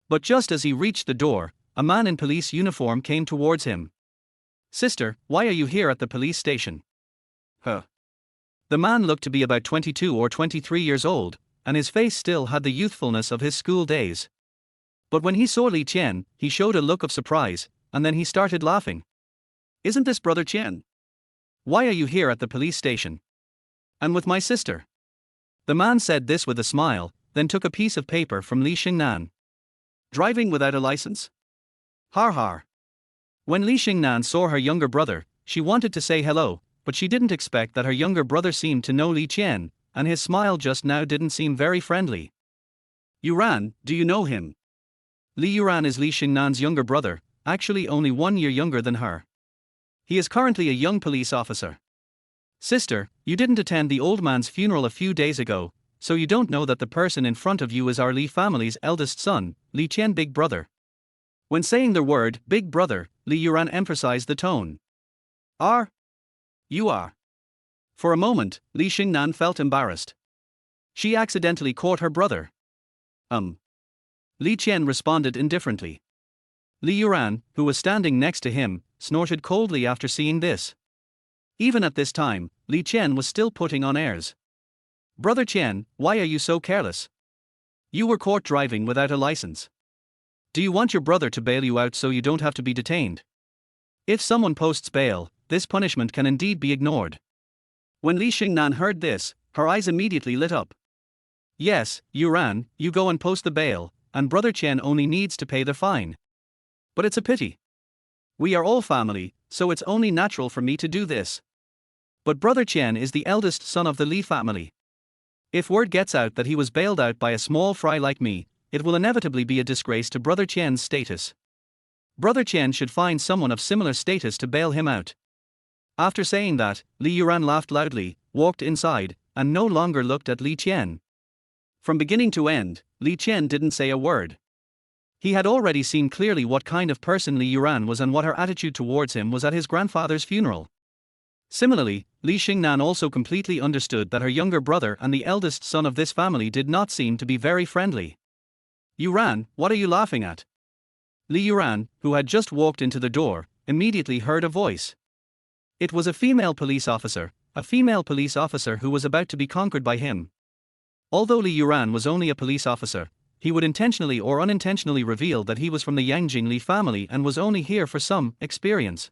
But just as he reached the door, a man in police uniform came towards him. "Sister, why are you here at the police station?" Huh. The man looked to be about 22 or 23 years old, and his face still had the youthfulness of his school days. But when he saw Li Qian, he showed a look of surprise, and then he started laughing. "Isn't this Brother Qian? Why are you here at the police station? And with my sister?" The man said this with a smile, then took a piece of paper from Li Xingnan. "Driving without a license? Har har." When Li Xingnan saw her younger brother, she wanted to say hello, but she didn't expect that her younger brother seemed to know Li Qian, and his smile just now didn't seem very friendly. "Yuran, do you know him?" Li Yuran is Li Xingnan's younger brother, actually only 1 year younger than her. He is currently a young police officer. "Sister, you didn't attend the old man's funeral a few days ago, so you don't know that the person in front of you is our Li family's eldest son, Li Qian big brother." When saying the word big brother, Li Yuran emphasized the tone. "Are? You are?" For a moment, Li Xingnan felt embarrassed. She accidentally caught her brother. Li Qian responded indifferently. Li Yuran, who was standing next to him, snorted coldly after seeing this. Even at this time, Li Qian was still putting on airs. "Brother Qian, why are you so careless? You were caught driving without a license. Do you want your brother to bail you out so you don't have to be detained? If someone posts bail, this punishment can indeed be ignored." When Li Xingnan heard this, her eyes immediately lit up. "Yes, Yuran, you go and post the bail, and Brother Qian only needs to pay the fine. But it's a pity. We are all family, so it's only natural for me to do this. But Brother Qian is the eldest son of the Li family. If word gets out that he was bailed out by a small fry like me, it will inevitably be a disgrace to Brother Qian's status. Brother Qian should find someone of similar status to bail him out." After saying that, Li Yuran laughed loudly, walked inside, and no longer looked at Li Qian. From beginning to end, Li Qian didn't say a word. He had already seen clearly what kind of person Li Yuran was and what her attitude towards him was at his grandfather's funeral. Similarly, Li Xingnan also completely understood that her younger brother and the eldest son of this family did not seem to be very friendly. Yuran, what are you laughing at? Li Yuran, who had just walked into the door, immediately heard a voice. It was a female police officer who was about to be conquered by him. Although Li Yuran was only a police officer, he would intentionally or unintentionally reveal that he was from the Yangjing Li family and was only here for some experience.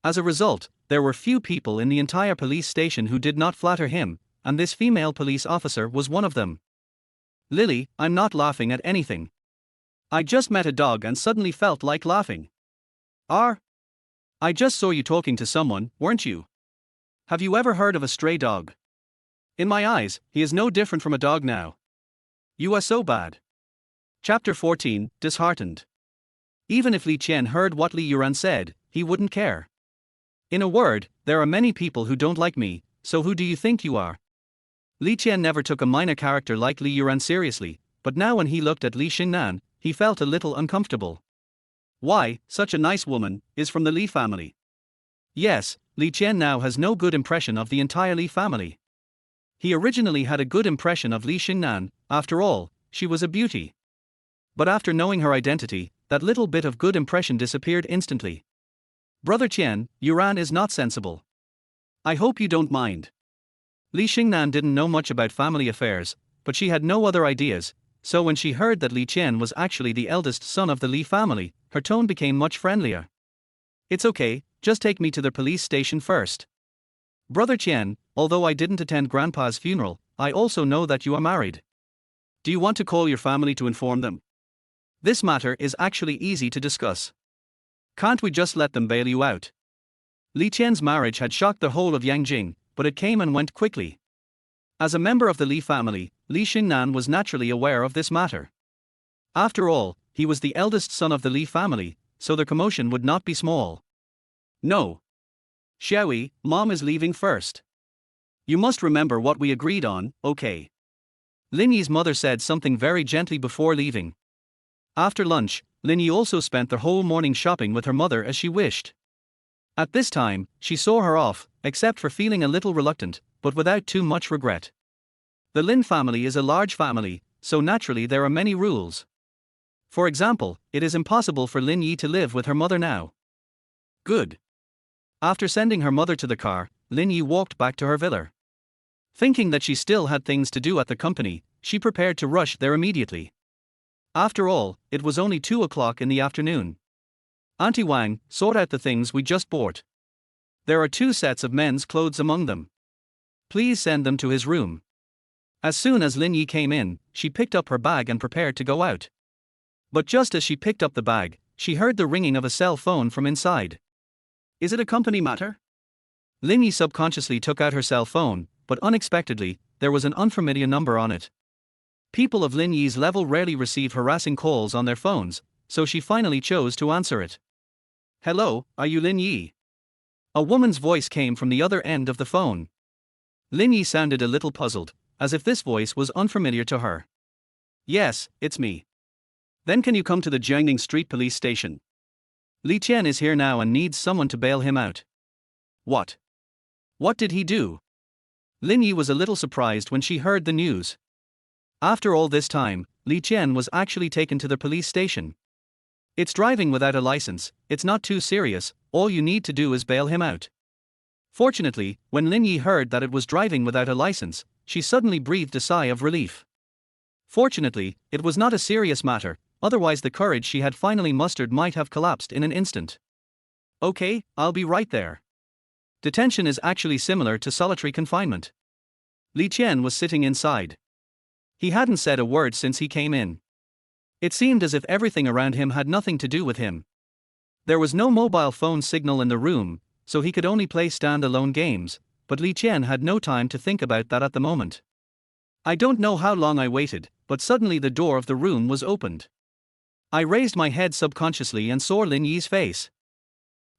As a result, there were few people in the entire police station who did not flatter him, and this female police officer was one of them. Lily, I'm not laughing at anything. I just met a dog and suddenly felt like laughing. I just saw you talking to someone, weren't you? Have you ever heard of a stray dog? In my eyes, he is no different from a dog now. You are so bad. Chapter 14, Disheartened. Even if Li Qian heard what Li Yuran said, he wouldn't care. In a word, there are many people who don't like me, so who do you think you are? Li Qian never took a minor character like Li Yuran seriously, but now when he looked at Li Xingnan, he felt a little uncomfortable. Why, such a nice woman, is from the Li family. Yes, Li Qian now has no good impression of the entire Li family. He originally had a good impression of Li Xingnan, after all, she was a beauty. But after knowing her identity, that little bit of good impression disappeared instantly. Brother Qian, Yuran is not sensible. I hope you don't mind. Li Xingnan didn't know much about family affairs, but she had no other ideas, so when she heard that Li Qian was actually the eldest son of the Li family, her tone became much friendlier. It's okay, just take me to the police station first. Brother Qian, although I didn't attend Grandpa's funeral, I also know that you are married. Do you want to call your family to inform them? This matter is actually easy to discuss. Can't we just let them bail you out? Li Qian's marriage had shocked the whole of Yangjing, but it came and went quickly. As a member of the Li family, Li Xingnan was naturally aware of this matter. After all, he was the eldest son of the Li family, so the commotion would not be small. No. Xiaoyi, Mom is leaving first. You must remember what we agreed on, okay? Lin Yi's mother said something very gently before leaving. After lunch, Lin Yi also spent the whole morning shopping with her mother as she wished. At this time, she saw her off, except for feeling a little reluctant, but without too much regret. The Lin family is a large family, so naturally there are many rules. For example, it is impossible for Lin Yi to live with her mother now. Good. After sending her mother to the car, Lin Yi walked back to her villa. Thinking that she still had things to do at the company, she prepared to rush there immediately. After all, it was only 2 o'clock in the afternoon. Auntie Wang, sort out the things we just bought. There are 2 sets of men's clothes among them. Please send them to his room. As soon as Lin Yi came in, she picked up her bag and prepared to go out. But just as she picked up the bag, she heard the ringing of a cell phone from inside. Is it a company matter? Lin Yi subconsciously took out her cell phone, but unexpectedly, there was an unfamiliar number on it. People of Lin Yi's level rarely receive harassing calls on their phones, so she finally chose to answer it. Hello, are you Lin Yi? A woman's voice came from the other end of the phone. Lin Yi sounded a little puzzled, as if this voice was unfamiliar to her. Yes, it's me. Then can you come to the Jiangning Street police station? Li Qian is here now and needs someone to bail him out. What? What did he do? Lin Yi was a little surprised when she heard the news. After all this time, Li Qian was actually taken to the police station. It's driving without a license, it's not too serious, all you need to do is bail him out. Fortunately, when Lin Yi heard that it was driving without a license, she suddenly breathed a sigh of relief. Fortunately, it was not a serious matter, otherwise the courage she had finally mustered might have collapsed in an instant. Okay, I'll be right there. Detention is actually similar to solitary confinement. Li Qian was sitting inside. He hadn't said a word since he came in. It seemed as if everything around him had nothing to do with him. There was no mobile phone signal in the room, so he could only play stand-alone games, but Li Qian had no time to think about that at the moment. I don't know how long I waited, but suddenly the door of the room was opened. I raised my head subconsciously and saw Lin Yi's face.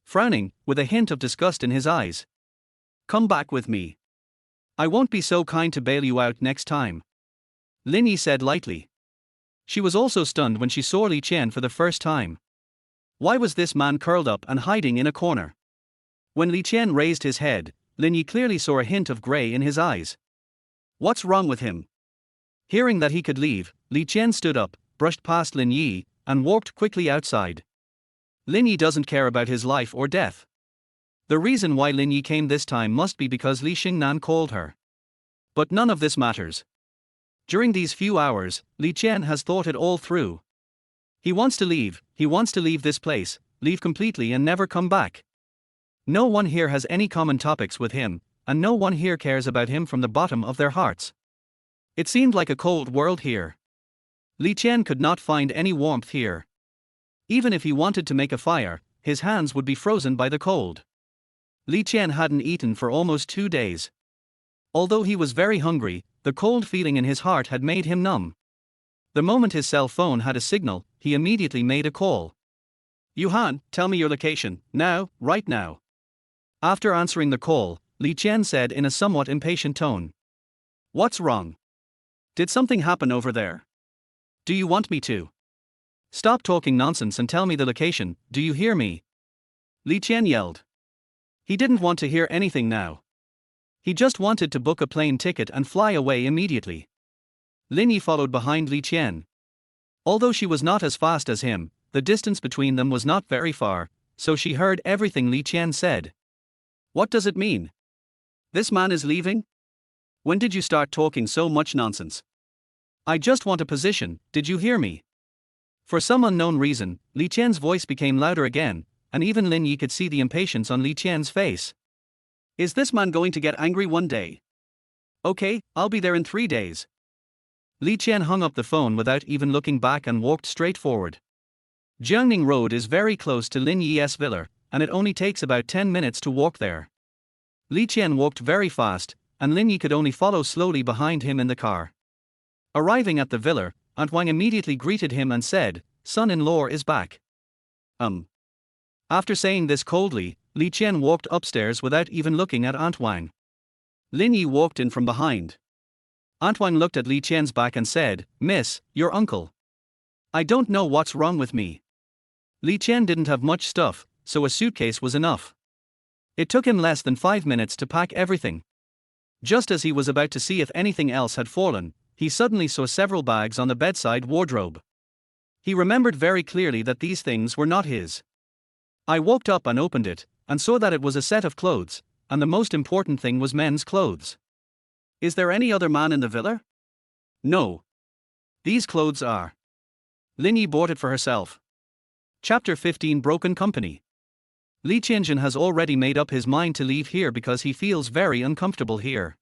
Frowning, with a hint of disgust in his eyes. Come back with me. I won't be so kind to bail you out next time. Lin Yi said lightly. She was also stunned when she saw Li Qian for the first time. Why was this man curled up and hiding in a corner? When Li Qian raised his head, Lin Yi clearly saw a hint of grey in his eyes. What's wrong with him? Hearing that he could leave, Li Qian stood up, brushed past Lin Yi, and walked quickly outside. Lin Yi doesn't care about his life or death. The reason why Lin Yi came this time must be because Li Xingnan called her. But none of this matters. During these few hours, Li Qian has thought it all through. He wants to leave this place, leave completely and never come back. No one here has any common topics with him, and no one here cares about him from the bottom of their hearts. It seemed like a cold world here. Li Qian could not find any warmth here. Even if he wanted to make a fire, his hands would be frozen by the cold. Li Qian hadn't eaten for almost 2 days. Although he was very hungry, the cold feeling in his heart had made him numb. The moment his cell phone had a signal, he immediately made a call. Yuhan, tell me your location, now, right now. After answering the call, Li Qian said in a somewhat impatient tone. What's wrong? Did something happen over there? Do you want me to? Stop talking nonsense and tell me the location, do you hear me? Li Qian yelled. He didn't want to hear anything now. He just wanted to book a plane ticket and fly away immediately. Lin Yi followed behind Li Qian. Although she was not as fast as him, the distance between them was not very far, so she heard everything Li Qian said. What does it mean? This man is leaving? When did you start talking so much nonsense? I just want a position, did you hear me? For some unknown reason, Li Qian's voice became louder again, and even Lin Yi could see the impatience on Li Qian's face. Is this man going to get angry one day? Okay, I'll be there in 3 days. Li Qian hung up the phone without even looking back and walked straight forward. Jiangning Road is very close to Lin Yi's villa, and it only takes about 10 minutes to walk there. Li Qian walked very fast, and Lin Yi could only follow slowly behind him in the car. Arriving at the villa, Aunt Wang immediately greeted him and said, "Son-in-law is back." After saying this coldly, Li Qian walked upstairs without even looking at Aunt Wang. Lin Yi walked in from behind. Aunt Wang looked at Li Qian's back and said, "Miss, your uncle. I don't know what's wrong with me." Li Qian didn't have much stuff, so a suitcase was enough. It took him less than 5 minutes to pack everything. Just as he was about to see if anything else had fallen, he suddenly saw several bags on the bedside wardrobe. He remembered very clearly that these things were not his. I walked up and opened it, and saw that it was a set of clothes, and the most important thing was men's clothes. Is there any other man in the villa? No. These clothes are. Lin Yi bought it for herself. Chapter 15 Broken Company. Li Qianjun has already made up his mind to leave here because he feels very uncomfortable here.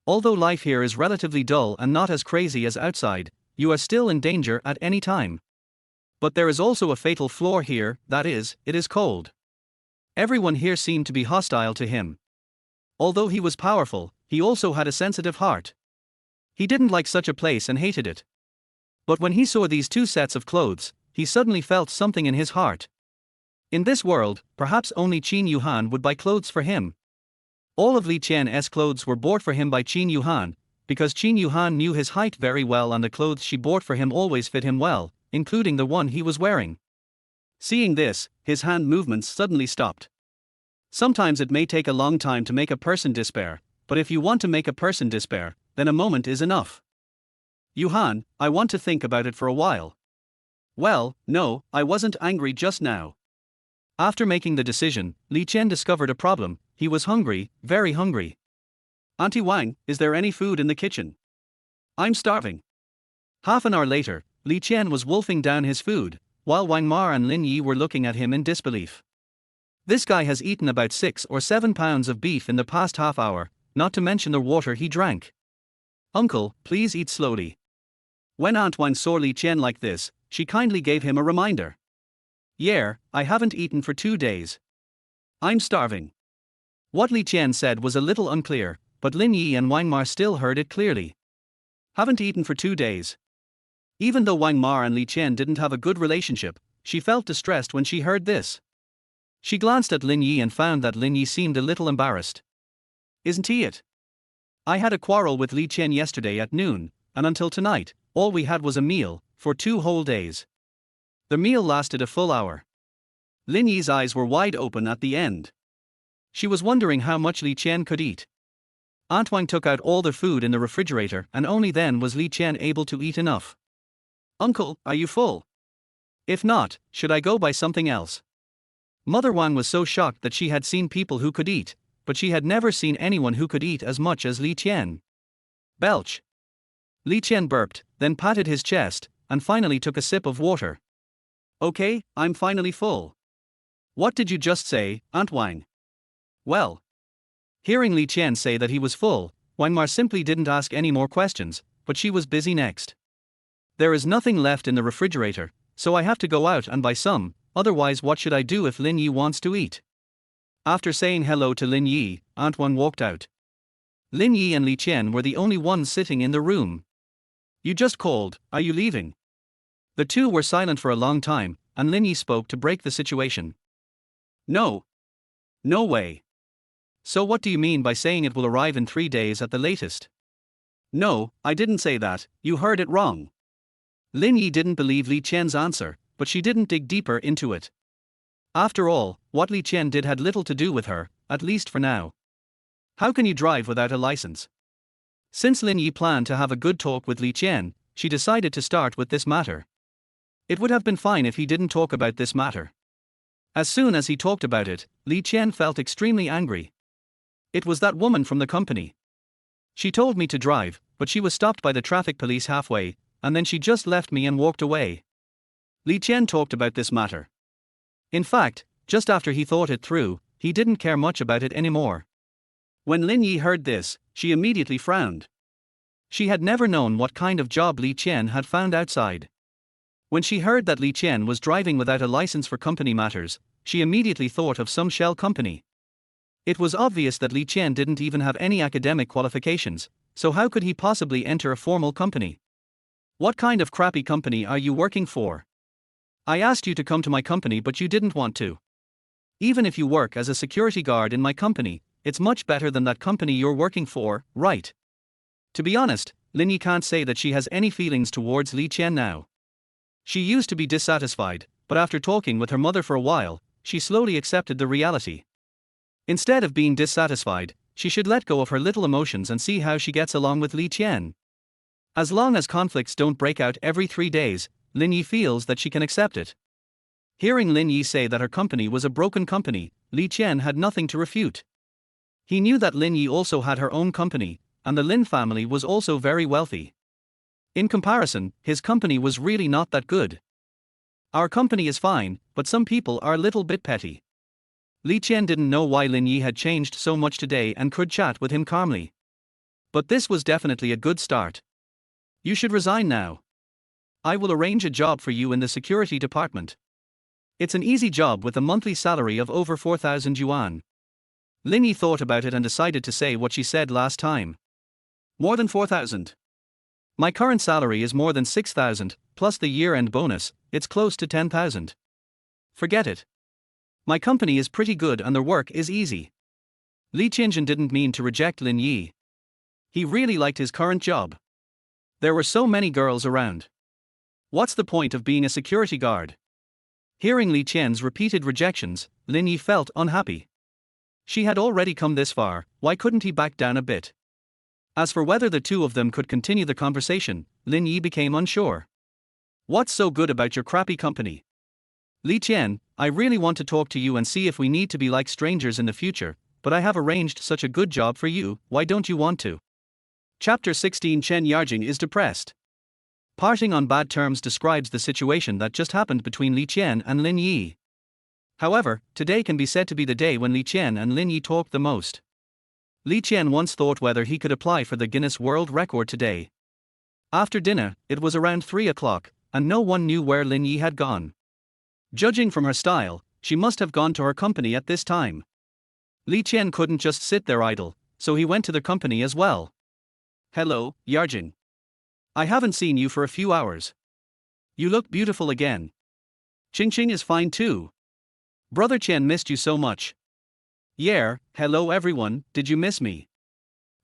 Although life here is relatively dull and not as crazy as outside, you are still in danger at any time. But there is also a fatal flaw here, that is, it is cold. Everyone here seemed to be hostile to him. Although he was powerful, he also had a sensitive heart. He didn't like such a place and hated it. But when he saw these 2 sets of clothes, he suddenly felt something in his heart. In this world, perhaps only Qin Yuhan would buy clothes for him. All of Li Qian's clothes were bought for him by Qin Yuhan, because Qin Yuhan knew his height very well and the clothes she bought for him always fit him well, including the one he was wearing. Seeing this, his hand movements suddenly stopped. Sometimes it may take a long time to make a person despair, but if you want to make a person despair, then a moment is enough. Yuhan, I want to think about it for a while. Well, no, I wasn't angry just now. After making the decision, Li Qian discovered a problem. He was hungry, very hungry. Auntie Wang, is there any food in the kitchen? I'm starving. Half an hour later, Li Qian was wolfing down his food, while Wang Ma and Lin Yi were looking at him in disbelief. This guy has eaten about 6 or 7 pounds of beef in the past half hour, not to mention the water he drank. Uncle, please eat slowly. When Aunt Wang saw Li Qian like this, she kindly gave him a reminder. Yeah, I haven't eaten for 2 days. I'm starving. What Li Qian said was a little unclear, but Lin Yi and Wang Ma still heard it clearly. Haven't eaten for 2 days. Even though Wang Ma and Li Qian didn't have a good relationship, she felt distressed when she heard this. She glanced at Lin Yi and found that Lin Yi seemed a little embarrassed. Isn't he it? I had a quarrel with Li Qian yesterday at noon, and until tonight, all we had was a meal, for 2 whole days. The meal lasted a full hour. Lin Yi's eyes were wide open at the end. She was wondering how much Li Qian could eat. Antoine took out all the food in the refrigerator, and only then was Li Qian able to eat enough. Uncle, are you full? If not, should I go buy something else? Mother Wang was so shocked that she had seen people who could eat, but she had never seen anyone who could eat as much as Li Qian. Belch. Li Qian burped, then patted his chest, and finally took a sip of water. Okay, I'm finally full. What did you just say, Aunt Wang? Well. Hearing Li Qian say that he was full, Wang Mar simply didn't ask any more questions, but she was busy next. There is nothing left in the refrigerator, so I have to go out and buy some, otherwise what should I do if Lin Yi wants to eat? After saying hello to Lin Yi, Aunt Wang walked out. Lin Yi and Li Qian were the only ones sitting in the room. You just called, are you leaving? The two were silent for a long time, and Lin Yi spoke to break the situation. No. No way. So what do you mean by saying it will arrive in 3 days at the latest? No, I didn't say that, you heard it wrong. Lin Yi didn't believe Li Qian's answer, but she didn't dig deeper into it. After all, what Li Qian did had little to do with her, at least for now. How can you drive without a license? Since Lin Yi planned to have a good talk with Li Qian, she decided to start with this matter. It would have been fine if he didn't talk about this matter. As soon as he talked about it, Li Qian felt extremely angry. It was that woman from the company. She told me to drive, but she was stopped by the traffic police halfway, and then she just left me and walked away. Li Qian talked about this matter. In fact, just after he thought it through, he didn't care much about it anymore. When Lin Yi heard this, she immediately frowned. She had never known what kind of job Li Qian had found outside. When she heard that Li Qian was driving without a license for company matters, she immediately thought of some shell company. It was obvious that Li Qian didn't even have any academic qualifications, so how could he possibly enter a formal company? What kind of crappy company are you working for? I asked you to come to my company but you didn't want to. Even if you work as a security guard in my company, it's much better than that company you're working for, right? To be honest, Lin Yi can't say that she has any feelings towards Li Qian now. She used to be dissatisfied, but after talking with her mother for a while, she slowly accepted the reality. Instead of being dissatisfied, she should let go of her little emotions and see how she gets along with Li Qian. As long as conflicts don't break out every 3 days, Lin Yi feels that she can accept it. Hearing Lin Yi say that her company was a broken company, Li Qian had nothing to refute. He knew that Lin Yi also had her own company, and the Lin family was also very wealthy. In comparison, his company was really not that good. Our company is fine, but some people are a little bit petty. Li Qian didn't know why Lin Yi had changed so much today and could chat with him calmly. But this was definitely a good start. You should resign now. I will arrange a job for you in the security department. It's an easy job with a monthly salary of over 4,000 yuan. Lin Yi thought about it and decided to say what she said last time. More than 4,000. My current salary is more than 6,000, plus the year-end bonus, it's close to 10,000. Forget it. My company is pretty good and their work is easy. Li Qianjun didn't mean to reject Lin Yi. He really liked his current job. There were so many girls around. What's the point of being a security guard? Hearing Li Qian's repeated rejections, Lin Yi felt unhappy. She had already come this far, why couldn't he back down a bit? As for whether the two of them could continue the conversation, Lin Yi became unsure. What's so good about your crappy company? Li Qian, I really want to talk to you and see if we need to be like strangers in the future, but I have arranged such a good job for you, why don't you want to? Chapter 16 Chen Yarjing is depressed. Parting on bad terms describes the situation that just happened between Li Qian and Lin Yi. However, today can be said to be the day when Li Qian and Lin Yi talked the most. Li Qian once thought whether he could apply for the Guinness World Record today. After dinner, it was around 3 o'clock, and no one knew where Lin Yi had gone. Judging from her style, she must have gone to her company at this time. Li Qian couldn't just sit there idle, so he went to the company as well. Hello, Yarjing. I haven't seen you for a few hours. You look beautiful again. Qingqing is fine too. Brother Chen missed you so much. Yeah, hello everyone, did you miss me?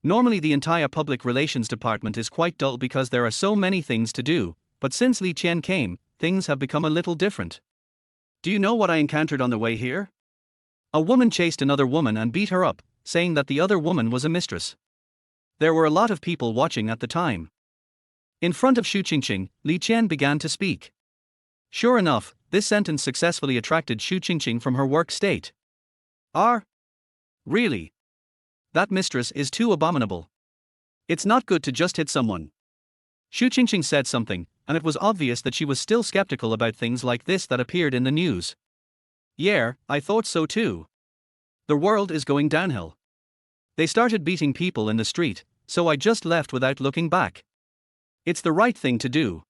Normally the entire public relations department is quite dull because there are so many things to do, but since Li Qian came, things have become a little different. Do you know what I encountered on the way here? A woman chased another woman and beat her up, saying that the other woman was a mistress. There were a lot of people watching at the time. In front of Xu Qingqing, Li Qian began to speak. Sure enough, this sentence successfully attracted Xu Qingqing from her work state. Really? That mistress is too abominable. It's not good to just hit someone. Xu Qingqing said something, and it was obvious that she was still skeptical about things like this that appeared in the news. Yeah, I thought so too. The world is going downhill. They started beating people in the street, so I just left without looking back. It's the right thing to do.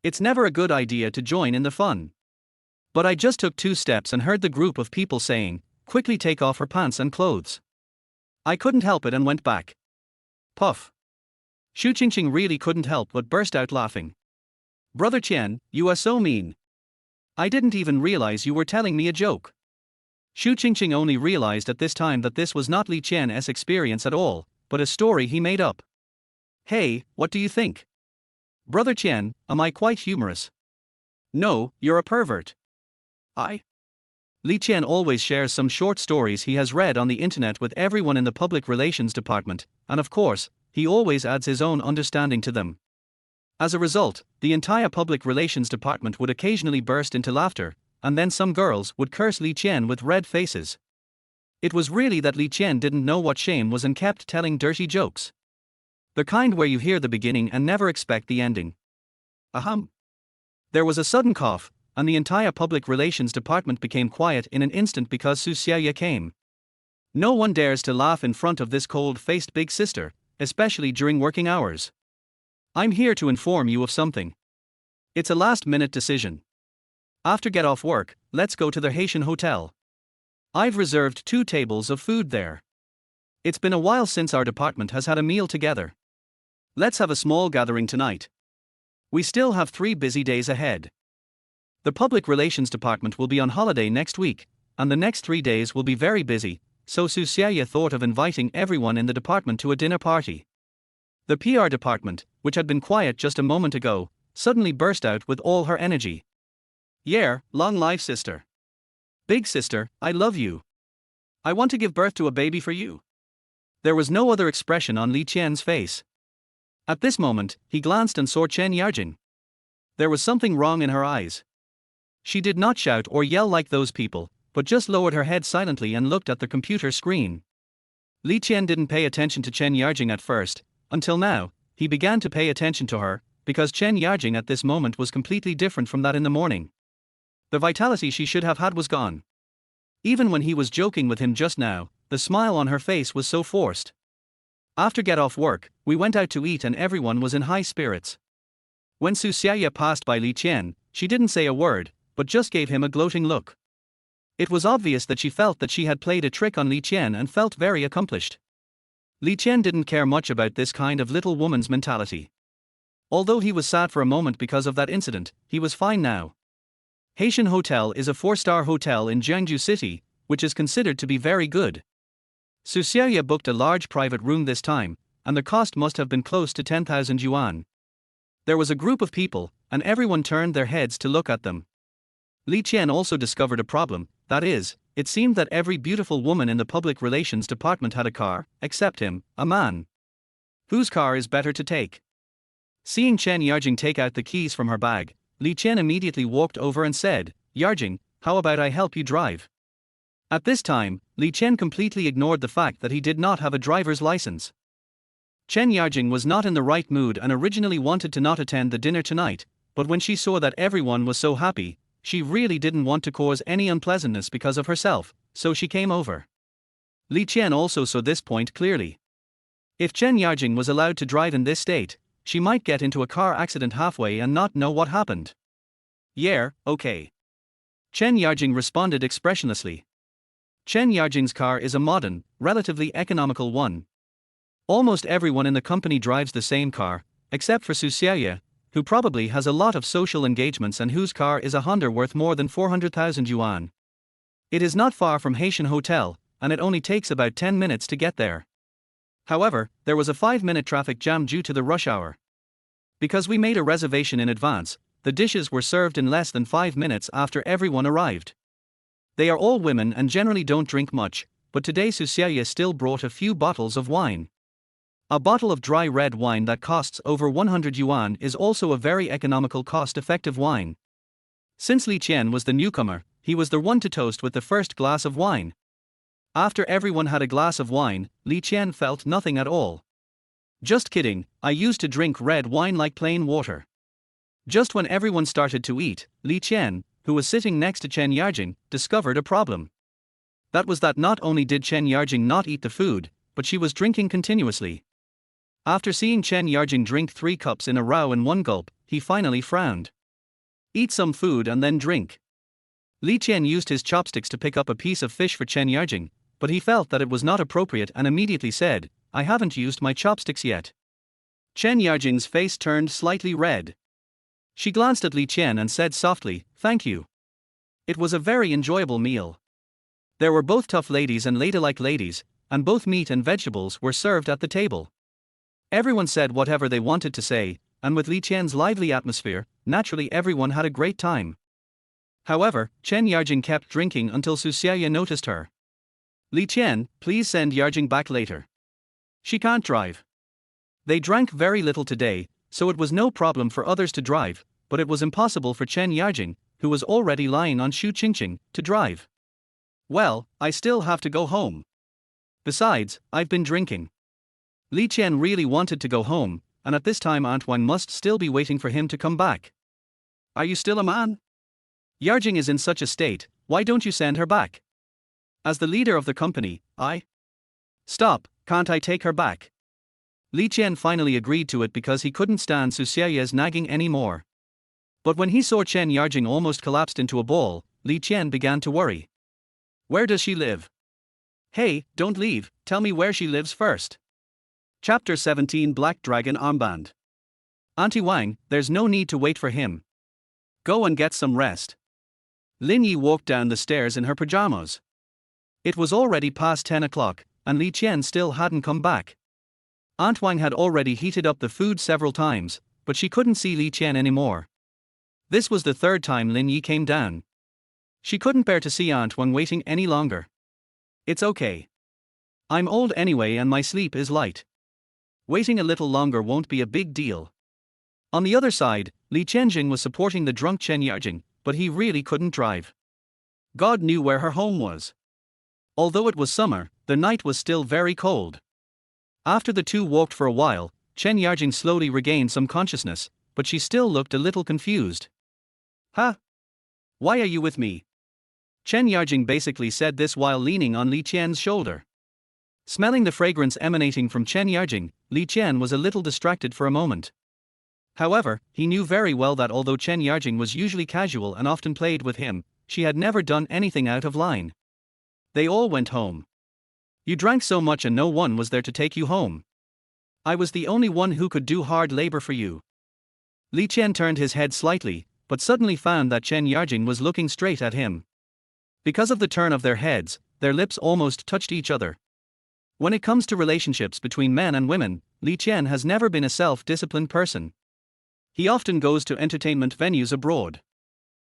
It's never a good idea to join in the fun. But I just took 2 steps and heard the group of people saying, "Quickly take off her pants and clothes." I couldn't help it and went back. Puff. Xu Qingqing really couldn't help but burst out laughing. Brother Qian, you are so mean. I didn't even realize you were telling me a joke. Xu Qingqing only realized at this time that this was not Li Qian's experience at all, but a story he made up. Hey, what do you think? Brother Qian, am I quite humorous? No, you're a pervert. Li Qian always shares some short stories he has read on the internet with everyone in the public relations department, and of course, he always adds his own understanding to them. As a result, the entire public relations department would occasionally burst into laughter, and then some girls would curse Li Qian with red faces. It was really that Li Qian didn't know what shame was and kept telling dirty jokes. The kind where you hear the beginning and never expect the ending. Ahem. There was a sudden cough, and the entire public relations department became quiet in an instant because Su Xiaoye came. No one dares to laugh in front of this cold-faced big sister, especially during working hours. I'm here to inform you of something. It's a last-minute decision. After get off work, let's go to the Haitian Hotel. I've reserved 2 tables of food there. It's been a while since our department has had a meal together. Let's have a small gathering tonight. We still have 3 busy days ahead. The public relations department will be on holiday next week, and the next 3 days will be very busy, so Su Xiaoye thought of inviting everyone in the department to a dinner party. The PR department, which had been quiet just a moment ago, suddenly burst out with all her energy. Yeah, long life sister. Big sister, I love you. I want to give birth to a baby for you. There was no other expression on Li Qian's face. At this moment, he glanced and saw Chen Yarjing. There was something wrong in her eyes. She did not shout or yell like those people, but just lowered her head silently and looked at the computer screen. Li Qian didn't pay attention to Chen Yarjing at first, until now, he began to pay attention to her, because Chen Yarjing at this moment was completely different from that in the morning. The vitality she should have had was gone. Even when he was joking with him just now, the smile on her face was so forced. After get off work, we went out to eat and everyone was in high spirits. When Su Xiaoye passed by Li Qian, she didn't say a word, but just gave him a gloating look. It was obvious that she felt that she had played a trick on Li Qian and felt very accomplished. Li Qian didn't care much about this kind of little woman's mentality. Although he was sad for a moment because of that incident, he was fine now. Haitian Hotel is a 4-star hotel in Jiangsu City, which is considered to be very good. Su Xiaoye booked a large private room this time, and the cost must have been close to 10,000 yuan. There was a group of people, and everyone turned their heads to look at them. Li Qian also discovered a problem, that is, it seemed that every beautiful woman in the public relations department had a car, except him, a man. Whose car is better to take? Seeing Chen Yarjing take out the keys from her bag, Li Qian immediately walked over and said, "Yarjing, how about I help you drive?" At this time, Li Qian completely ignored the fact that he did not have a driver's license. Chen Yarjing was not in the right mood and originally wanted to not attend the dinner tonight, but when she saw that everyone was so happy, she really didn't want to cause any unpleasantness because of herself, so she came over. Li Qian also saw this point clearly. If Chen Yarjing was allowed to drive in this state, she might get into a car accident halfway and not know what happened. Yeah, okay. Chen Yarjing responded expressionlessly. Chen Yarjing's car is a modern, relatively economical one. Almost everyone in the company drives the same car, except for Su Xiaoye, who probably has a lot of social engagements and whose car is a Honda worth more than 400,000 yuan. It is not far from Haitian Hotel, and it only takes about 10 minutes to get there. However, there was a 5-minute traffic jam due to the rush hour. Because we made a reservation in advance, the dishes were served in less than 5 minutes after everyone arrived. They are all women and generally don't drink much, but today Susiaya still brought a few bottles of wine. A bottle of dry red wine that costs over 100 yuan is also a very economical cost-effective wine. Since Li Qian was the newcomer, he was the one to toast with the first glass of wine. After everyone had a glass of wine, Li Qian felt nothing at all. Just kidding, I used to drink red wine like plain water. Just when everyone started to eat, Li Qian, who was sitting next to Chen Yarjing, discovered a problem. That was that not only did Chen Yarjing not eat the food, but she was drinking continuously. After seeing Chen Yarjing drink 3 cups in a row in one gulp, he finally frowned. Eat some food and then drink. Li Qian used his chopsticks to pick up a piece of fish for Chen Yarjing, but he felt that it was not appropriate and immediately said, "I haven't used my chopsticks yet." Chen Yarjing's face turned slightly red. She glanced at Li Qian and said softly, "Thank you. It was a very enjoyable meal." There were both tough ladies and ladylike ladies, and both meat and vegetables were served at the table. Everyone said whatever they wanted to say, and with Li Qian's lively atmosphere, naturally everyone had a great time. However, Chen Yarjing kept drinking until Susiaya noticed her. "Li Qian, please send Yarjing back later. She can't drive." They drank very little today, so it was no problem for others to drive, but it was impossible for Chen Yarjing, who was already lying on Shu Qingqing, to drive. "Well, I still have to go home. Besides, I've been drinking." Li Qian really wanted to go home, and at this time Aunt Wang must still be waiting for him to come back. "Are you still a man? Yarjing is in such a state, why don't you send her back? As the leader of the company, I..." "Stop, can't I take her back?" Li Qian finally agreed to it because he couldn't stand Susiaya's nagging anymore. But when he saw Chen Yarjing almost collapsed into a ball, Li Qian began to worry. "Where does she live? Hey, don't leave, tell me where she lives first." Chapter 17 Black Dragon Armband. "Auntie Wang, there's no need to wait for him. Go and get some rest." Lin Yi walked down the stairs in her pajamas. It was already past 10 o'clock, and Li Qian still hadn't come back. Aunt Wang had already heated up the food several times, but she couldn't see Li Qian anymore. This was the 3rd time Lin Yi came down. She couldn't bear to see Aunt Wang waiting any longer. "It's okay. I'm old anyway and my sleep is light. Waiting a little longer won't be a big deal." On the other side, Li Qianjing was supporting the drunk Chen Yarjing, but he really couldn't drive. God knew where her home was. Although it was summer, the night was still very cold. After the two walked for a while, Chen Yarjing slowly regained some consciousness, but she still looked a little confused. "Huh? Why are you with me?" Chen Yarjing basically said this while leaning on Li Qian's shoulder. Smelling the fragrance emanating from Chen Yarjing, Li Qian was a little distracted for a moment. However, he knew very well that although Chen Yarjing was usually casual and often played with him, she had never done anything out of line. They all went home. "You drank so much and no one was there to take you home. I was the only one who could do hard labor for you." Li Qian turned his head slightly, but suddenly found that Chen Yarjing was looking straight at him. Because of the turn of their heads, their lips almost touched each other. When it comes to relationships between men and women, Li Qian has never been a self-disciplined person. He often goes to entertainment venues abroad.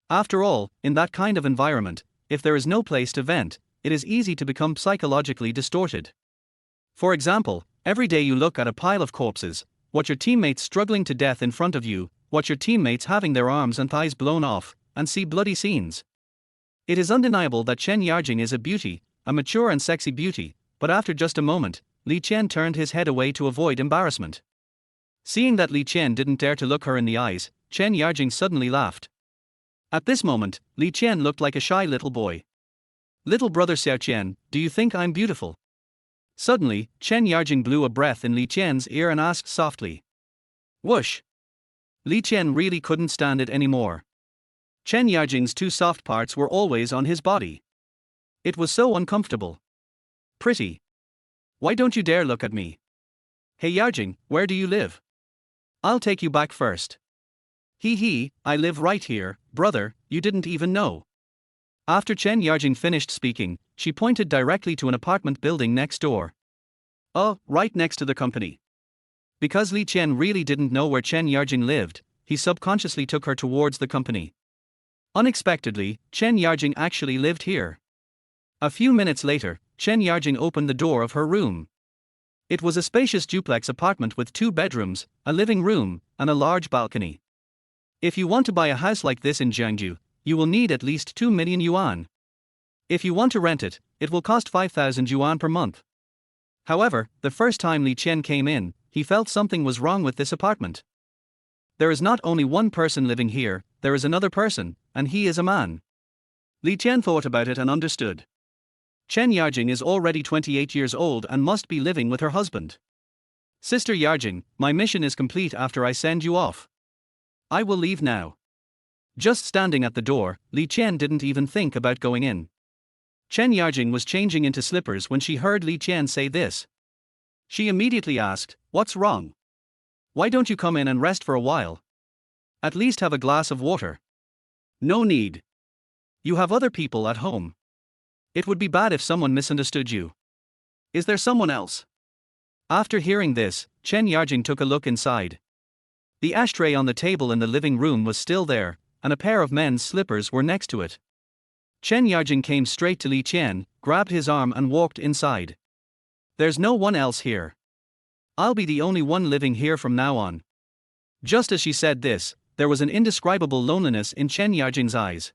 After all, in that kind of environment, if there is no place to vent, it is easy to become psychologically distorted. For example, every day you look at a pile of corpses, watch your teammates struggling to death in front of you, watch your teammates having their arms and thighs blown off, and see bloody scenes. It is undeniable that Chen Yarjing is a beauty, a mature and sexy beauty, but after just a moment, Li Qian turned his head away to avoid embarrassment. Seeing that Li Qian didn't dare to look her in the eyes, Chen Yarjing suddenly laughed. At this moment, Li Qian looked like a shy little boy. "Little brother Xiao Qian, do you think I'm beautiful?" Suddenly, Chen Yarjing blew a breath in Li Qian's ear and asked softly. Whoosh! Li Qian really couldn't stand it anymore. Chen Yarjing's 2 soft parts were always on his body. It was so uncomfortable. "Pretty. Why don't you dare look at me? Hey Yarjing, where do you live? I'll take you back first." Hee, I live right here, brother, you didn't even know." After Chen Yarjing finished speaking, she pointed directly to an apartment building next door. Oh, right next to the company. Because Li Qian really didn't know where Chen Yarjing lived, he subconsciously took her towards the company. Unexpectedly, Chen Yarjing actually lived here. A few minutes later, Chen Yarjing opened the door of her room. It was a spacious duplex apartment with 2 bedrooms, a living room, and a large balcony. If you want to buy a house like this in Jiangju, you will need at least 2 million yuan. If you want to rent it, it will cost 5,000 yuan per month. However, the first time Li Qian came in, he felt something was wrong with this apartment. There is not only one person living here, there is another person, and he is a man. Li Qian thought about it and understood. Chen Yarjing is already 28 years old and must be living with her husband. Sister Yarjing, my mission is complete after I send you off. I will leave now. Just standing at the door, Li Qian didn't even think about going in. Chen Yarjing was changing into slippers when she heard Li Qian say this. She immediately asked, "What's wrong? Why don't you come in and rest for a while? At least have a glass of water." "No need. You have other people at home. It would be bad if someone misunderstood you. Is there someone else?" After hearing this, Chen Yarjing took a look inside. The ashtray on the table in the living room was still there, and a pair of men's slippers were next to it. Chen Yarjing came straight to Li Qian, grabbed his arm and walked inside. "There's no one else here. I'll be the only one living here from now on." Just as she said this, there was an indescribable loneliness in Chen Yarjing's eyes.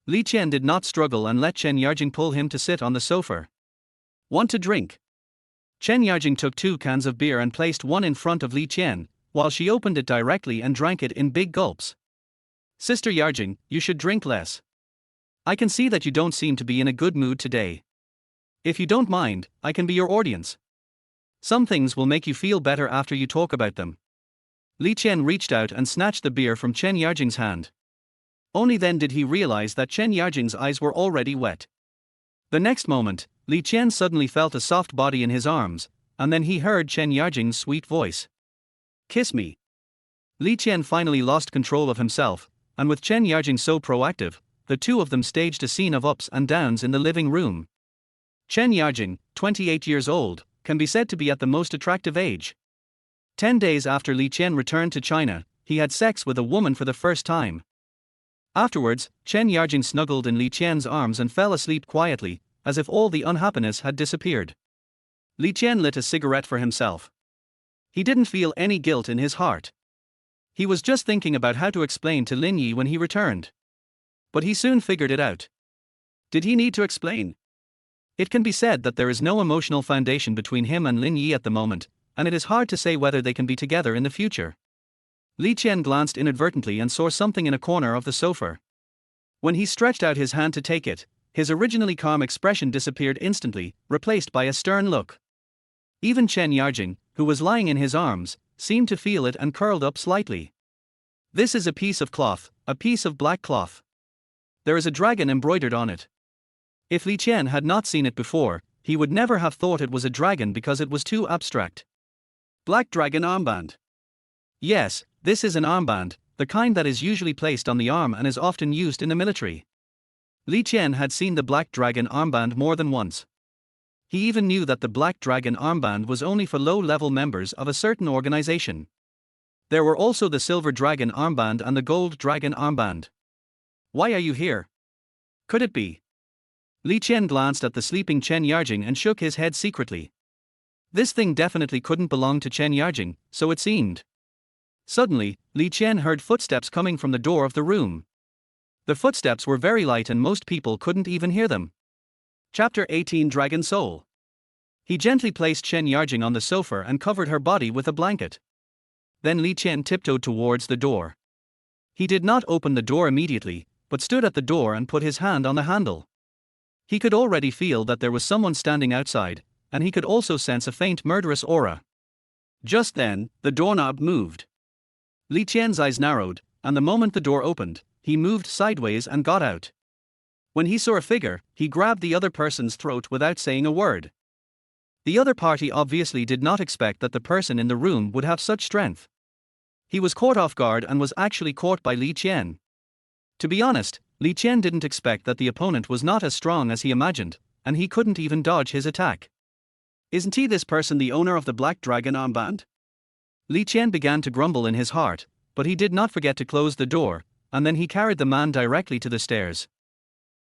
Li Qian did not struggle and let Chen Yarjing pull him to sit on the sofa. "Want to drink?" Chen Yarjing took 2 cans of beer and placed one in front of Li Qian, while she opened it directly and drank it in big gulps. "Sister Yarjing, you should drink less. I can see that you don't seem to be in a good mood today. If you don't mind, I can be your audience. Some things will make you feel better after you talk about them." Li Qian reached out and snatched the beer from Chen Yarjing's hand. Only then did he realize that Chen Yarjing's eyes were already wet. The next moment, Li Qian suddenly felt a soft body in his arms, and then he heard Chen Yarjing's sweet voice. "Kiss me." Li Qian finally lost control of himself, and with Chen Yarjing so proactive, the 2 of them staged a scene of ups and downs in the living room. Chen Yarjing, 28 years old, can be said to be at the most attractive age. 10 days after Li Qian returned to China, he had sex with a woman for the first time. Afterwards, Chen Yarjing snuggled in Li Qian's arms and fell asleep quietly, as if all the unhappiness had disappeared. Li Qian lit a cigarette for himself. He didn't feel any guilt in his heart. He was just thinking about how to explain to Lin Yi when he returned. But he soon figured it out. Did he need to explain? It can be said that there is no emotional foundation between him and Lin Yi at the moment, and it is hard to say whether they can be together in the future. Li Qian glanced inadvertently and saw something in a corner of the sofa. When he stretched out his hand to take it, his originally calm expression disappeared instantly, replaced by a stern look. Even Chen Yarjing, who was lying in his arms, seemed to feel it and curled up slightly. "This is a piece of cloth, a piece of black cloth. There is a dragon embroidered on it." If Li Qian had not seen it before, he would never have thought it was a dragon because it was too abstract. Black dragon armband. Yes, this is an armband, the kind that is usually placed on the arm and is often used in the military. Li Qian had seen the black dragon armband more than once. He even knew that the black dragon armband was only for low-level members of a certain organization. There were also the silver dragon armband and the gold dragon armband. "Why are you here? Could it be?" Li Qian glanced at the sleeping Chen Yarjing and shook his head secretly. This thing definitely couldn't belong to Chen Yarjing, so it seemed. Suddenly, Li Qian heard footsteps coming from the door of the room. The footsteps were very light and most people couldn't even hear them. Chapter 18 Dragon Soul. He gently placed Chen Yarjing on the sofa and covered her body with a blanket. Then Li Qian tiptoed towards the door. He did not open the door immediately, but stood at the door and put his hand on the handle. He could already feel that there was someone standing outside, and he could also sense a faint murderous aura. Just then, the doorknob moved. Li Qian's eyes narrowed, and the moment the door opened, he moved sideways and got out. When he saw a figure, he grabbed the other person's throat without saying a word. The other party obviously did not expect that the person in the room would have such strength. He was caught off guard and was actually caught by Li Qian. To be honest, Li Qian didn't expect that the opponent was not as strong as he imagined, and he couldn't even dodge his attack. Isn't he this person the owner of the Black Dragon armband? Li Qian began to grumble in his heart, but he did not forget to close the door, and then he carried the man directly to the stairs.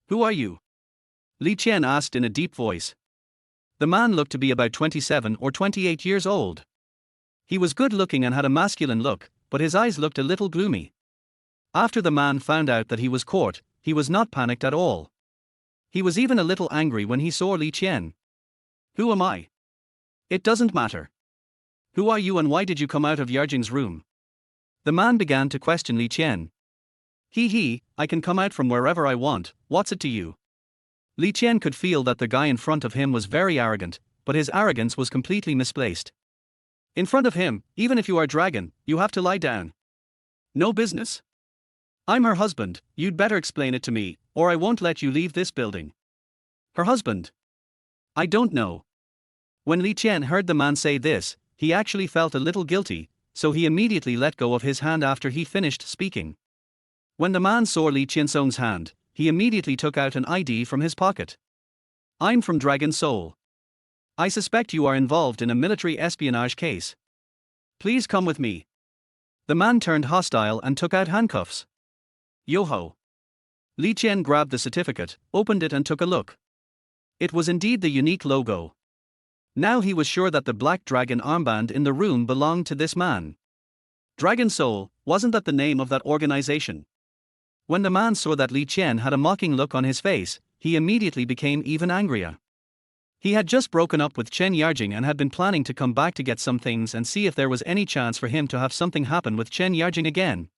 Who are you? Li Qian asked in a deep voice. The man looked to be about 27 or 28 years old. He was good looking and had a masculine look, but his eyes looked a little gloomy. After the man found out that he was caught, he was not panicked at all. He was even a little angry when he saw Li Qian. Who am I? It doesn't matter. Who are you and why did you come out of Yarjing's room? The man began to question Li Qian. I can come out from wherever I want, what's it to you? Li Qian could feel that the guy in front of him was very arrogant, but his arrogance was completely misplaced. In front of him, even if you are dragon, you have to lie down. No business? I'm her husband, you'd better explain it to me, or I won't let you leave this building. Her husband? I don't know. When Li Qian heard the man say this, he actually felt a little guilty, so he immediately let go of his hand after he finished speaking. When the man saw Li Qiansong's hand, he immediately took out an ID from his pocket. I'm from Dragon Soul. I suspect you are involved in a military espionage case. Please come with me. The man turned hostile and took out handcuffs. Yo-ho. Li Qian grabbed the certificate, opened it and took a look. It was indeed the unique logo. Now he was sure that the Black Dragon armband in the room belonged to this man. Dragon Soul, wasn't that the name of that organization? When the man saw that Li Qian had a mocking look on his face, he immediately became even angrier. He had just broken up with Chen Yarjing and had been planning to come back to get some things and see if there was any chance for him to have something happen with Chen Yarjing again.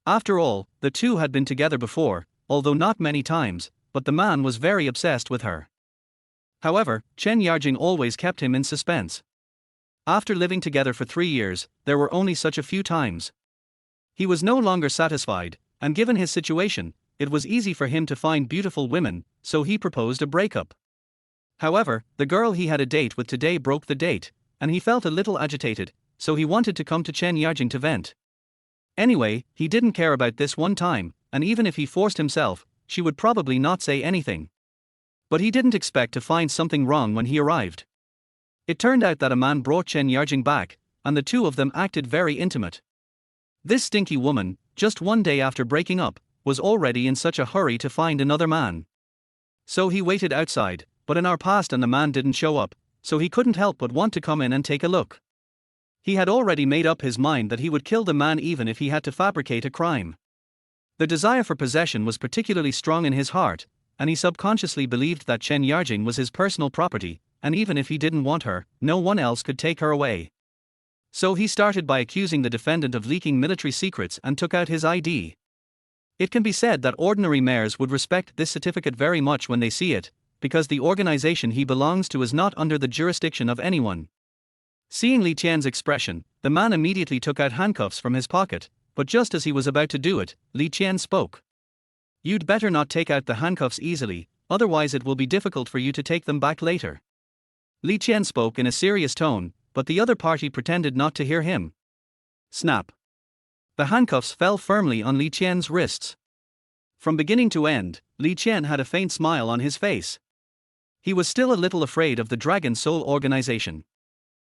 After all, the two had been together before, although not many times, but the man was very obsessed with her. However, Chen Yarjing always kept him in suspense. After living together for 3 years, there were only such a few times. He was no longer satisfied, and given his situation, it was easy for him to find beautiful women, so he proposed a breakup. However, the girl he had a date with today broke the date, and he felt a little agitated, so he wanted to come to Chen Yarjing to vent. Anyway, he didn't care about this one time, and even if he forced himself, she would probably not say anything. But he didn't expect to find something wrong when he arrived. It turned out that a man brought Chen Yarjing back, and the two of them acted very intimate. This stinky woman, just one day after breaking up, was already in such a hurry to find another man. So he waited outside, but an hour passed and the man didn't show up, so he couldn't help but want to come in and take a look. He had already made up his mind that he would kill the man even if he had to fabricate a crime. The desire for possession was particularly strong in his heart, and he subconsciously believed that Chen Yarjing was his personal property, and even if he didn't want her, no one else could take her away. So he started by accusing the defendant of leaking military secrets and took out his ID. It can be said that ordinary mayors would respect this certificate very much when they see it, because the organization he belongs to is not under the jurisdiction of anyone. Seeing Li Qian's expression, the man immediately took out handcuffs from his pocket, but just as he was about to do it, Li Qian spoke. You'd better not take out the handcuffs easily, otherwise it will be difficult for you to take them back later. Li Qian spoke in a serious tone, but the other party pretended not to hear him. Snap. The handcuffs fell firmly on Li Qian's wrists. From beginning to end, Li Qian had a faint smile on his face. He was still a little afraid of the Dragon Soul organization.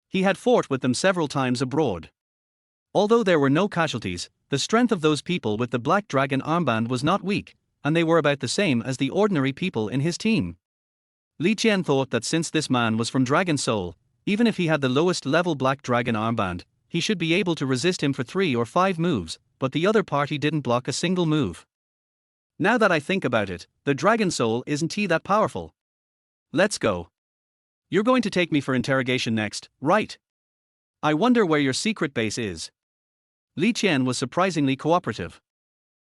He had fought with them several times abroad. Although there were no casualties, the strength of those people with the Black Dragon armband was not weak, and they were about the same as the ordinary people in his team. Li Qian thought that since this man was from Dragon Soul, even if he had the lowest level Black Dragon armband, he should be able to resist him for 3 or 5 moves, but the other party didn't block a single move. Now that I think about it, the Dragon Soul isn't he that powerful? Let's go. You're going to take me for interrogation next, right? I wonder where your secret base is. Li Qian was surprisingly cooperative.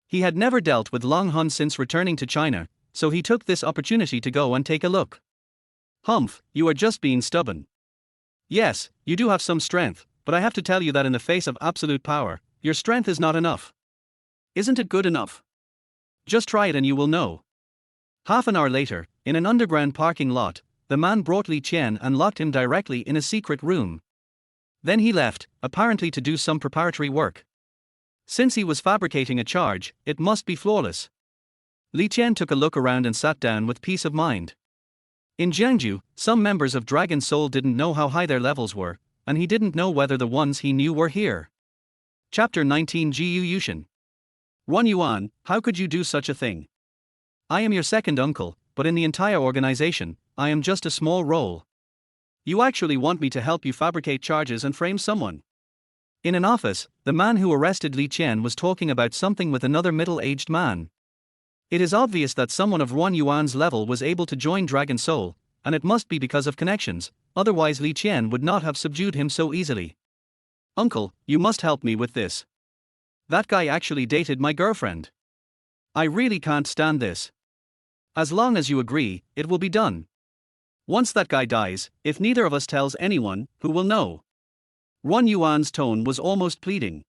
He had never dealt with Long Hun since returning to China, so he took this opportunity to go and take a look. Humph, you are just being stubborn. Yes, you do have some strength, but I have to tell you that in the face of absolute power, your strength is not enough. Isn't it good enough? Just try it and you will know. Half an hour later, in an underground parking lot, the man brought Li Qian and locked him directly in a secret room. Then he left, apparently to do some preparatory work. Since he was fabricating a charge, it must be flawless. Li Qian took a look around and sat down with peace of mind. In Jiangju, some members of Dragon Soul didn't know how high their levels were, and he didn't know whether the ones he knew were here. Chapter 19 Jiu Yushin. Ron Yuan, how could you do such a thing? I am your second uncle, but in the entire organization, I am just a small role. You actually want me to help you fabricate charges and frame someone? In an office, the man who arrested Li Qian was talking about something with another middle-aged man. It is obvious that someone of Ron Yuan's level was able to join Dragon Soul, and it must be because of connections, otherwise Li Qian would not have subdued him so easily. Uncle, you must help me with this. That guy actually dated my girlfriend. I really can't stand this. As long as you agree, it will be done. Once that guy dies, if neither of us tells anyone, who will know? Ron Yuan's tone was almost pleading.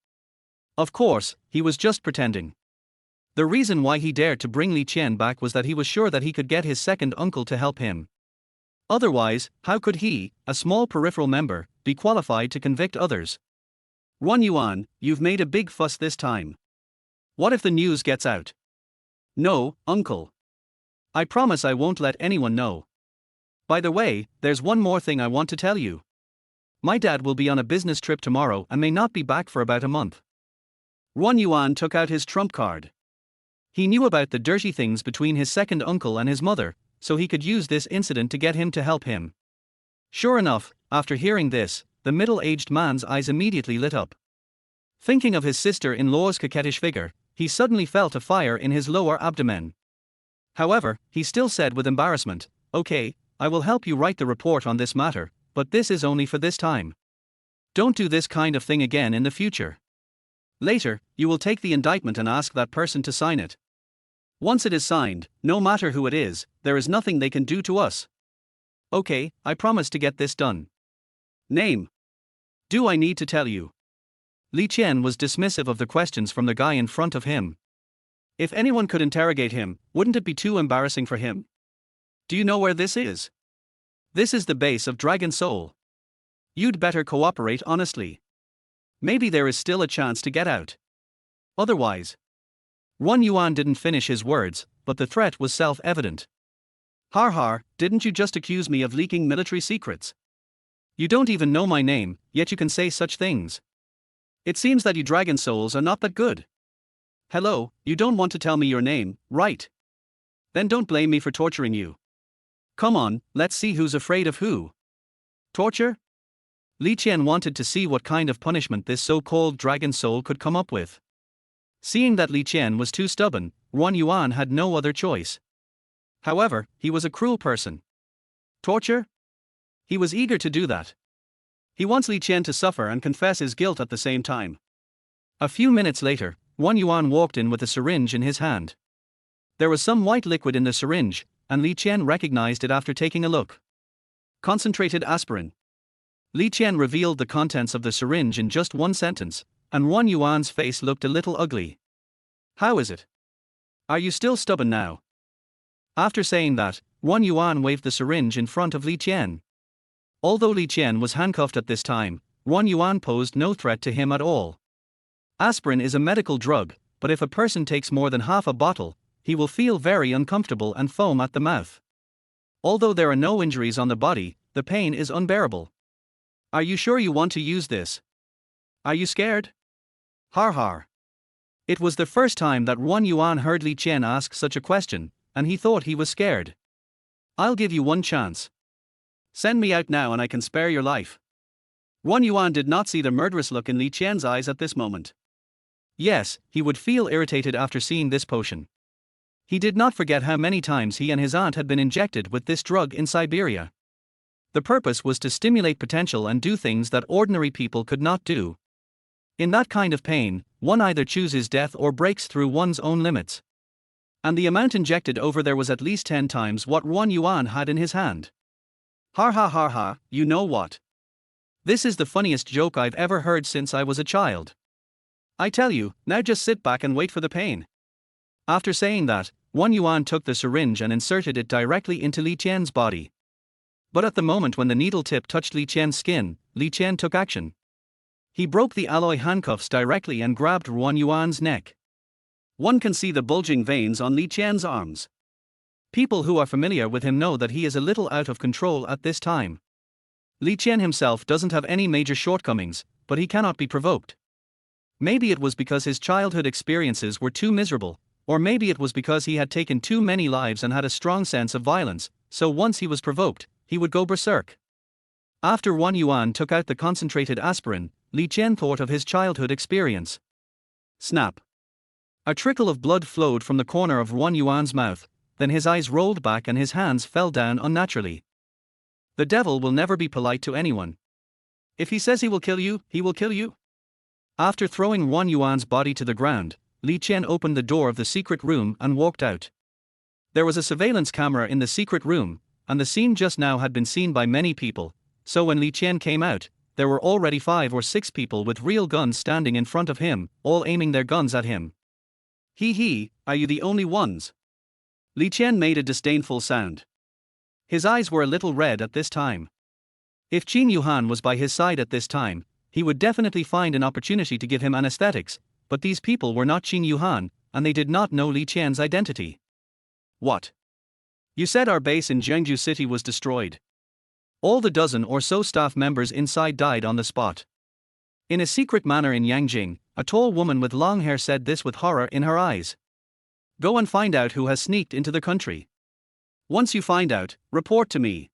Of course, he was just pretending. The reason why he dared to bring Li Qian back was that he was sure that he could get his second uncle to help him. Otherwise, how could he, a small peripheral member, be qualified to convict others? Ron Yuan, you've made a big fuss this time. What if the news gets out? No, uncle. I promise I won't let anyone know. By the way, there's one more thing I want to tell you. My dad will be on a business trip tomorrow and may not be back for about a month. Ron Yuan took out his trump card. He knew about the dirty things between his second uncle and his mother, so he could use this incident to get him to help him. Sure enough, after hearing this, the middle-aged man's eyes immediately lit up. Thinking of his sister-in-law's coquettish figure, he suddenly felt a fire in his lower abdomen. However, he still said with embarrassment, "Okay, I will help you write the report on this matter, but this is only for this time. Don't do this kind of thing again in the future. Later, you will take the indictment and ask that person to sign it. Once it is signed, no matter who it is, there is nothing they can do to us. Okay, I promise to get this done. Name. Do I need to tell you?" Li Qian was dismissive of the questions from the guy in front of him. If anyone could interrogate him, wouldn't it be too embarrassing for him? Do you know where this is? This is the base of Dragon Soul. You'd better cooperate honestly. Maybe there is still a chance to get out. Otherwise. Ron Yuan didn't finish his words, but the threat was self-evident. Har har, didn't you just accuse me of leaking military secrets? You don't even know my name, yet you can say such things. It seems that you Dragon Souls are not that good. Hello, you don't want to tell me your name, right? Then don't blame me for torturing you. Come on, let's see who's afraid of who. Torture? Li Qian wanted to see what kind of punishment this so-called Dragon Soul could come up with. Seeing that Li Qian was too stubborn, Ron Yuan had no other choice. However, he was a cruel person. Torture? He was eager to do that. He wants Li Qian to suffer and confess his guilt at the same time. A few minutes later, Ron Yuan walked in with a syringe in his hand. There was some white liquid in the syringe, and Li Qian recognized it after taking a look. Concentrated aspirin. Li Qian revealed the contents of the syringe in just one sentence, and Ron Yuan's face looked a little ugly. How is it? Are you still stubborn now? After saying that, Ron Yuan waved the syringe in front of Li Qian. Although Li Qian was handcuffed at this time, Ron Yuan posed no threat to him at all. Aspirin is a medical drug, but if a person takes more than half a bottle, he will feel very uncomfortable and foam at the mouth. Although there are no injuries on the body, the pain is unbearable. Are you sure you want to use this? Are you scared? Har har. It was the first time that Ron Yuan heard Li Qian ask such a question, and he thought he was scared. I'll give you one chance. Send me out now and I can spare your life. Ron Yuan did not see the murderous look in Li Qian's eyes at this moment. Yes, he would feel irritated after seeing this potion. He did not forget how many times he and his aunt had been injected with this drug in Siberia. The purpose was to stimulate potential and do things that ordinary people could not do. In that kind of pain, one either chooses death or breaks through one's own limits. And the amount injected over there was at least 10 times what Ron Yuan had in his hand. Har ha har ha, you know what? This is the funniest joke I've ever heard since I was a child. I tell you, now just sit back and wait for the pain. After saying that, Ron Yuan took the syringe and inserted it directly into Li Qian's body. But at the moment when the needle tip touched Li Qian's skin, Li Qian took action. He broke the alloy handcuffs directly and grabbed Ron Yuan's neck. One can see the bulging veins on Li Qian's arms. People who are familiar with him know that he is a little out of control at this time. Li Qian himself doesn't have any major shortcomings, but he cannot be provoked. Maybe it was because his childhood experiences were too miserable, or maybe it was because he had taken too many lives and had a strong sense of violence, so once he was provoked, he would go berserk. After Wang Yuan took out the concentrated aspirin, Li Qian thought of his childhood experience. Snap. A trickle of blood flowed from the corner of Wang Yuan's mouth, then his eyes rolled back and his hands fell down unnaturally. The devil will never be polite to anyone. If he says he will kill you, he will kill you. After throwing Wang Yuan's body to the ground, Li Qian opened the door of the secret room and walked out. There was a surveillance camera in the secret room, and the scene just now had been seen by many people, so when Li Qian came out, there were already 5 or 6 people with real guns standing in front of him, all aiming their guns at him. Hee, are you the only ones? Li Qian made a disdainful sound. His eyes were a little red at this time. If Qin Yuhan was by his side at this time, he would definitely find an opportunity to give him anesthetics, but these people were not Qin Yuhan, and they did not know Li Qian's identity. What? You said our base in Jiangju City was destroyed. All the dozen or so staff members inside died on the spot. In a secret manner in Yangjing, a tall woman with long hair said this with horror in her eyes. Go and find out who has sneaked into the country. Once you find out, report to me.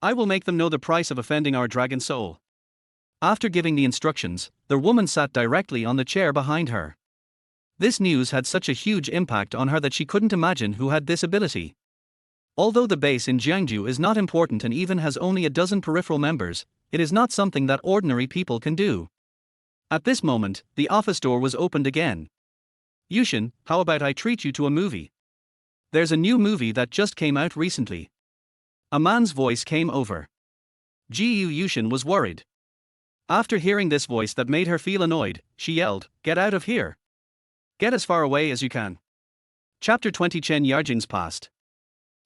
I will make them know the price of offending our dragon soul. After giving the instructions, the woman sat directly on the chair behind her. This news had such a huge impact on her that she couldn't imagine who had this ability. Although the base in Jiangju is not important and even has only a dozen peripheral members, it is not something that ordinary people can do. At this moment, the office door was opened again. Yushin, how about I treat you to a movie? There's a new movie that just came out recently. A man's voice came over. Jiu Yushin was worried. After hearing this voice that made her feel annoyed, she yelled, "Get out of here! Get as far away as you can." Chapter 20 Chen Yarjing's past.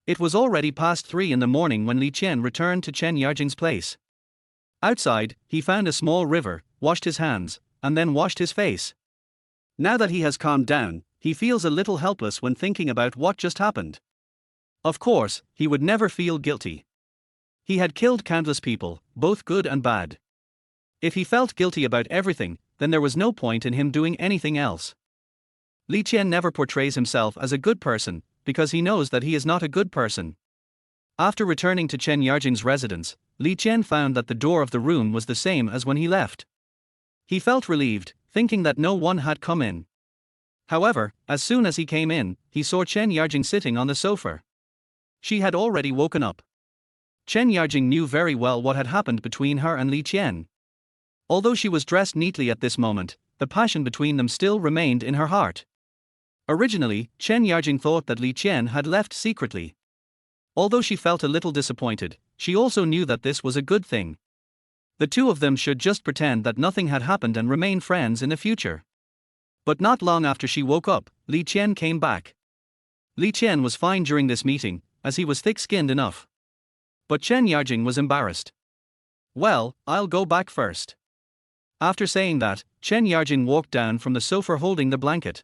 It was already past 3 in the morning when Li Qian returned to Chen Yarjing's place. Outside, he found a small river, washed his hands, and then washed his face. Now that he has calmed down, he feels a little helpless when thinking about what just happened. Of course, he would never feel guilty. He had killed countless people, both good and bad. If he felt guilty about everything, then there was no point in him doing anything else. Li Qian never portrays himself as a good person, because he knows that he is not a good person. After returning to Chen Yarjing's residence, Li Qian found that the door of the room was the same as when he left. He felt relieved, thinking that no one had come in. However, as soon as he came in, he saw Chen Yarjing sitting on the sofa. She had already woken up. Chen Yarjing knew very well what had happened between her and Li Qian. Although she was dressed neatly at this moment, the passion between them still remained in her heart. Originally, Chen Yarjing thought that Li Qian had left secretly. Although she felt a little disappointed, she also knew that this was a good thing. The two of them should just pretend that nothing had happened and remain friends in the future. But not long after she woke up, Li Qian came back. Li Qian was fine during this meeting, as he was thick-skinned enough. But Chen Yarjing was embarrassed. Well, I'll go back first. After saying that, Chen Yarjing walked down from the sofa holding the blanket.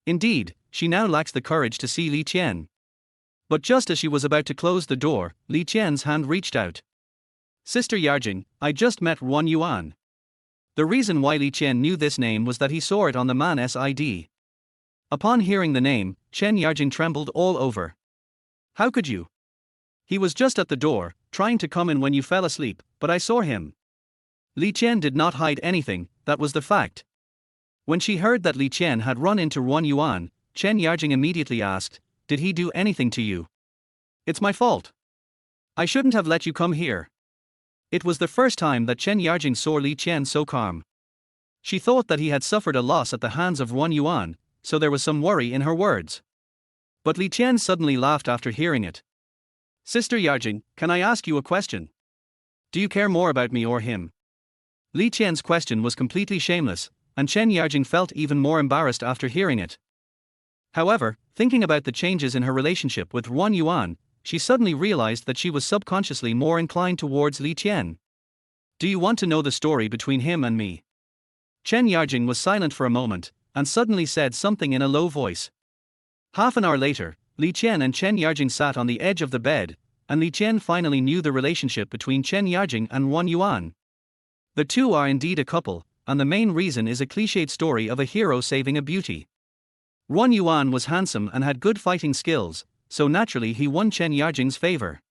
Indeed, she now lacks the courage to see Li Qian. But just as she was about to close the door, Li Qian's hand reached out. Sister Yarjing, I just met Wang Yuan. The reason why Li Qian knew this name was that he saw it on the man's ID. Upon hearing the name, Chen Yarjing trembled all over. How could you? He was just at the door, trying to come in when you fell asleep, but I saw him. Li Qian did not hide anything, that was the fact. When she heard that Li Qian had run into Wang Yuan, Chen Yarjing immediately asked, Did he do anything to you? It's my fault. I shouldn't have let you come here. It was the first time that Chen Yarjing saw Li Qian so calm. She thought that he had suffered a loss at the hands of Wang Yuan, so there was some worry in her words. But Li Qian suddenly laughed after hearing it. Sister Yarjing, can I ask you a question? Do you care more about me or him? Li Qian's question was completely shameless, and Chen Yarjing felt even more embarrassed after hearing it. However, thinking about the changes in her relationship with Wang Yuan, she suddenly realized that she was subconsciously more inclined towards Li Qian. Do you want to know the story between him and me? Chen Yarjing was silent for a moment, and suddenly said something in a low voice. Half an hour later, Li Qian and Chen Yarjing sat on the edge of the bed, and Li Qian finally knew the relationship between Chen Yarjing and Wang Yuan. The two are indeed a couple, and the main reason is a cliched story of a hero saving a beauty. Wang Yuan was handsome and had good fighting skills, so naturally he won Chen Yarjing's favor.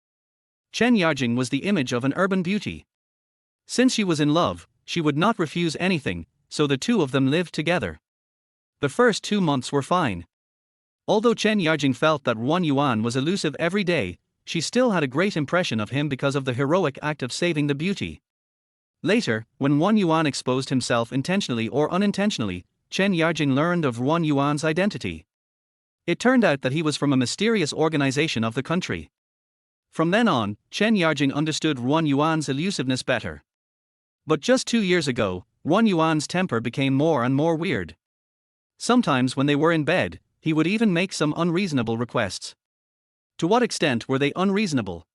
Chen Yarjing was the image of an urban beauty. Since she was in love, she would not refuse anything, so the two of them lived together. The first 2 months were fine. Although Chen Yarjing felt that Wang Yuan was elusive every day, she still had a great impression of him because of the heroic act of saving the beauty. Later, when Wang Yuan exposed himself intentionally or unintentionally, Chen Yarjing learned of Wang Yuan's identity. It turned out that he was from a mysterious organization of the country. From then on, Chen Yarjing understood Wang Yuan's elusiveness better. But just 2 years ago, Wang Yuan's temper became more and more weird. Sometimes when they were in bed, he would even make some unreasonable requests. To what extent were they unreasonable?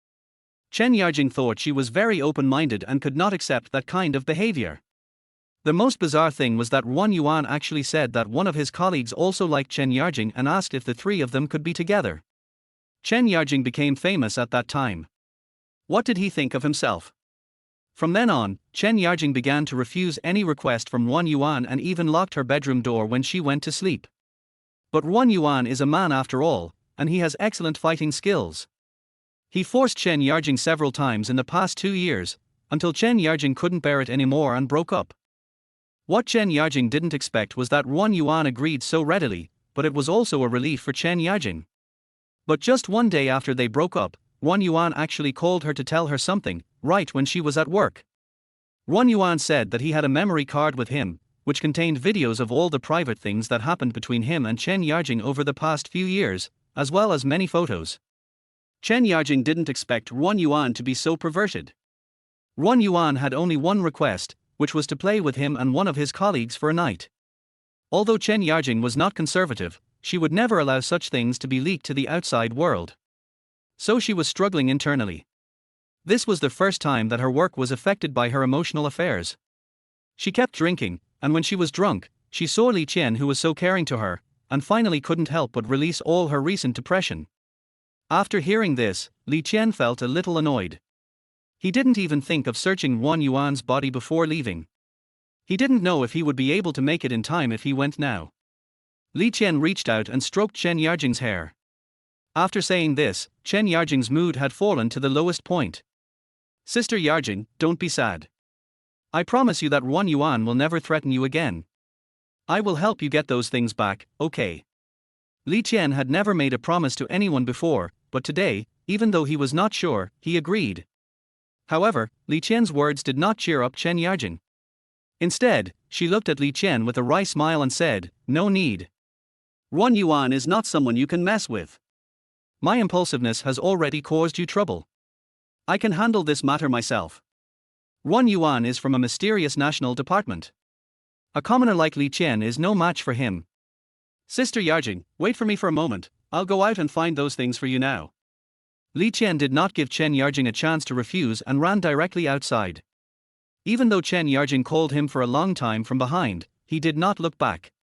Chen Yarjing thought she was very open-minded and could not accept that kind of behavior. The most bizarre thing was that Wang Yuan actually said that one of his colleagues also liked Chen Yarjing and asked if the three of them could be together. Chen Yarjing became famous at that time. What did he think of himself? From then on, Chen Yarjing began to refuse any request from Wang Yuan and even locked her bedroom door when she went to sleep. But Wang Yuan is a man after all, and he has excellent fighting skills. He forced Chen Yarjing several times in the past 2 years, until Chen Yarjing couldn't bear it anymore and broke up. What Chen Yarjing didn't expect was that Wang Yuan agreed so readily, but it was also a relief for Chen Yarjing. But just one day after they broke up, Wang Yuan actually called her to tell her something, right when she was at work. Wang Yuan said that he had a memory card with him, which contained videos of all the private things that happened between him and Chen Yarjing over the past few years, as well as many photos. Chen Yarjing didn't expect Wang Yuan to be so perverted. Wang Yuan had only one request, which was to play with him and one of his colleagues for a night. Although Chen Yarjing was not conservative, she would never allow such things to be leaked to the outside world. So she was struggling internally. This was the first time that her work was affected by her emotional affairs. She kept drinking, and when she was drunk, she saw Li Qian, who was so caring to her, and finally couldn't help but release all her recent depression. After hearing this, Li Qian felt a little annoyed. He didn't even think of searching Wang Yuan's body before leaving. He didn't know if he would be able to make it in time if he went now. Li Qian reached out and stroked Chen Yarjing's hair. After saying this, Chen Yarjing's mood had fallen to the lowest point. "Sister Yarjing, don't be sad. I promise you that Wang Yuan will never threaten you again. I will help you get those things back, okay?" Li Qian had never made a promise to anyone before, but today, even though he was not sure, he agreed. However, Li Qian's words did not cheer up Chen Yarjing. Instead, she looked at Li Qian with a wry smile and said, "No need. Wang Yuan is not someone you can mess with. My impulsiveness has already caused you trouble. I can handle this matter myself." Wang Yuan is from a mysterious national department. A commoner like Li Qian is no match for him. "Sister Yarjing, wait for me for a moment, I'll go out and find those things for you now." Li Qian did not give Chen Yarjing a chance to refuse and ran directly outside. Even though Chen Yarjing called him for a long time from behind, he did not look back.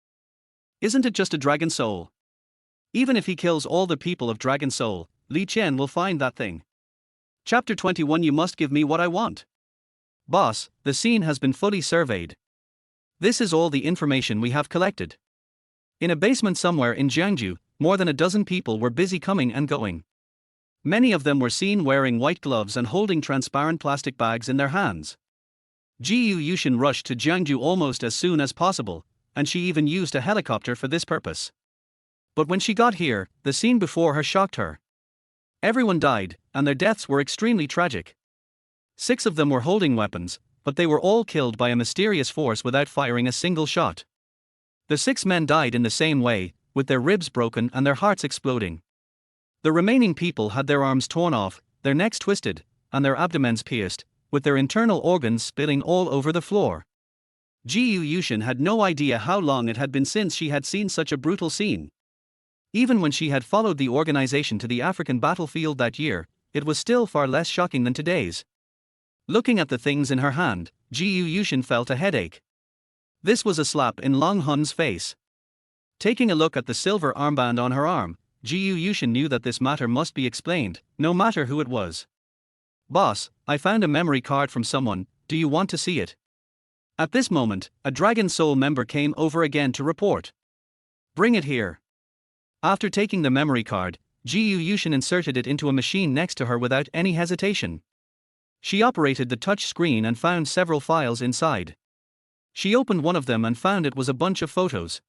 Isn't it just a dragon soul? Even if he kills all the people of Dragon Soul, Li Qian will find that thing. Chapter 21. You must give me what I want. Boss, the scene has been fully surveyed. This is all the information we have collected. In a basement somewhere in Jiangju, more than a dozen people were busy coming and going. Many of them were seen wearing white gloves and holding transparent plastic bags in their hands. Jiyu Yushin rushed to Jiangju almost as soon as possible, and she even used a helicopter for this purpose. But when she got here, the scene before her shocked her. Everyone died, and their deaths were extremely tragic. 6 of them were holding weapons, but they were all killed by a mysterious force without firing a single shot. The 6 men died in the same way, with their ribs broken and their hearts exploding. The remaining people had their arms torn off, their necks twisted, and their abdomens pierced, with their internal organs spilling all over the floor. Jiyu Yushin had no idea how long it had been since she had seen such a brutal scene. Even when she had followed the organization to the African battlefield that year, it was still far less shocking than today's. Looking at the things in her hand, Jiyu Yushin felt a headache. This was a slap in Long Hun's face. Taking a look at the silver armband on her arm, Ji Yushin knew that this matter must be explained, no matter who it was. Boss, I found a memory card from someone, do you want to see it? At this moment, a Dragon Soul member came over again to report. Bring it here. After taking the memory card, Ji Yushin inserted it into a machine next to her without any hesitation. She operated the touch screen and found several files inside. She opened one of them and found it was a bunch of photos.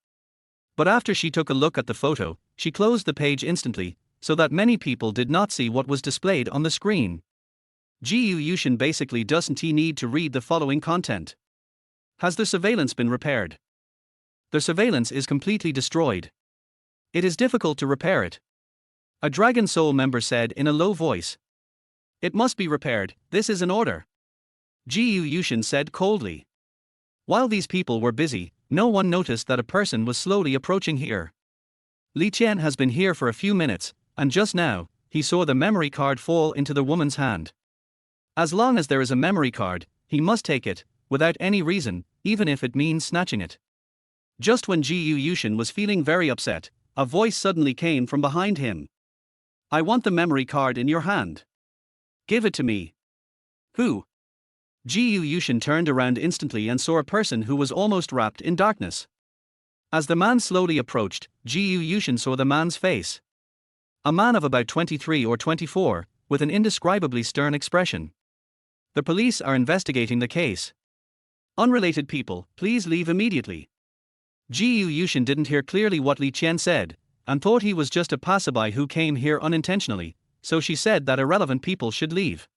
But after she took a look at the photo, she closed the page instantly, so that many people did not see what was displayed on the screen. Ji Yushin basically doesn't need to read the following content. Has the surveillance been repaired? The surveillance is completely destroyed. It is difficult to repair it. A Dragon Soul member said in a low voice. It must be repaired, this is an order. Ji Yushin said coldly. While these people were busy, no one noticed that a person was slowly approaching here. Li Qian has been here for a few minutes, and just now, he saw the memory card fall into the woman's hand. As long as there is a memory card, he must take it, without any reason, even if it means snatching it. Just when Ji Yushin was feeling very upset, a voice suddenly came from behind him. I want the memory card in your hand. Give it to me. Who? Ji Yushin turned around instantly and saw a person who was almost wrapped in darkness. As the man slowly approached, Ji Yushin saw the man's face. A man of about 23 or 24, with an indescribably stern expression. The police are investigating the case. Unrelated people, please leave immediately. Ji Yushin didn't hear clearly what Li Qian said, and thought he was just a passerby who came here unintentionally, so she said that irrelevant people should leave.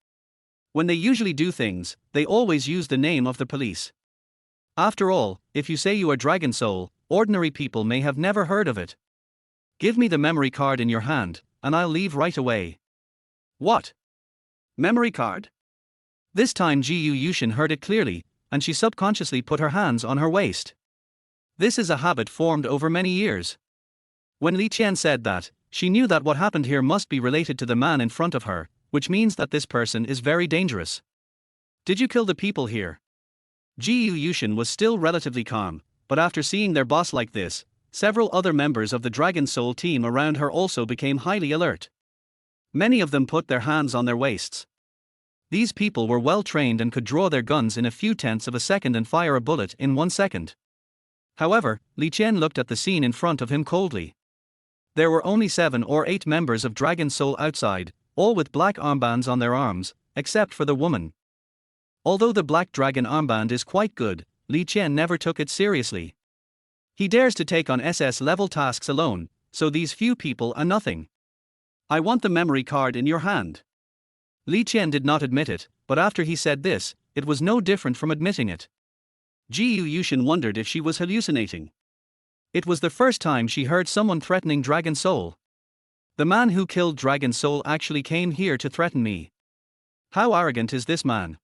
When they usually do things, they always use the name of the police. After all, if you say you are Dragon Soul, ordinary people may have never heard of it. Give me the memory card in your hand, and I'll leave right away. What? Memory card? This time Ji Yushin heard it clearly, and she subconsciously put her hands on her waist. This is a habit formed over many years. When Li Qian said that, she knew that what happened here must be related to the man in front of her, which means that this person is very dangerous. Did you kill the people here? Ji Yushin was still relatively calm, but after seeing their boss like this, several other members of the Dragon Soul team around her also became highly alert. Many of them put their hands on their waists. These people were well trained and could draw their guns in a few tenths of a second and fire a bullet in 1 second. However, Li Qian looked at the scene in front of him coldly. There were only 7 or 8 members of Dragon Soul outside, all with black armbands on their arms, except for the woman. Although the Black Dragon armband is quite good, Li Qian never took it seriously. He dares to take on SS-level tasks alone, so these few people are nothing. I want the memory card in your hand. Li Qian did not admit it, but after he said this, it was no different from admitting it. Ji Yushin wondered if she was hallucinating. It was the first time she heard someone threatening Dragon Soul. The man who killed Dragon Soul actually came here to threaten me. How arrogant is this man?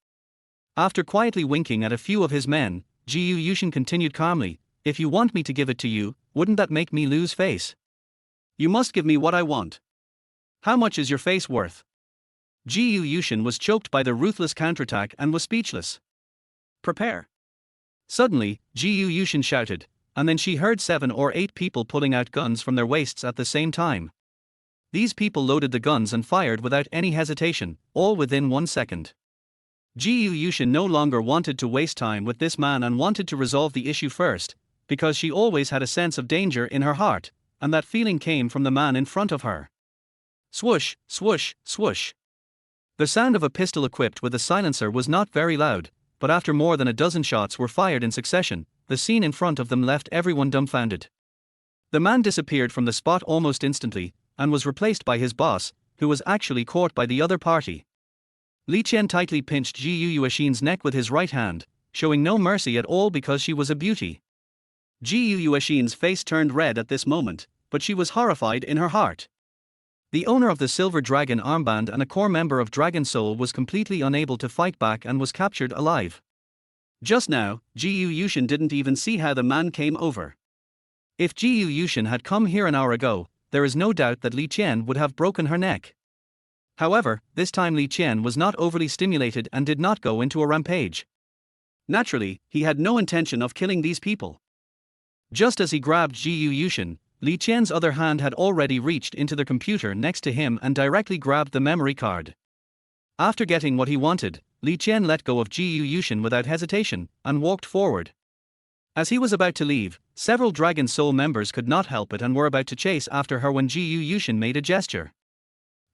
After quietly winking at a few of his men, Ji Yushin continued calmly, if you want me to give it to you, wouldn't that make me lose face? You must give me what I want. How much is your face worth? Ji Yushin was choked by the ruthless counterattack and was speechless. Prepare. Suddenly, Ji Yushin shouted, and then she heard 7 or 8 people pulling out guns from their waists at the same time. These people loaded the guns and fired without any hesitation, all within 1 second. Ji Yushin no longer wanted to waste time with this man and wanted to resolve the issue first, because she always had a sense of danger in her heart, and that feeling came from the man in front of her. Swoosh, swoosh, swoosh. The sound of a pistol equipped with a silencer was not very loud, but after more than a dozen shots were fired in succession, the scene in front of them left everyone dumbfounded. The man disappeared from the spot almost instantly, and was replaced by his boss, who was actually caught by the other party. Li Qian tightly pinched Ji Yushin's neck with his right hand, showing no mercy at all because she was a beauty. Ji Yushin's face turned red at this moment, but she was horrified in her heart. The owner of the Silver Dragon armband and a core member of Dragon Soul was completely unable to fight back and was captured alive. Just now, Ji Yushin didn't even see how the man came over. If Ji Yushin had come here an hour ago, there is no doubt that Li Qian would have broken her neck. However, this time Li Qian was not overly stimulated and did not go into a rampage. Naturally, he had no intention of killing these people. Just as he grabbed Ji Yushin, Li Qian's other hand had already reached into the computer next to him and directly grabbed the memory card. After getting what he wanted, Li Qian let go of Ji Yushin without hesitation and walked forward. As he was about to leave, several Dragon Soul members could not help it and were about to chase after her when Ji Yushin made a gesture.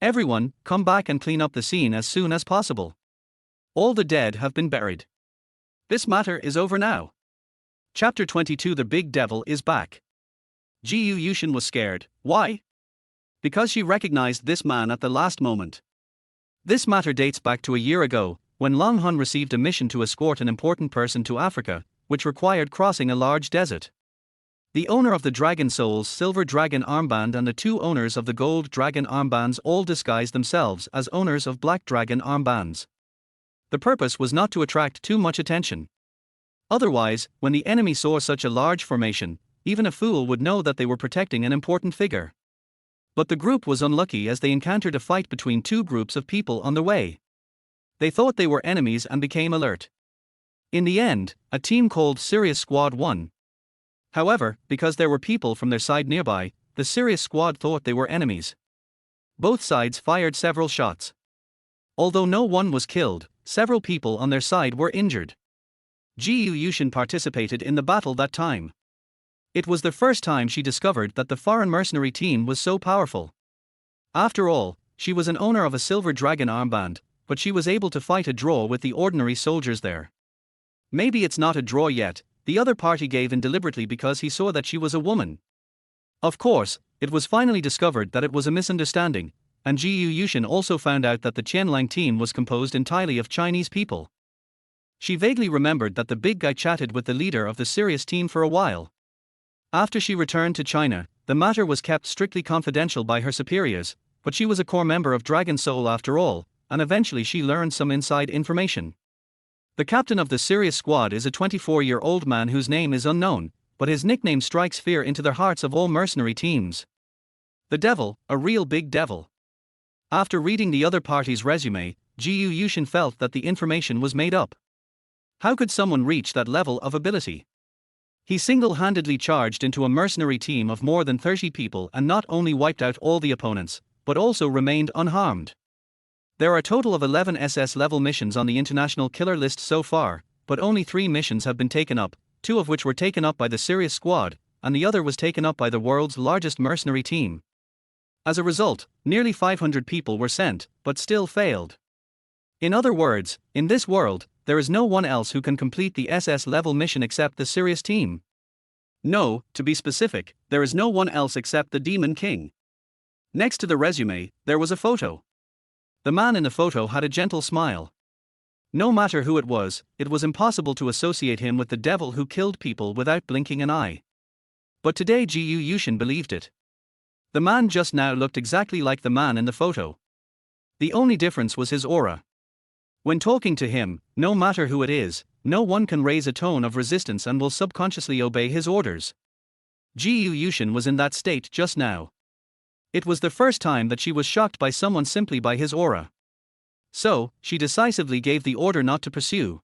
"Everyone, come back and clean up the scene as soon as possible. All the dead have been buried. This matter is over now." Chapter 22. The Big Devil is back. Ji Yushin was scared. Why? Because she recognized this man at the last moment. This matter dates back to a year ago, when Long Hun received a mission to escort an important person to Africa, which required crossing a large desert. The owner of the Dragon Soul's Silver Dragon Armband and the two owners of the Gold Dragon Armbands all disguised themselves as owners of Black Dragon Armbands. The purpose was not to attract too much attention. Otherwise, when the enemy saw such a large formation, even a fool would know that they were protecting an important figure. But the group was unlucky as they encountered a fight between two groups of people on the way. They thought they were enemies and became alert. In the end, a team called Sirius Squad won. However, because there were people from their side nearby, the Sirius Squad thought they were enemies. Both sides fired several shots. Although no one was killed, several people on their side were injured. Ji Yushin participated in the battle that time. It was the first time she discovered that the foreign mercenary team was so powerful. After all, she was an owner of a Silver Dragon Armband, but she was able to fight a draw with the ordinary soldiers there. Maybe it's not a draw yet, the other party gave in deliberately because he saw that she was a woman. Of course, it was finally discovered that it was a misunderstanding, and Ji Yushin also found out that the Qianlang team was composed entirely of Chinese people. She vaguely remembered that the big guy chatted with the leader of the Sirius team for a while. After she returned to China, the matter was kept strictly confidential by her superiors, but she was a core member of Dragon Soul after all, and eventually she learned some inside information. The captain of the Sirius Squad is a 24-year-old man whose name is unknown, but his nickname strikes fear into the hearts of all mercenary teams. The Devil, a real big devil. After reading the other party's resume, Ji Yushin felt that the information was made up. How could someone reach that level of ability? He single-handedly charged into a mercenary team of more than 30 people and not only wiped out all the opponents, but also remained unharmed. There are a total of 11 SS-level missions on the international killer list so far, but only 3 missions have been taken up, 2 of which were taken up by the Sirius Squad, and the other was taken up by the world's largest mercenary team. As a result, nearly 500 people were sent, but still failed. In other words, in this world, there is no one else who can complete the SS-level mission except the Sirius team. No, to be specific, there is no one else except the Demon King. Next to the resume, there was a photo. The man in the photo had a gentle smile. No matter who it was impossible to associate him with the devil who killed people without blinking an eye. But today Ji Yushin believed it. The man just now looked exactly like the man in the photo. The only difference was his aura. When talking to him, no matter who it is, no one can raise a tone of resistance and will subconsciously obey his orders. Ji Yushin was in that state just now. It was the first time that she was shocked by someone simply by his aura. So, she decisively gave the order not to pursue.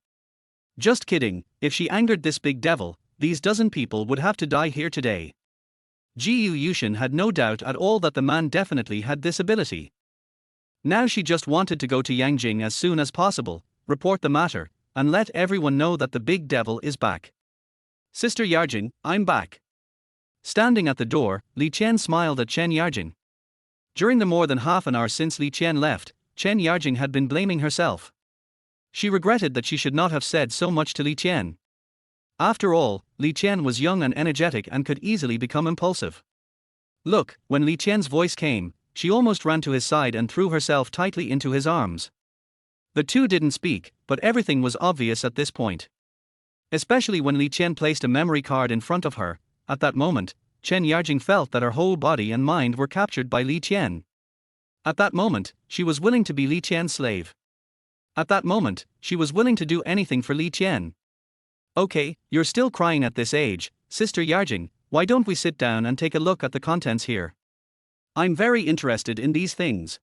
Just kidding, if she angered this big devil, these dozen people would have to die here today. Ji Yushin had no doubt at all that the man definitely had this ability. Now she just wanted to go to Yangjing as soon as possible, report the matter, and let everyone know that the big devil is back. "Sister Yarjing, I'm back." Standing at the door, Li Qian smiled at Chen Yarjing. During the more than half an hour since Li Qian left, Chen Yarjing had been blaming herself. She regretted that she should not have said so much to Li Qian. After all, Li Qian was young and energetic and could easily become impulsive. Look, when Li Qian's voice came, she almost ran to his side and threw herself tightly into his arms. The two didn't speak, but everything was obvious at this point. Especially when Li Qian placed a memory card in front of her. At that moment, Chen Yarjing felt that her whole body and mind were captured by Li Qian. At that moment, she was willing to be Li Qian's slave. At that moment, she was willing to do anything for Li Qian. "Okay, you're still crying at this age, Sister Yarjing, why don't we sit down and take a look at the contents here? I'm very interested in these things."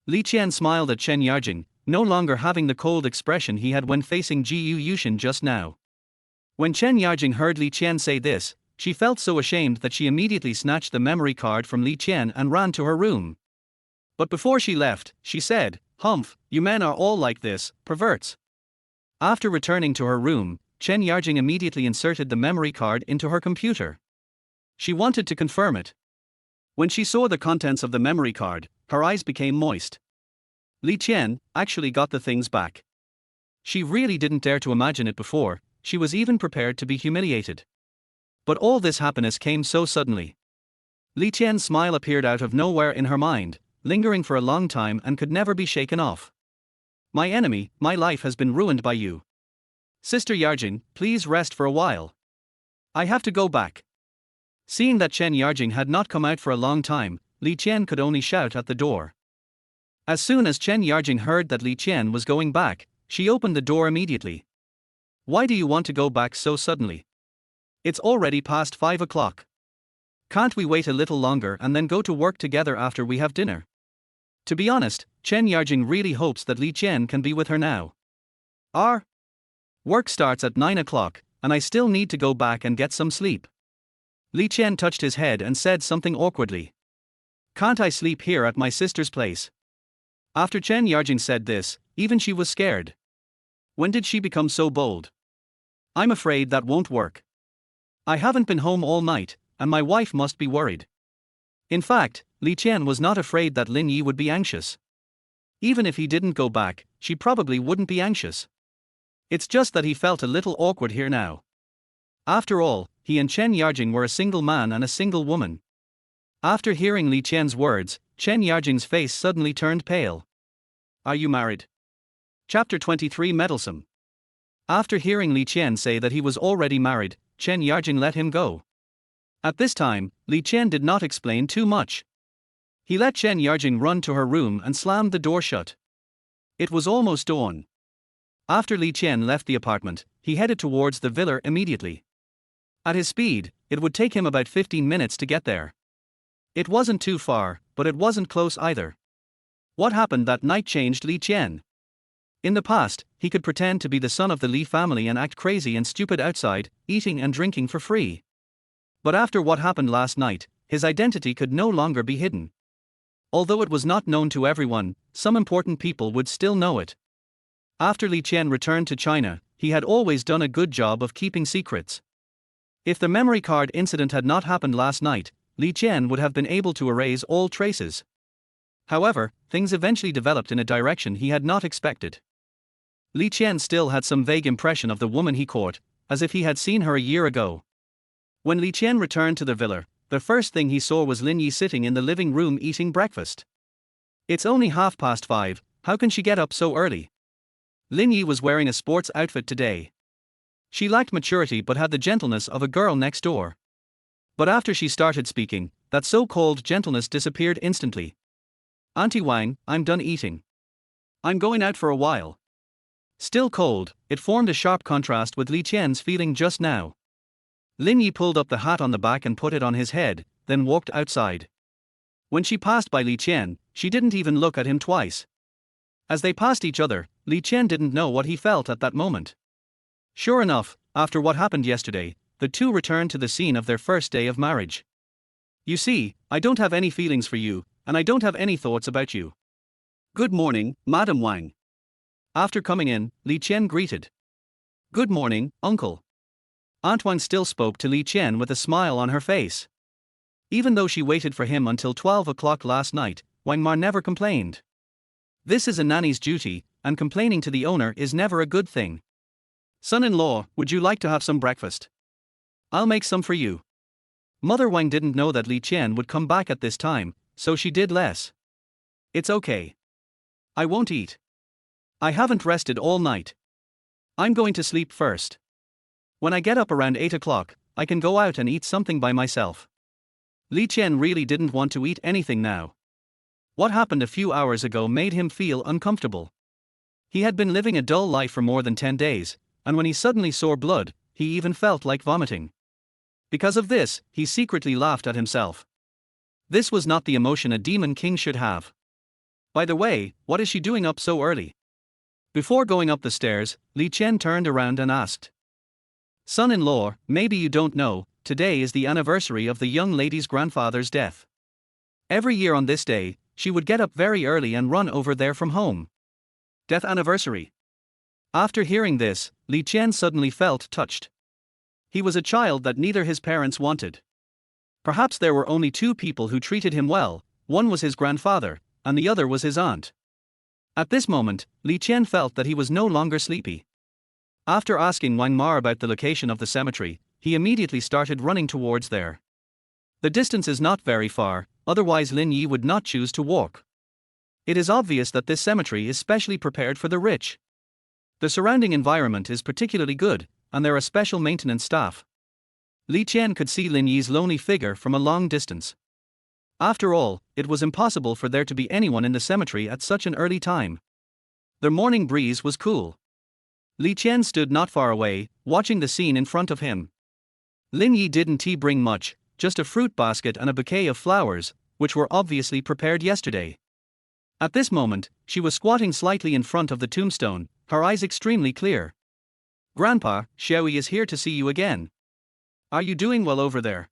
Li Qian smiled at Chen Yarjing, no longer having the cold expression he had when facing Ji Yushin just now. When Chen Yarjing heard Li Qian say this, she felt so ashamed that she immediately snatched the memory card from Li Qian and ran to her room. But before she left, she said, "Humph, you men are all like this, perverts." After returning to her room, Chen Yarjing immediately inserted the memory card into her computer. She wanted to confirm it. When she saw the contents of the memory card, her eyes became moist. Li Qian actually got the things back. She really didn't dare to imagine it before, she was even prepared to be humiliated. But all this happiness came so suddenly. Li Qian's smile appeared out of nowhere in her mind, lingering for a long time and could never be shaken off. "My enemy, my life has been ruined by you. Sister Yarjing, please rest for a while. I have to go back." Seeing that Chen Yarjing had not come out for a long time, Li Qian could only shout at the door. As soon as Chen Yarjing heard that Li Qian was going back, she opened the door immediately. "Why do you want to go back so suddenly? It's already past 5 o'clock. Can't we wait a little longer and then go to work together after we have dinner?" To be honest, Chen Yarjing really hopes that Li Qian can be with her now. Our work starts at 9 o'clock, and I still need to go back and get some sleep. Li Qian touched his head and said something awkwardly. "Can't I sleep here at my sister's place?" After Chen Yarjing said this, even she was scared. When did she become so bold? "I'm afraid that won't work. I haven't been home all night, and my wife must be worried." In fact, Li Qian was not afraid that Lin Yi would be anxious. Even if he didn't go back, she probably wouldn't be anxious. It's just that he felt a little awkward here now. After all, he and Chen Yarjing were a single man and a single woman. After hearing Li Qian's words, Chen Yarjing's face suddenly turned pale. "Are you married?" Chapter 23 Meddlesome. After hearing Li Qian say that he was already married, Chen Yarjing let him go. At this time, Li Qian did not explain too much. He let Chen Yarjing run to her room and slammed the door shut. It was almost dawn. After Li Qian left the apartment, he headed towards the villa immediately. At his speed, it would take him about 15 minutes to get there. It wasn't too far, but it wasn't close either. What happened that night changed Li Qian. In the past, he could pretend to be the son of the Li family and act crazy and stupid outside, eating and drinking for free. But after what happened last night, his identity could no longer be hidden. Although it was not known to everyone, some important people would still know it. After Li Qian returned to China, he had always done a good job of keeping secrets. If the memory card incident had not happened last night, Li Qian would have been able to erase all traces. However, things eventually developed in a direction he had not expected. Li Qian still had some vague impression of the woman he caught, as if he had seen her a year ago. When Li Qian returned to the villa, the first thing he saw was Lin Yi sitting in the living room eating breakfast. "It's only 5:30, how can she get up so early?" Lin Yi was wearing a sports outfit today. She lacked maturity but had the gentleness of a girl next door. But after she started speaking, that so-called gentleness disappeared instantly. "Auntie Wang, I'm done eating. I'm going out for a while." Still cold, it formed a sharp contrast with Li Qian's feeling just now. Lin Yi pulled up the hat on the back and put it on his head, then walked outside. When she passed by Li Qian, she didn't even look at him twice. As they passed each other, Li Qian didn't know what he felt at that moment. Sure enough, after what happened yesterday, the two returned to the scene of their first day of marriage. "You see, I don't have any feelings for you, and I don't have any thoughts about you." "Good morning, Madam Wang." After coming in, Li Qian greeted. "Good morning, uncle." Aunt Wang still spoke to Li Qian with a smile on her face. Even though she waited for him until 12 o'clock last night, Wang Ma never complained. This is a nanny's duty, and complaining to the owner is never a good thing. "Son-in-law, would you like to have some breakfast?" "I'll make some for you." Mother Wang didn't know that Li Qian would come back at this time, so she did less. "It's okay. I won't eat. I haven't rested all night. I'm going to sleep first. When I get up around 8 o'clock, I can go out and eat something by myself." Li Qian really didn't want to eat anything now. What happened a few hours ago made him feel uncomfortable. He had been living a dull life for more than 10 days, and when he suddenly saw blood, he even felt like vomiting. Because of this, he secretly laughed at himself. This was not the emotion a demon king should have. "By the way, what is she doing up so early?" Before going up the stairs, Li Qian turned around and asked. "Son-in-law, maybe you don't know, today is the anniversary of the young lady's grandfather's death. Every year on this day, she would get up very early and run over there from home. Death anniversary. After hearing this, Li Qian suddenly felt touched. He was a child that neither his parents wanted. Perhaps there were only two people who treated him well, one was his grandfather, and the other was his aunt. At this moment, Li Qian felt that he was no longer sleepy. After asking Wang Ma about the location of the cemetery, he immediately started running towards there. The distance is not very far, otherwise Lin Yi would not choose to walk. It is obvious that this cemetery is specially prepared for the rich. The surrounding environment is particularly good, and there are special maintenance staff. Li Qian could see Lin Yi's lonely figure from a long distance. After all, it was impossible for there to be anyone in the cemetery at such an early time. The morning breeze was cool. Li Qian stood not far away, watching the scene in front of him. Lin Yi didn't bring much, just a fruit basket and a bouquet of flowers, which were obviously prepared yesterday. At this moment, she was squatting slightly in front of the tombstone, her eyes extremely clear. "Grandpa, Xiaoyi is here to see you again. Are you doing well over there?"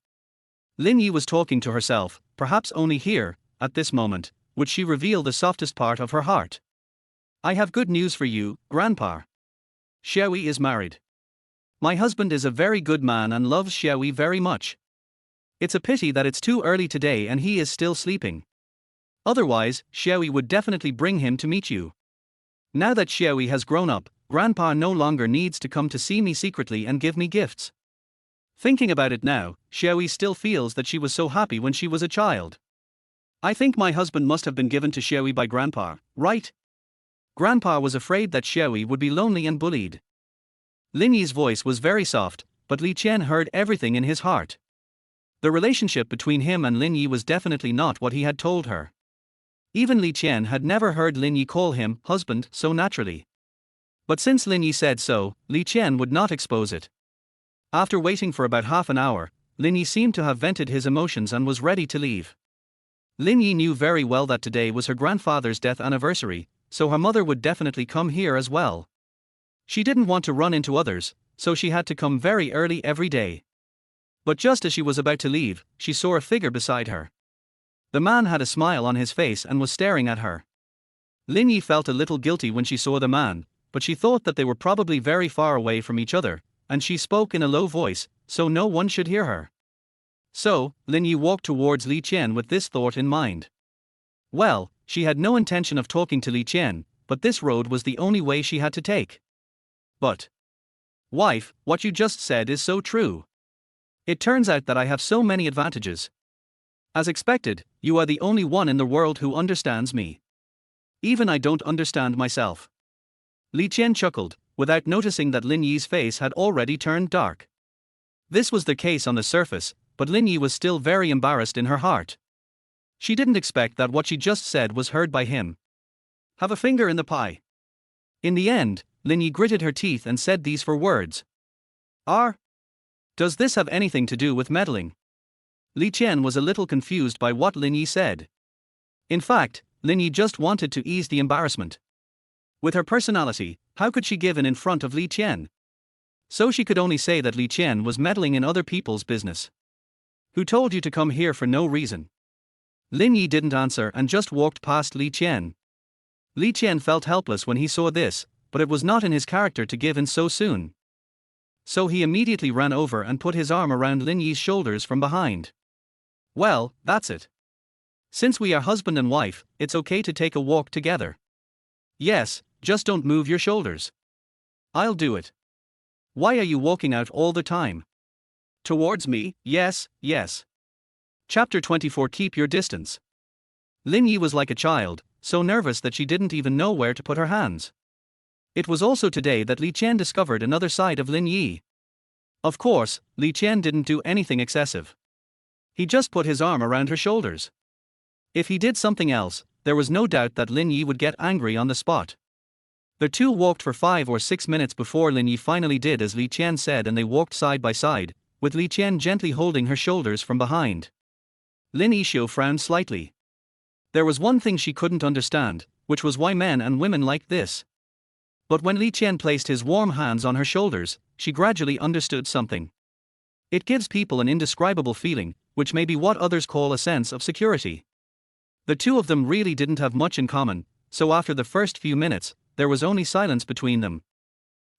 Lin Yi was talking to herself, perhaps only here, at this moment, would she reveal the softest part of her heart. "I have good news for you, Grandpa. Xiaoyi is married. My husband is a very good man and loves Xiaoyi very much. It's a pity that it's too early today and he is still sleeping. Otherwise, Xiaoyi would definitely bring him to meet you. Now that Xiaoyi has grown up, Grandpa no longer needs to come to see me secretly and give me gifts." Thinking about it now, Xiaoyi still feels that she was so happy when she was a child. "I think my husband must have been given to Xiaoyi by Grandpa, right?" Grandpa was afraid that Xiaoyi would be lonely and bullied. Lin Yi's voice was very soft, but Li Qian heard everything in his heart. The relationship between him and Lin Yi was definitely not what he had told her. Even Li Qian had never heard Lin Yi call him husband so naturally. But since Lin Yi said so, Li Qian would not expose it. After waiting for about half an hour, Lin Yi seemed to have vented his emotions and was ready to leave. Lin Yi knew very well that today was her grandfather's death anniversary, so her mother would definitely come here as well. She didn't want to run into others, so she had to come very early every day. But just as she was about to leave, she saw a figure beside her. The man had a smile on his face and was staring at her. Lin Yi felt a little guilty when she saw the man, but she thought that they were probably very far away from each other, and she spoke in a low voice, so no one should hear her. So, Lin Yi walked towards Li Qian with this thought in mind. Well, she had no intention of talking to Li Qian, but this road was the only way she had to take. "But, wife, what you just said is so true. It turns out that I have so many advantages. As expected, you are the only one in the world who understands me. Even I don't understand myself." Li Qian chuckled, without noticing that Lin Yi's face had already turned dark. This was the case on the surface, but Lin Yi was still very embarrassed in her heart. She didn't expect that what she just said was heard by him. "Have a finger in the pie." In the end, Lin Yi gritted her teeth and said these four words. Does this have anything to do with meddling?" Li Qian was a little confused by what Lin Yi said. In fact, Lin Yi just wanted to ease the embarrassment. With her personality, how could she give in front of Li Qian? So she could only say that Li Qian was meddling in other people's business. "Who told you to come here for no reason?" Lin Yi didn't answer and just walked past Li Qian. Li Qian felt helpless when he saw this, but it was not in his character to give in so soon. So he immediately ran over and put his arm around Lin Yi's shoulders from behind. "Well, that's it. Since we are husband and wife, it's okay to take a walk together. Yes, just don't move your shoulders. I'll do it. Why are you walking out all the time? Towards me, yes, yes." Chapter 24. Keep your distance. Lin Yi was like a child, so nervous that she didn't even know where to put her hands. It was also today that Li Qian discovered another side of Lin Yi. Of course, Li Qian didn't do anything excessive. He just put his arm around her shoulders. If he did something else, there was no doubt that Lin Yi would get angry on the spot. The two walked for 5 or 6 minutes before Lin Yi finally did as Li Qian said, and they walked side by side, with Li Qian gently holding her shoulders from behind. Lin Yixio frowned slightly. There was one thing she couldn't understand, which was why men and women liked this. But when Li Qian placed his warm hands on her shoulders, she gradually understood something. It gives people an indescribable feeling, which may be what others call a sense of security. The two of them really didn't have much in common, so after the first few minutes, there was only silence between them.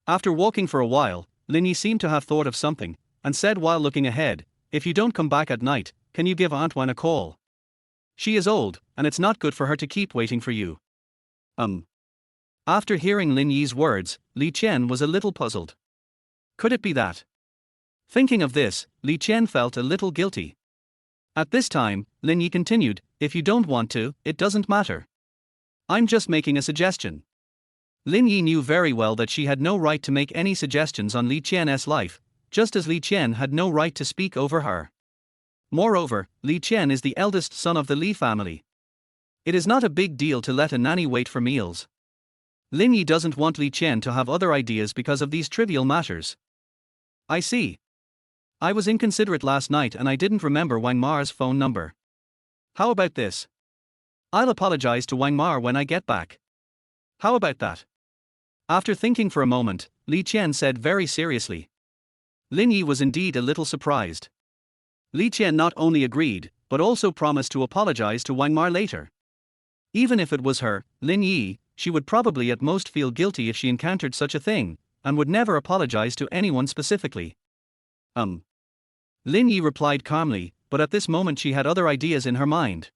After walking for a while, Lin Yi seemed to have thought of something, and said while looking ahead, "If you don't come back at night, can you give Aunt Wan a call? She is old, and it's not good for her to keep waiting for you." After hearing Lin Yi's words, Li Qian was a little puzzled. Could it be that? Thinking of this, Li Qian felt a little guilty. At this time, Lin Yi continued, "If you don't want to, it doesn't matter. I'm just making a suggestion." Lin Yi knew very well that she had no right to make any suggestions on Li Qian's life, just as Li Qian had no right to speak over her. Moreover, Li Qian is the eldest son of the Li family. It is not a big deal to let a nanny wait for meals. Lin Yi doesn't want Li Qian to have other ideas because of these trivial matters. I see. I was inconsiderate last night and I didn't remember Wang Ma's phone number. How about this? I'll apologize to Wang Ma when I get back. How about that? After thinking for a moment, Li Qian said very seriously. Lin Yi was indeed a little surprised. Li Qian not only agreed, but also promised to apologize to Wang Ma later. Even if it was her, Lin Yi, she would probably at most feel guilty if she encountered such a thing, and would never apologize to anyone specifically. Lin Yi replied calmly, but at this moment she had other ideas in her mind.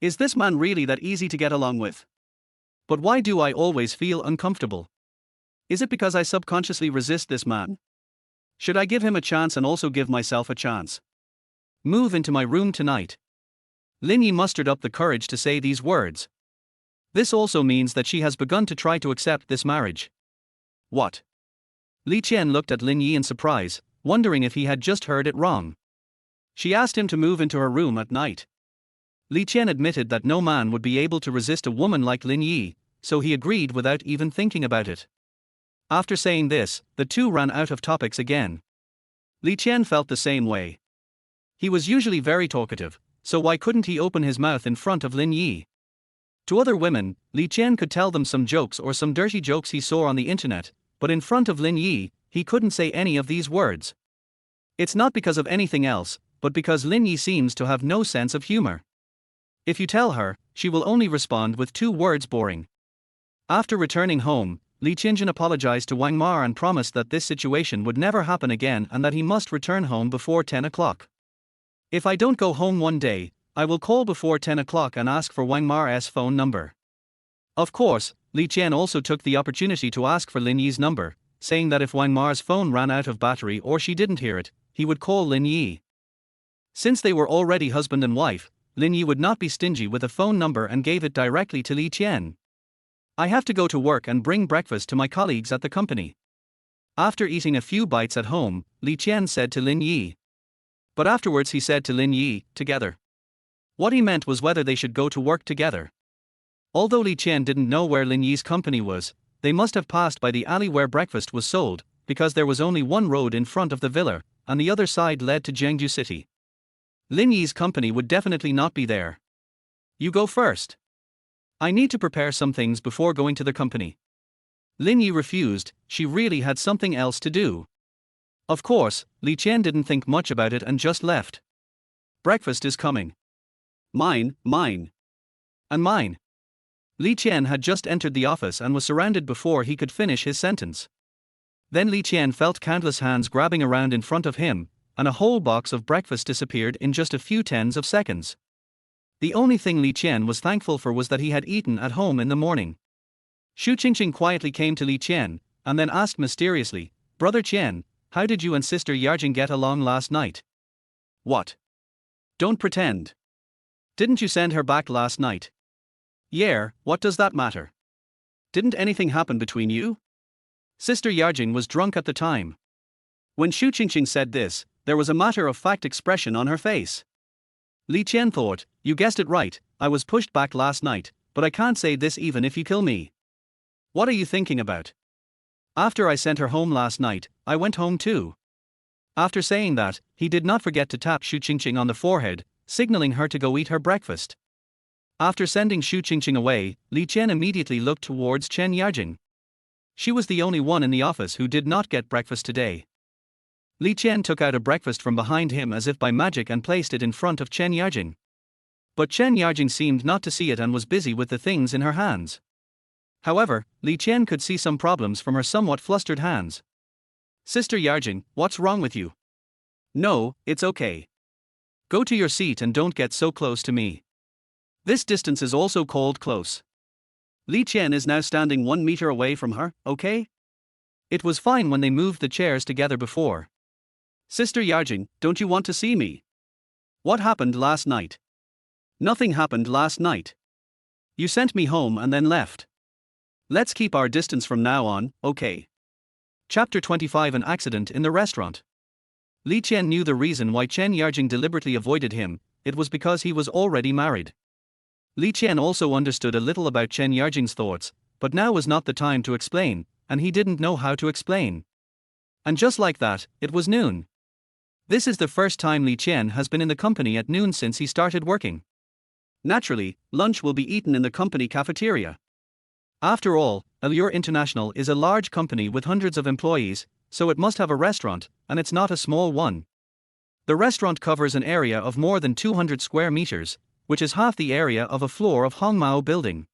Is this man really that easy to get along with? But why do I always feel uncomfortable? Is it because I subconsciously resist this man? Should I give him a chance and also give myself a chance? Move into my room tonight. Lin Yi mustered up the courage to say these words. This also means that she has begun to try to accept this marriage. What? Li Qian looked at Lin Yi in surprise, wondering if he had just heard it wrong. She asked him to move into her room at night. Li Qian admitted that no man would be able to resist a woman like Lin Yi, so he agreed without even thinking about it. After saying this, the two ran out of topics again. Li Qian felt the same way. He was usually very talkative, so why couldn't he open his mouth in front of Lin Yi? To other women, Li Qian could tell them some jokes or some dirty jokes he saw on the internet, but in front of Lin Yi, he couldn't say any of these words. It's not because of anything else, but because Lin Yi seems to have no sense of humor. If you tell her, she will only respond with two words: boring. After returning home, Li Qingjin apologized to Wang Ma and promised that this situation would never happen again and that he must return home before 10 o'clock. If I don't go home one day, I will call before 10 o'clock and ask for Wang Ma's phone number. Of course, Li Qian also took the opportunity to ask for Lin Yi's number, saying that if Wang Ma's phone ran out of battery or she didn't hear it, he would call Lin Yi. Since they were already husband and wife, Lin Yi would not be stingy with a phone number and gave it directly to Li Qian. I have to go to work and bring breakfast to my colleagues at the company. After eating a few bites at home, Li Qian said to Lin Yi. But afterwards he said to Lin Yi, together. What he meant was whether they should go to work together. Although Li Qian didn't know where Lin Yi's company was, they must have passed by the alley where breakfast was sold, because there was only one road in front of the villa, and the other side led to Jiangju City. Lin Yi's company would definitely not be there. You go first. I need to prepare some things before going to the company. Lin Yi refused, she really had something else to do. Of course, Li Qian didn't think much about it and just left. Breakfast is coming. Mine. And mine. Li Qian had just entered the office and was surrounded before he could finish his sentence. Then Li Qian felt countless hands grabbing around in front of him, and a whole box of breakfast disappeared in just a few tens of seconds. The only thing Li Qian was thankful for was that he had eaten at home in the morning. Xu Qingqing quietly came to Li Qian, and then asked mysteriously, Brother Qian, how did you and Sister Yarjing get along last night? What? Don't pretend. Didn't you send her back last night? Yeah, what does that matter? Didn't anything happen between you? Sister Yarjing was drunk at the time. When Xu Qingqing said this, there was a matter-of-fact expression on her face. Li Qian thought, you guessed it right, I was pushed back last night, but I can't say this even if you kill me. What are you thinking about? After I sent her home last night, I went home too. After saying that, he did not forget to tap Xu Qingqing on the forehead, signaling her to go eat her breakfast. After sending Xu Qingqing away, Li Qian immediately looked towards Chen Yarjing. She was the only one in the office who did not get breakfast today. Li Qian took out a breakfast from behind him as if by magic and placed it in front of Chen Yarjing. But Chen Yarjing seemed not to see it and was busy with the things in her hands. However, Li Qian could see some problems from her somewhat flustered hands. Sister Yarjing, what's wrong with you? No, it's okay. Go to your seat and don't get so close to me. This distance is also called close. Li Qian is now standing 1 meter away from her, okay? It was fine when they moved the chairs together before. Sister Yarjing, don't you want to see me? What happened last night? Nothing happened last night. You sent me home and then left. Let's keep our distance from now on, okay? Chapter 25 An accident in the restaurant. Li Qian knew the reason why Chen Yarjing deliberately avoided him, it was because he was already married. Li Qian also understood a little about Chen Yarjing's thoughts, but now was not the time to explain, and he didn't know how to explain. And just like that, it was noon. This is the first time Li Qian has been in the company at noon since he started working. Naturally, lunch will be eaten in the company cafeteria. After all, Allure International is a large company with hundreds of employees, so it must have a restaurant, and it's not a small one. The restaurant covers an area of more than 200 square meters, which is half the area of a floor of Hongmao building.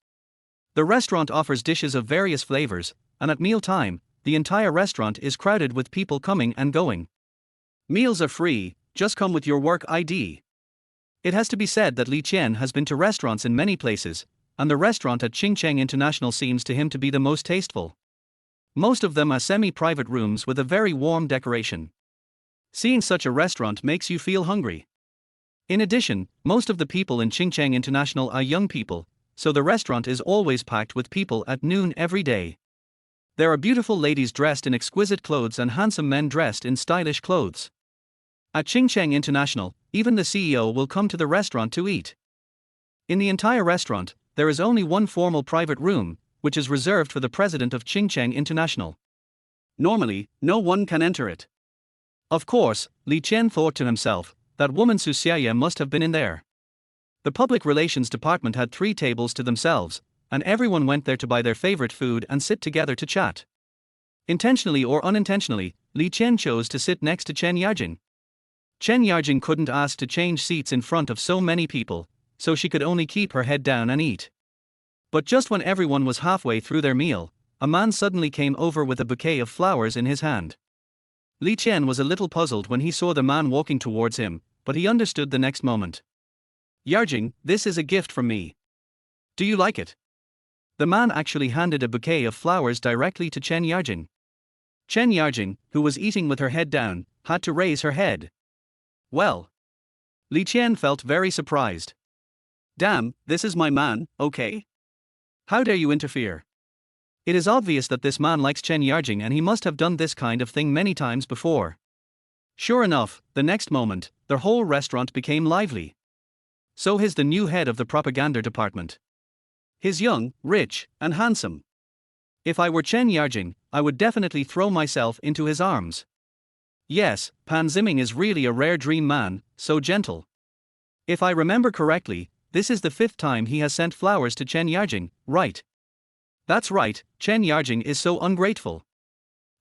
The restaurant offers dishes of various flavors, and at meal time, the entire restaurant is crowded with people coming and going. Meals are free, just come with your work ID. It has to be said that Li Qian has been to restaurants in many places, and the restaurant at Qingcheng International seems to him to be the most tasteful. Most of them are semi-private rooms with a very warm decoration. Seeing such a restaurant makes you feel hungry. In addition, most of the people in Qingcheng International are young people, so the restaurant is always packed with people at noon every day. There are beautiful ladies dressed in exquisite clothes and handsome men dressed in stylish clothes. At Qingcheng International, even the CEO will come to the restaurant to eat. In the entire restaurant, there is only one formal private room, which is reserved for the president of Qingcheng International. Normally, no one can enter it. Of course, Li Qian thought to himself, that woman Su Xiaye must have been in there. The public relations department had 3 tables to themselves, and everyone went there to buy their favorite food and sit together to chat. Intentionally or unintentionally, Li Qian chose to sit next to Chen Yarjing. Chen Yarjing couldn't ask to change seats in front of so many people, so she could only keep her head down and eat. But just when everyone was halfway through their meal, a man suddenly came over with a bouquet of flowers in his hand. Li Qian was a little puzzled when he saw the man walking towards him, but he understood the next moment. Yarjing, this is a gift from me. Do you like it? The man actually handed a bouquet of flowers directly to Chen Yarjing. Chen Yarjing, who was eating with her head down, had to raise her head. Well. Li Qian felt very surprised. Damn, this is my man, okay? How dare you interfere? It is obvious that this man likes Chen Yarjing and he must have done this kind of thing many times before. Sure enough, the next moment, their whole restaurant became lively. So he's the new head of the propaganda department. He's young, rich, and handsome. If I were Chen Yarjing, I would definitely throw myself into his arms. Yes, Pan Ziming is really a rare dream man, so gentle. If I remember correctly, this is the 5th time he has sent flowers to Chen Yarjing, right? That's right, Chen Yarjing is so ungrateful.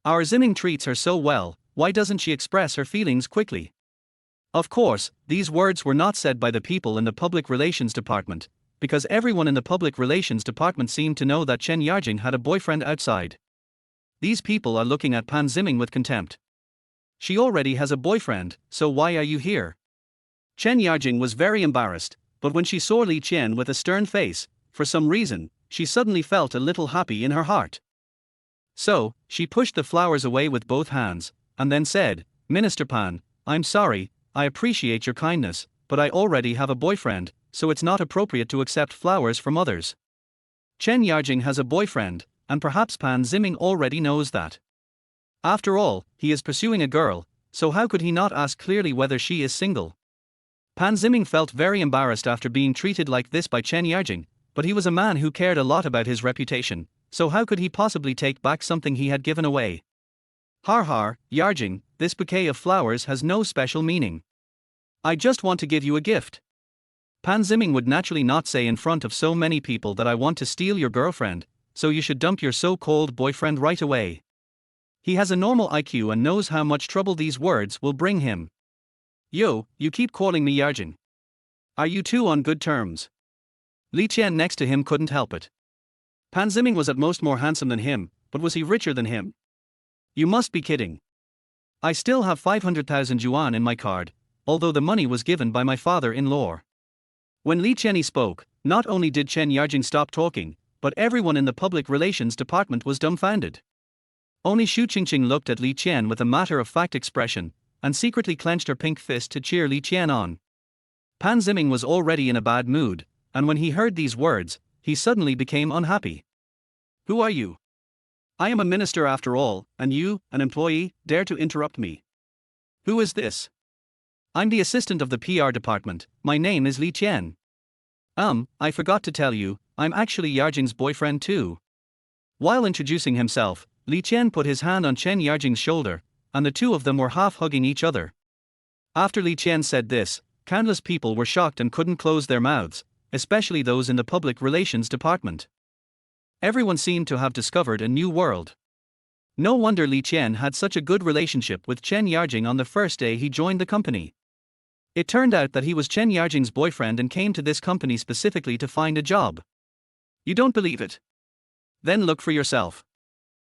Our Ziming treats her so well, why doesn't she express her feelings quickly? Of course, these words were not said by the people in the public relations department, because everyone in the public relations department seemed to know that Chen Yarjing had a boyfriend outside. These people are looking at Pan Ziming with contempt. She already has a boyfriend, so why are you here? Chen Yarjing was very embarrassed, but when she saw Li Qian with a stern face, for some reason, she suddenly felt a little happy in her heart. So, she pushed the flowers away with both hands, and then said, Minister Pan, I'm sorry, I appreciate your kindness, but I already have a boyfriend, so it's not appropriate to accept flowers from others. Chen Yarjing has a boyfriend, and perhaps Pan Ziming already knows that. After all, he is pursuing a girl, so how could he not ask clearly whether she is single? Pan Ziming felt very embarrassed after being treated like this by Chen Yarjing, but he was a man who cared a lot about his reputation, so how could he possibly take back something he had given away? Har har, Yarjing, this bouquet of flowers has no special meaning. I just want to give you a gift. Pan Ziming would naturally not say in front of so many people that I want to steal your girlfriend, so you should dump your so-called boyfriend right away. He has a normal IQ and knows how much trouble these words will bring him. Yo, you keep calling me Yarjin. Are you two on good terms? Li Qian next to him couldn't help it. Pan Ziming was at most more handsome than him, but was he richer than him? You must be kidding. I still have 500,000 yuan in my card, although the money was given by my father-in-law. When Li Qianyi spoke, not only did Chen Yarjing stop talking, but everyone in the public relations department was dumbfounded. Only Xu Qingqing looked at Li Qian with a matter-of-fact expression, and secretly clenched her pink fist to cheer Li Qian on. Pan Ziming was already in a bad mood, and when he heard these words, he suddenly became unhappy. Who are you? I am a minister after all, and you, an employee, dare to interrupt me. Who is this? I'm the assistant of the PR department, my name is Li Qian. I forgot to tell you, I'm actually Yarjing's boyfriend too. While introducing himself, Li Qian put his hand on Chen Yarjing's shoulder, and the two of them were half-hugging each other. After Li Qian said this, countless people were shocked and couldn't close their mouths, especially those in the public relations department. Everyone seemed to have discovered a new world. No wonder Li Qian had such a good relationship with Chen Yarjing on the first day he joined the company. It turned out that he was Chen Yarjing's boyfriend and came to this company specifically to find a job. You don't believe it? Then look for yourself.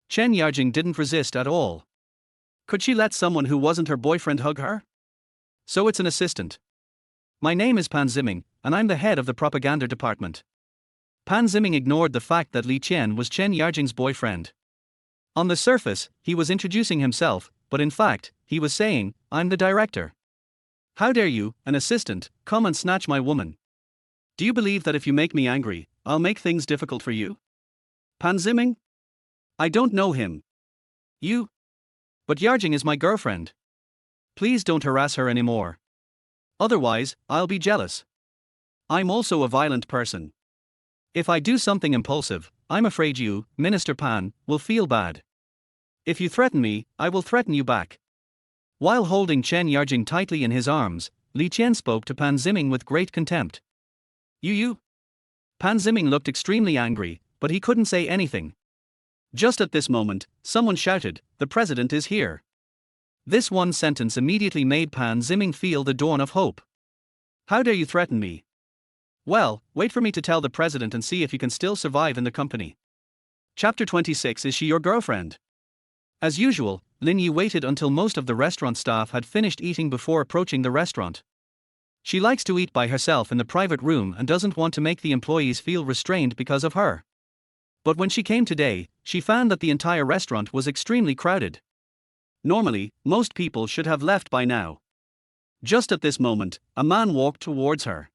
Chen Yarjing didn't resist at all. Could she let someone who wasn't her boyfriend hug her? So it's an assistant. My name is Pan Ziming, and I'm the head of the propaganda department. Pan Ziming ignored the fact that Li Qian was Chen Yarjing's boyfriend. On the surface, he was introducing himself, but in fact, he was saying, I'm the director. How dare you, an assistant, come and snatch my woman? Do you believe that if you make me angry, I'll make things difficult for you? Pan Ziming? I don't know him. You? But Yarjing is my girlfriend. Please don't harass her anymore. Otherwise, I'll be jealous. I'm also a violent person. If I do something impulsive, I'm afraid you, Minister Pan, will feel bad. If you threaten me, I will threaten you back. While holding Chen Yarjing tightly in his arms, Li Qian spoke to Pan Ziming with great contempt. You? Pan Ziming looked extremely angry, but he couldn't say anything. Just at this moment, someone shouted, the president is here. This one sentence immediately made Pan Ziming feel the dawn of hope. How dare you threaten me? Well, wait for me to tell the president and see if you can still survive in the company. Chapter 26. Is she your girlfriend? As usual, Lin Yi waited until most of the restaurant staff had finished eating before approaching the restaurant. She likes to eat by herself in the private room and doesn't want to make the employees feel restrained because of her. But when she came today, she found that the entire restaurant was extremely crowded. Normally, most people should have left by now. Just at this moment, a man walked towards her.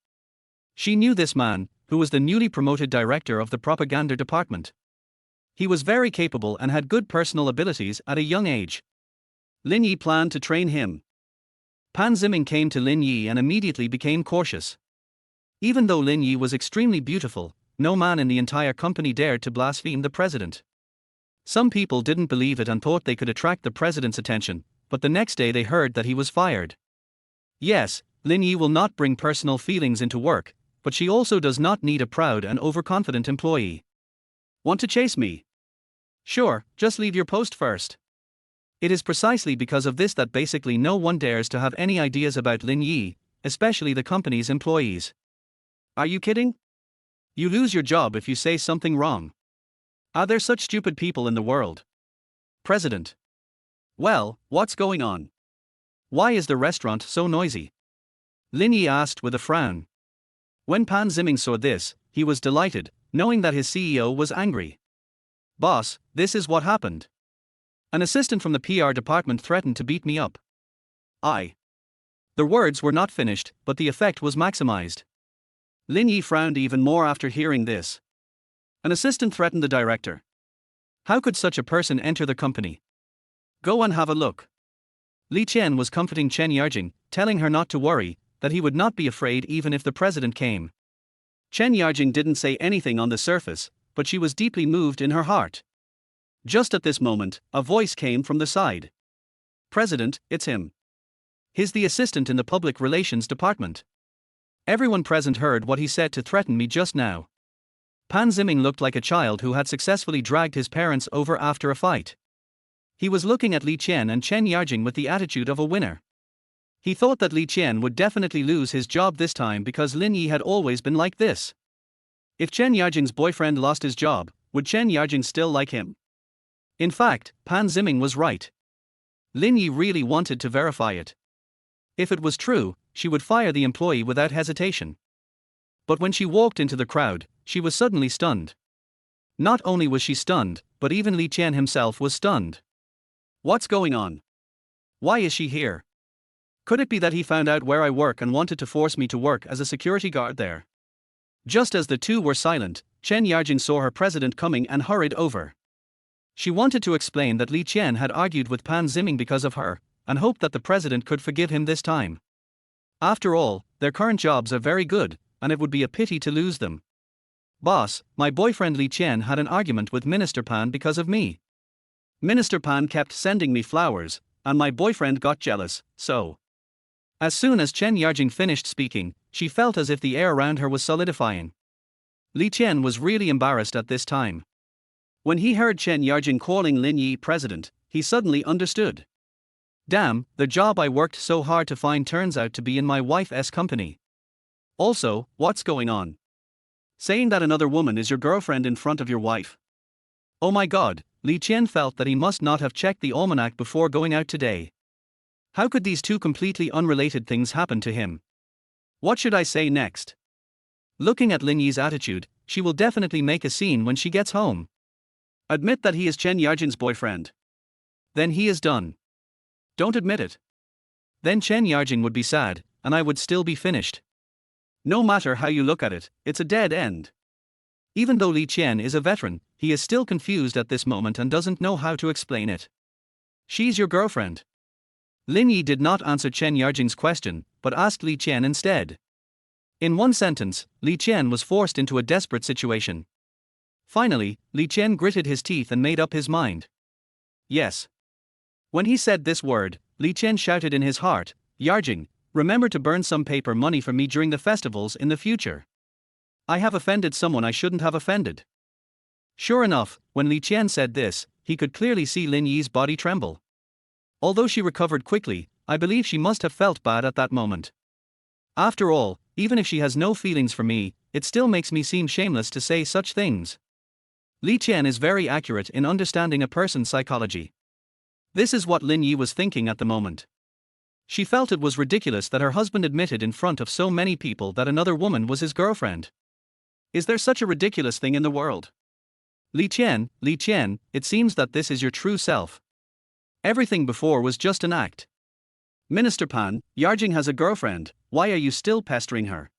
She knew this man, who was the newly promoted director of the propaganda department. He was very capable and had good personal abilities at a young age. Lin Yi planned to train him. Pan Ziming came to Lin Yi and immediately became cautious. Even though Lin Yi was extremely beautiful, no man in the entire company dared to blaspheme the president. Some people didn't believe it and thought they could attract the president's attention, but the next day they heard that he was fired. Yes, Lin Yi will not bring personal feelings into work, but she also does not need a proud and overconfident employee. Want to chase me? Sure, just leave your post first. It is precisely because of this that basically no one dares to have any ideas about Lin Yi, especially the company's employees. Are you kidding? You lose your job if you say something wrong. Are there such stupid people in the world? President. Well, what's going on? Why is the restaurant so noisy? Lin Yi asked with a frown. When Pan Ziming saw this, he was delighted, knowing that his CEO was angry. Boss, this is what happened. An assistant from the PR department threatened to beat me up. The words were not finished, but the effect was maximized. Lin Yi frowned even more after hearing this. An assistant threatened the director. How could such a person enter the company? Go and have a look. Li Qian was comforting Chen Yarjing, telling her not to worry, that he would not be afraid even if the president came. Chen Yarjing didn't say anything on the surface, but she was deeply moved in her heart. Just at this moment, a voice came from the side. President, it's him. He's the assistant in the public relations department. Everyone present heard what he said to threaten me just now. Pan Ziming looked like a child who had successfully dragged his parents over after a fight. He was looking at Li Qian and Chen Yarjing with the attitude of a winner. He thought that Li Qian would definitely lose his job this time because Lin Yi had always been like this. If Chen Yarjing's boyfriend lost his job, would Chen Yarjing still like him? In fact, Pan Ziming was right. Lin Yi really wanted to verify it. If it was true, she would fire the employee without hesitation. But when she walked into the crowd, she was suddenly stunned. Not only was she stunned, but even Li Qian himself was stunned. What's going on? Why is she here? Could it be that he found out where I work and wanted to force me to work as a security guard there? Just as the two were silent, Chen Yarjing saw her president coming and hurried over. She wanted to explain that Li Qian had argued with Pan Ziming because of her, and hoped that the president could forgive him this time. After all, their current jobs are very good, and it would be a pity to lose them. Boss, my boyfriend Li Qian had an argument with Minister Pan because of me. Minister Pan kept sending me flowers, and my boyfriend got jealous, so. As soon as Chen Yarjing finished speaking, she felt as if the air around her was solidifying. Li Qian was really embarrassed at this time. When he heard Chen Yarjing calling Lin Yi president, he suddenly understood. Damn, the job I worked so hard to find turns out to be in my wife's company. Also, what's going on? Saying that another woman is your girlfriend in front of your wife. Oh my god, Li Qian felt that he must not have checked the almanac before going out today. How could these two completely unrelated things happen to him? What should I say next? Looking at Lin Yi's attitude, she will definitely make a scene when she gets home. Admit that he is Chen Yarjing's boyfriend. Then he is done. Don't admit it. Then Chen Yarjing would be sad, and I would still be finished. No matter how you look at it, it's a dead end. Even though Li Qian is a veteran, he is still confused at this moment and doesn't know how to explain it. She's your girlfriend. Lin Yi did not answer Chen Yarjing's question, but asked Li Qian instead. In one sentence, Li Qian was forced into a desperate situation. Finally, Li Qian gritted his teeth and made up his mind. Yes. When he said this word, Li Qian shouted in his heart, Yarjing, remember to burn some paper money for me during the festivals in the future. I have offended someone I shouldn't have offended. Sure enough, when Li Qian said this, he could clearly see Lin Yi's body tremble. Although she recovered quickly, I believe she must have felt bad at that moment. After all, even if she has no feelings for me, it still makes me seem shameless to say such things. Li Qian is very accurate in understanding a person's psychology. This is what Lin Yi was thinking at the moment. She felt it was ridiculous that her husband admitted in front of so many people that another woman was his girlfriend. Is there such a ridiculous thing in the world? Li Qian, it seems that this is your true self. Everything before was just an act. Minister Pan, Yarjing has a girlfriend, why are you still pestering her?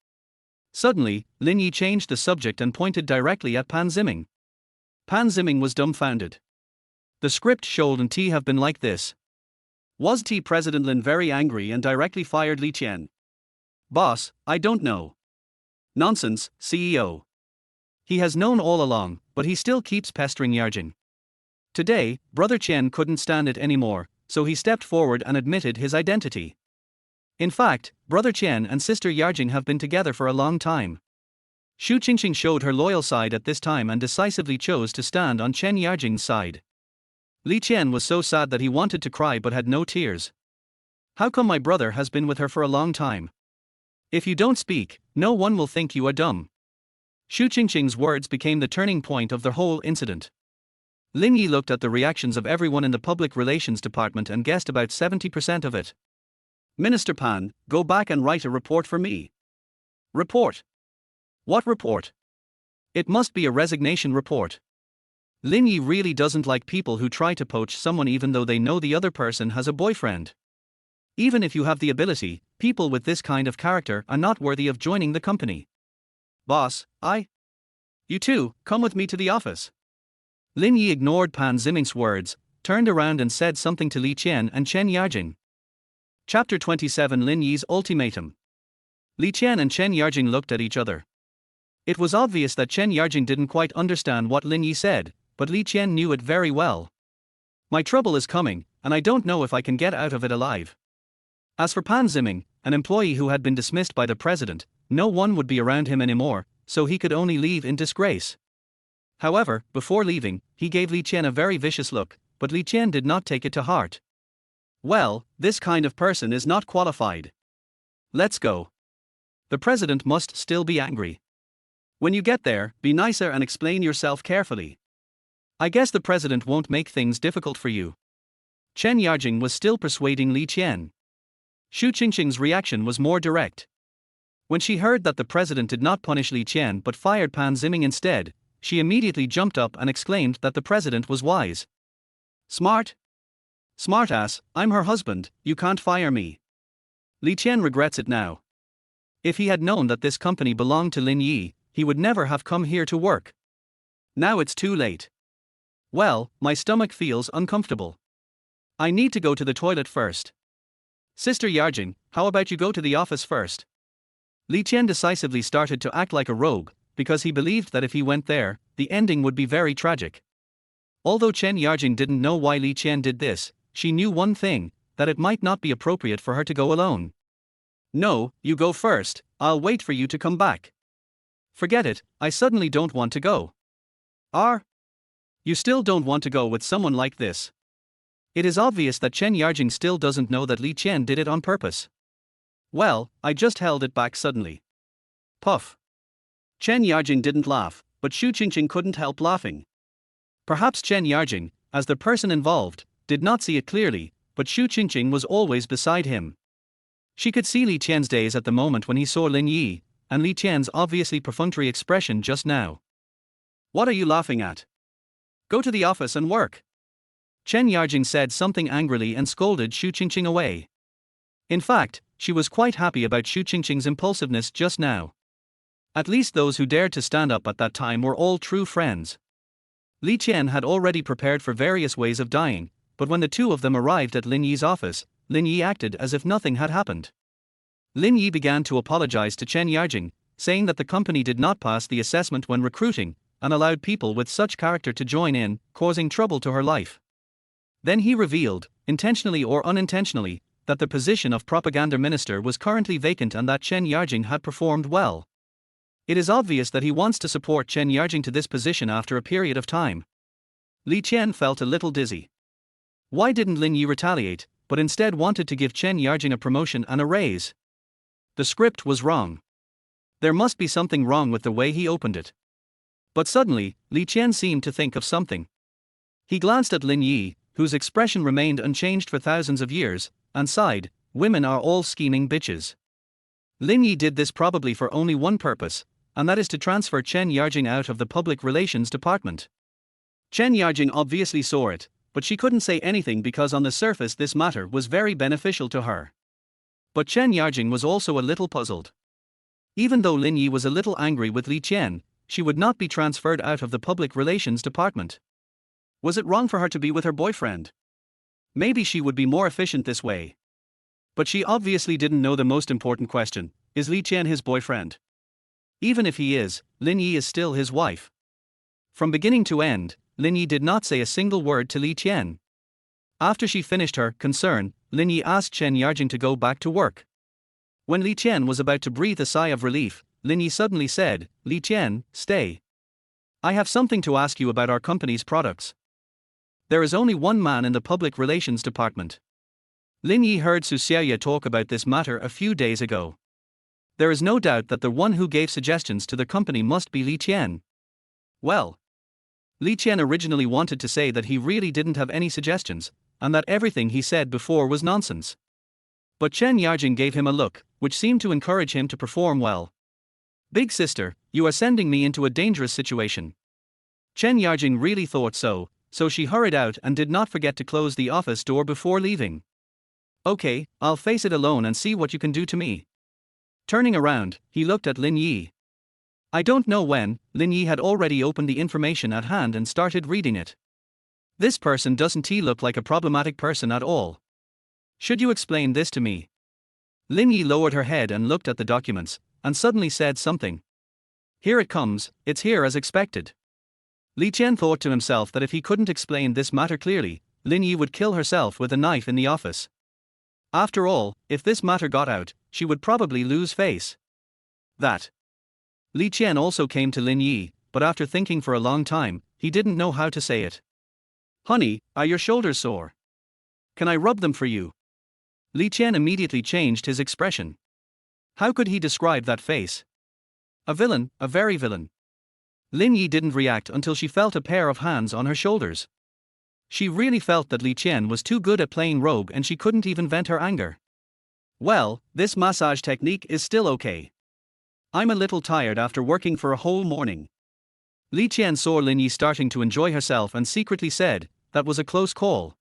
Suddenly, Lin Yi changed the subject and pointed directly at Pan Ziming. Pan Ziming was dumbfounded. The script shouldn't have been like this. Was President Lin very angry and directly fired Li Qian? Boss, I don't know. Nonsense, CEO. He has known all along, but he still keeps pestering Yarjing. Today, Brother Chen couldn't stand it anymore, so he stepped forward and admitted his identity. In fact, Brother Chen and Sister Yarjing have been together for a long time. Xu Qingqing showed her loyal side at this time and decisively chose to stand on Chen Yarjing's side. Li Qian was so sad that he wanted to cry but had no tears. How come my brother has been with her for a long time? If you don't speak, no one will think you are dumb. Xu Qingqing's words became the turning point of the whole incident. Lin Yi looked at the reactions of everyone in the public relations department and guessed about 70% of it. Minister Pan, go back and write a report for me. Report? What report? It must be a resignation report. Lin Yi really doesn't like people who try to poach someone even though they know the other person has a boyfriend. Even if you have the ability, people with this kind of character are not worthy of joining the company. Boss, You two, come with me to the office. Lin Yi ignored Pan Ziming's words, turned around and said something to Li Qian and Chen Yarjing. Chapter 27 Lin Yi's Ultimatum. Li Qian and Chen Yarjing looked at each other. It was obvious that Chen Yarjing didn't quite understand what Lin Yi said, but Li Qian knew it very well. My trouble is coming, and I don't know if I can get out of it alive. As for Pan Ziming, an employee who had been dismissed by the president, no one would be around him anymore, so he could only leave in disgrace. However, before leaving, he gave Li Qian a very vicious look, but Li Qian did not take it to heart. Well, this kind of person is not qualified. Let's go. The president must still be angry. When you get there, be nicer and explain yourself carefully. I guess the president won't make things difficult for you. Chen Yarjing was still persuading Li Qian. Xu Qingqing's reaction was more direct. When she heard that the president did not punish Li Qian but fired Pan Ziming instead, she immediately jumped up and exclaimed that the president was wise. Smart? Smartass, I'm her husband, you can't fire me. Li Qian regrets it now. If he had known that this company belonged to Lin Yi, he would never have come here to work. Now it's too late. Well, my stomach feels uncomfortable. I need to go to the toilet first. Sister Yarjing, how about you go to the office first? Li Qian decisively started to act like a rogue, because he believed that if he went there, the ending would be very tragic. Although Chen Yarjing didn't know why Li Qian did this, she knew one thing, that it might not be appropriate for her to go alone. No, you go first, I'll wait for you to come back. Forget it, I suddenly don't want to go. You still don't want to go with someone like this? It is obvious that Chen Yarjing still doesn't know that Li Qian did it on purpose. Well, I just held it back suddenly. Puff. Chen Yarjing didn't laugh, but Xu Qingqing couldn't help laughing. Perhaps Chen Yarjing, as the person involved, did not see it clearly, but Xu Qingqing was always beside him. She could see Li Qian's daze at the moment when he saw Lin Yi, and Li Qian's obviously perfunctory expression just now. What are you laughing at? Go to the office and work. Chen Yarjing said something angrily and scolded Xu Qingqing away. In fact, she was quite happy about Xu Qingqing's impulsiveness just now. At least those who dared to stand up at that time were all true friends. Li Qian had already prepared for various ways of dying, but when the two of them arrived at Lin Yi's office, Lin Yi acted as if nothing had happened. Lin Yi began to apologize to Chen Yarjing, saying that the company did not pass the assessment when recruiting, and allowed people with such character to join in, causing trouble to her life. Then he revealed, intentionally or unintentionally, that the position of propaganda minister was currently vacant and that Chen Yarjing had performed well. It is obvious that he wants to support Chen Yarjing to this position after a period of time. Li Qian felt a little dizzy. Why didn't Lin Yi retaliate, but instead wanted to give Chen Yarjing a promotion and a raise? The script was wrong. There must be something wrong with the way he opened it. But suddenly, Li Qian seemed to think of something. He glanced at Lin Yi, whose expression remained unchanged for thousands of years, and sighed, women are all scheming bitches. Lin Yi did this probably for only one purpose, and that is to transfer Chen Yarjing out of the public relations department. Chen Yarjing obviously saw it, but she couldn't say anything because on the surface this matter was very beneficial to her. But Chen Yarjing was also a little puzzled. Even though Lin Yi was a little angry with Li Qian, she would not be transferred out of the public relations department. Was it wrong for her to be with her boyfriend? Maybe she would be more efficient this way. But she obviously didn't know the most important question: is Li Qian his boyfriend? Even if he is, Lin Yi is still his wife. From beginning to end, Lin Yi did not say a single word to Li Qian. After she finished her concern, Lin Yi asked Chen Yarjing to go back to work. When Li Qian was about to breathe a sigh of relief, Lin Yi suddenly said, Li Qian, stay. I have something to ask you about our company's products. There is only one man in the public relations department. Lin Yi heard Su Xiaoye talk about this matter a few days ago. There is no doubt that the one who gave suggestions to the company must be Li Qian. Well, Li Qian originally wanted to say that he really didn't have any suggestions, and that everything he said before was nonsense. But Chen Yarjing gave him a look, which seemed to encourage him to perform well. Big sister, you are sending me into a dangerous situation. Chen Yarjing really thought so she hurried out and did not forget to close the office door before leaving. Okay, I'll face it alone and see what you can do to me. Turning around, he looked at Lin Yi. I don't know when, Lin Yi had already opened the information at hand and started reading it. This person doesn't look like a problematic person at all. Should you explain this to me? Lin Yi lowered her head and looked at the documents, and suddenly said something. Here it comes, it's here as expected. Li Qian thought to himself that if he couldn't explain this matter clearly, Lin Yi would kill herself with a knife in the office. After all, if this matter got out, she would probably lose face. That. Li Qian also came to Lin Yi, but after thinking for a long time, he didn't know how to say it. Honey, are your shoulders sore? Can I rub them for you? Li Qian immediately changed his expression. How could he describe that face? A villain, a very villain. Lin Yi didn't react until she felt a pair of hands on her shoulders. She really felt that Li Qian was too good at playing rogue and she couldn't even vent her anger. Well, this massage technique is still okay. I'm a little tired after working for a whole morning. Li Qian saw Lin Yi starting to enjoy herself and secretly said, that was a close call.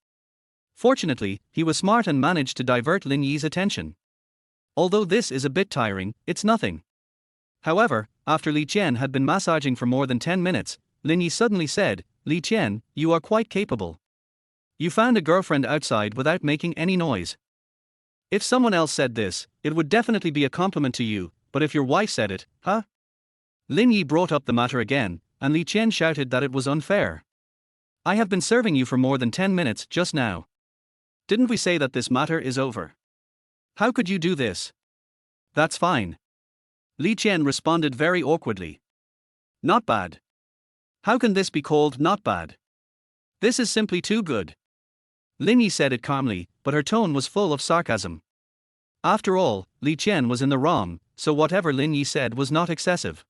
Fortunately, he was smart and managed to divert Lin Yi's attention. Although this is a bit tiring, it's nothing. However, after Li Qian had been massaging for more than 10 minutes, Lin Yi suddenly said, Li Qian, you are quite capable. You found a girlfriend outside without making any noise. If someone else said this, it would definitely be a compliment to you, but if your wife said it, huh? Lin Yi brought up the matter again, and Li Qian shouted that it was unfair. I have been serving you for more than 10 minutes just now. Didn't we say that this matter is over? How could you do this? That's fine. Li Qian responded very awkwardly. Not bad. How can this be called not bad? This is simply too good. Lin Yi said it calmly, but her tone was full of sarcasm. After all, Li Qian was in the wrong, so whatever Lin Yi said was not excessive.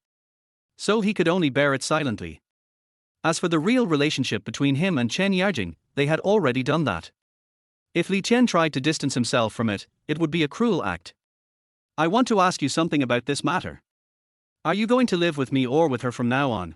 So he could only bear it silently. As for the real relationship between him and Chen Yarjing, they had already done that. If Li Qian tried to distance himself from it, it would be a cruel act. I want to ask you something about this matter. Are you going to live with me or with her from now on?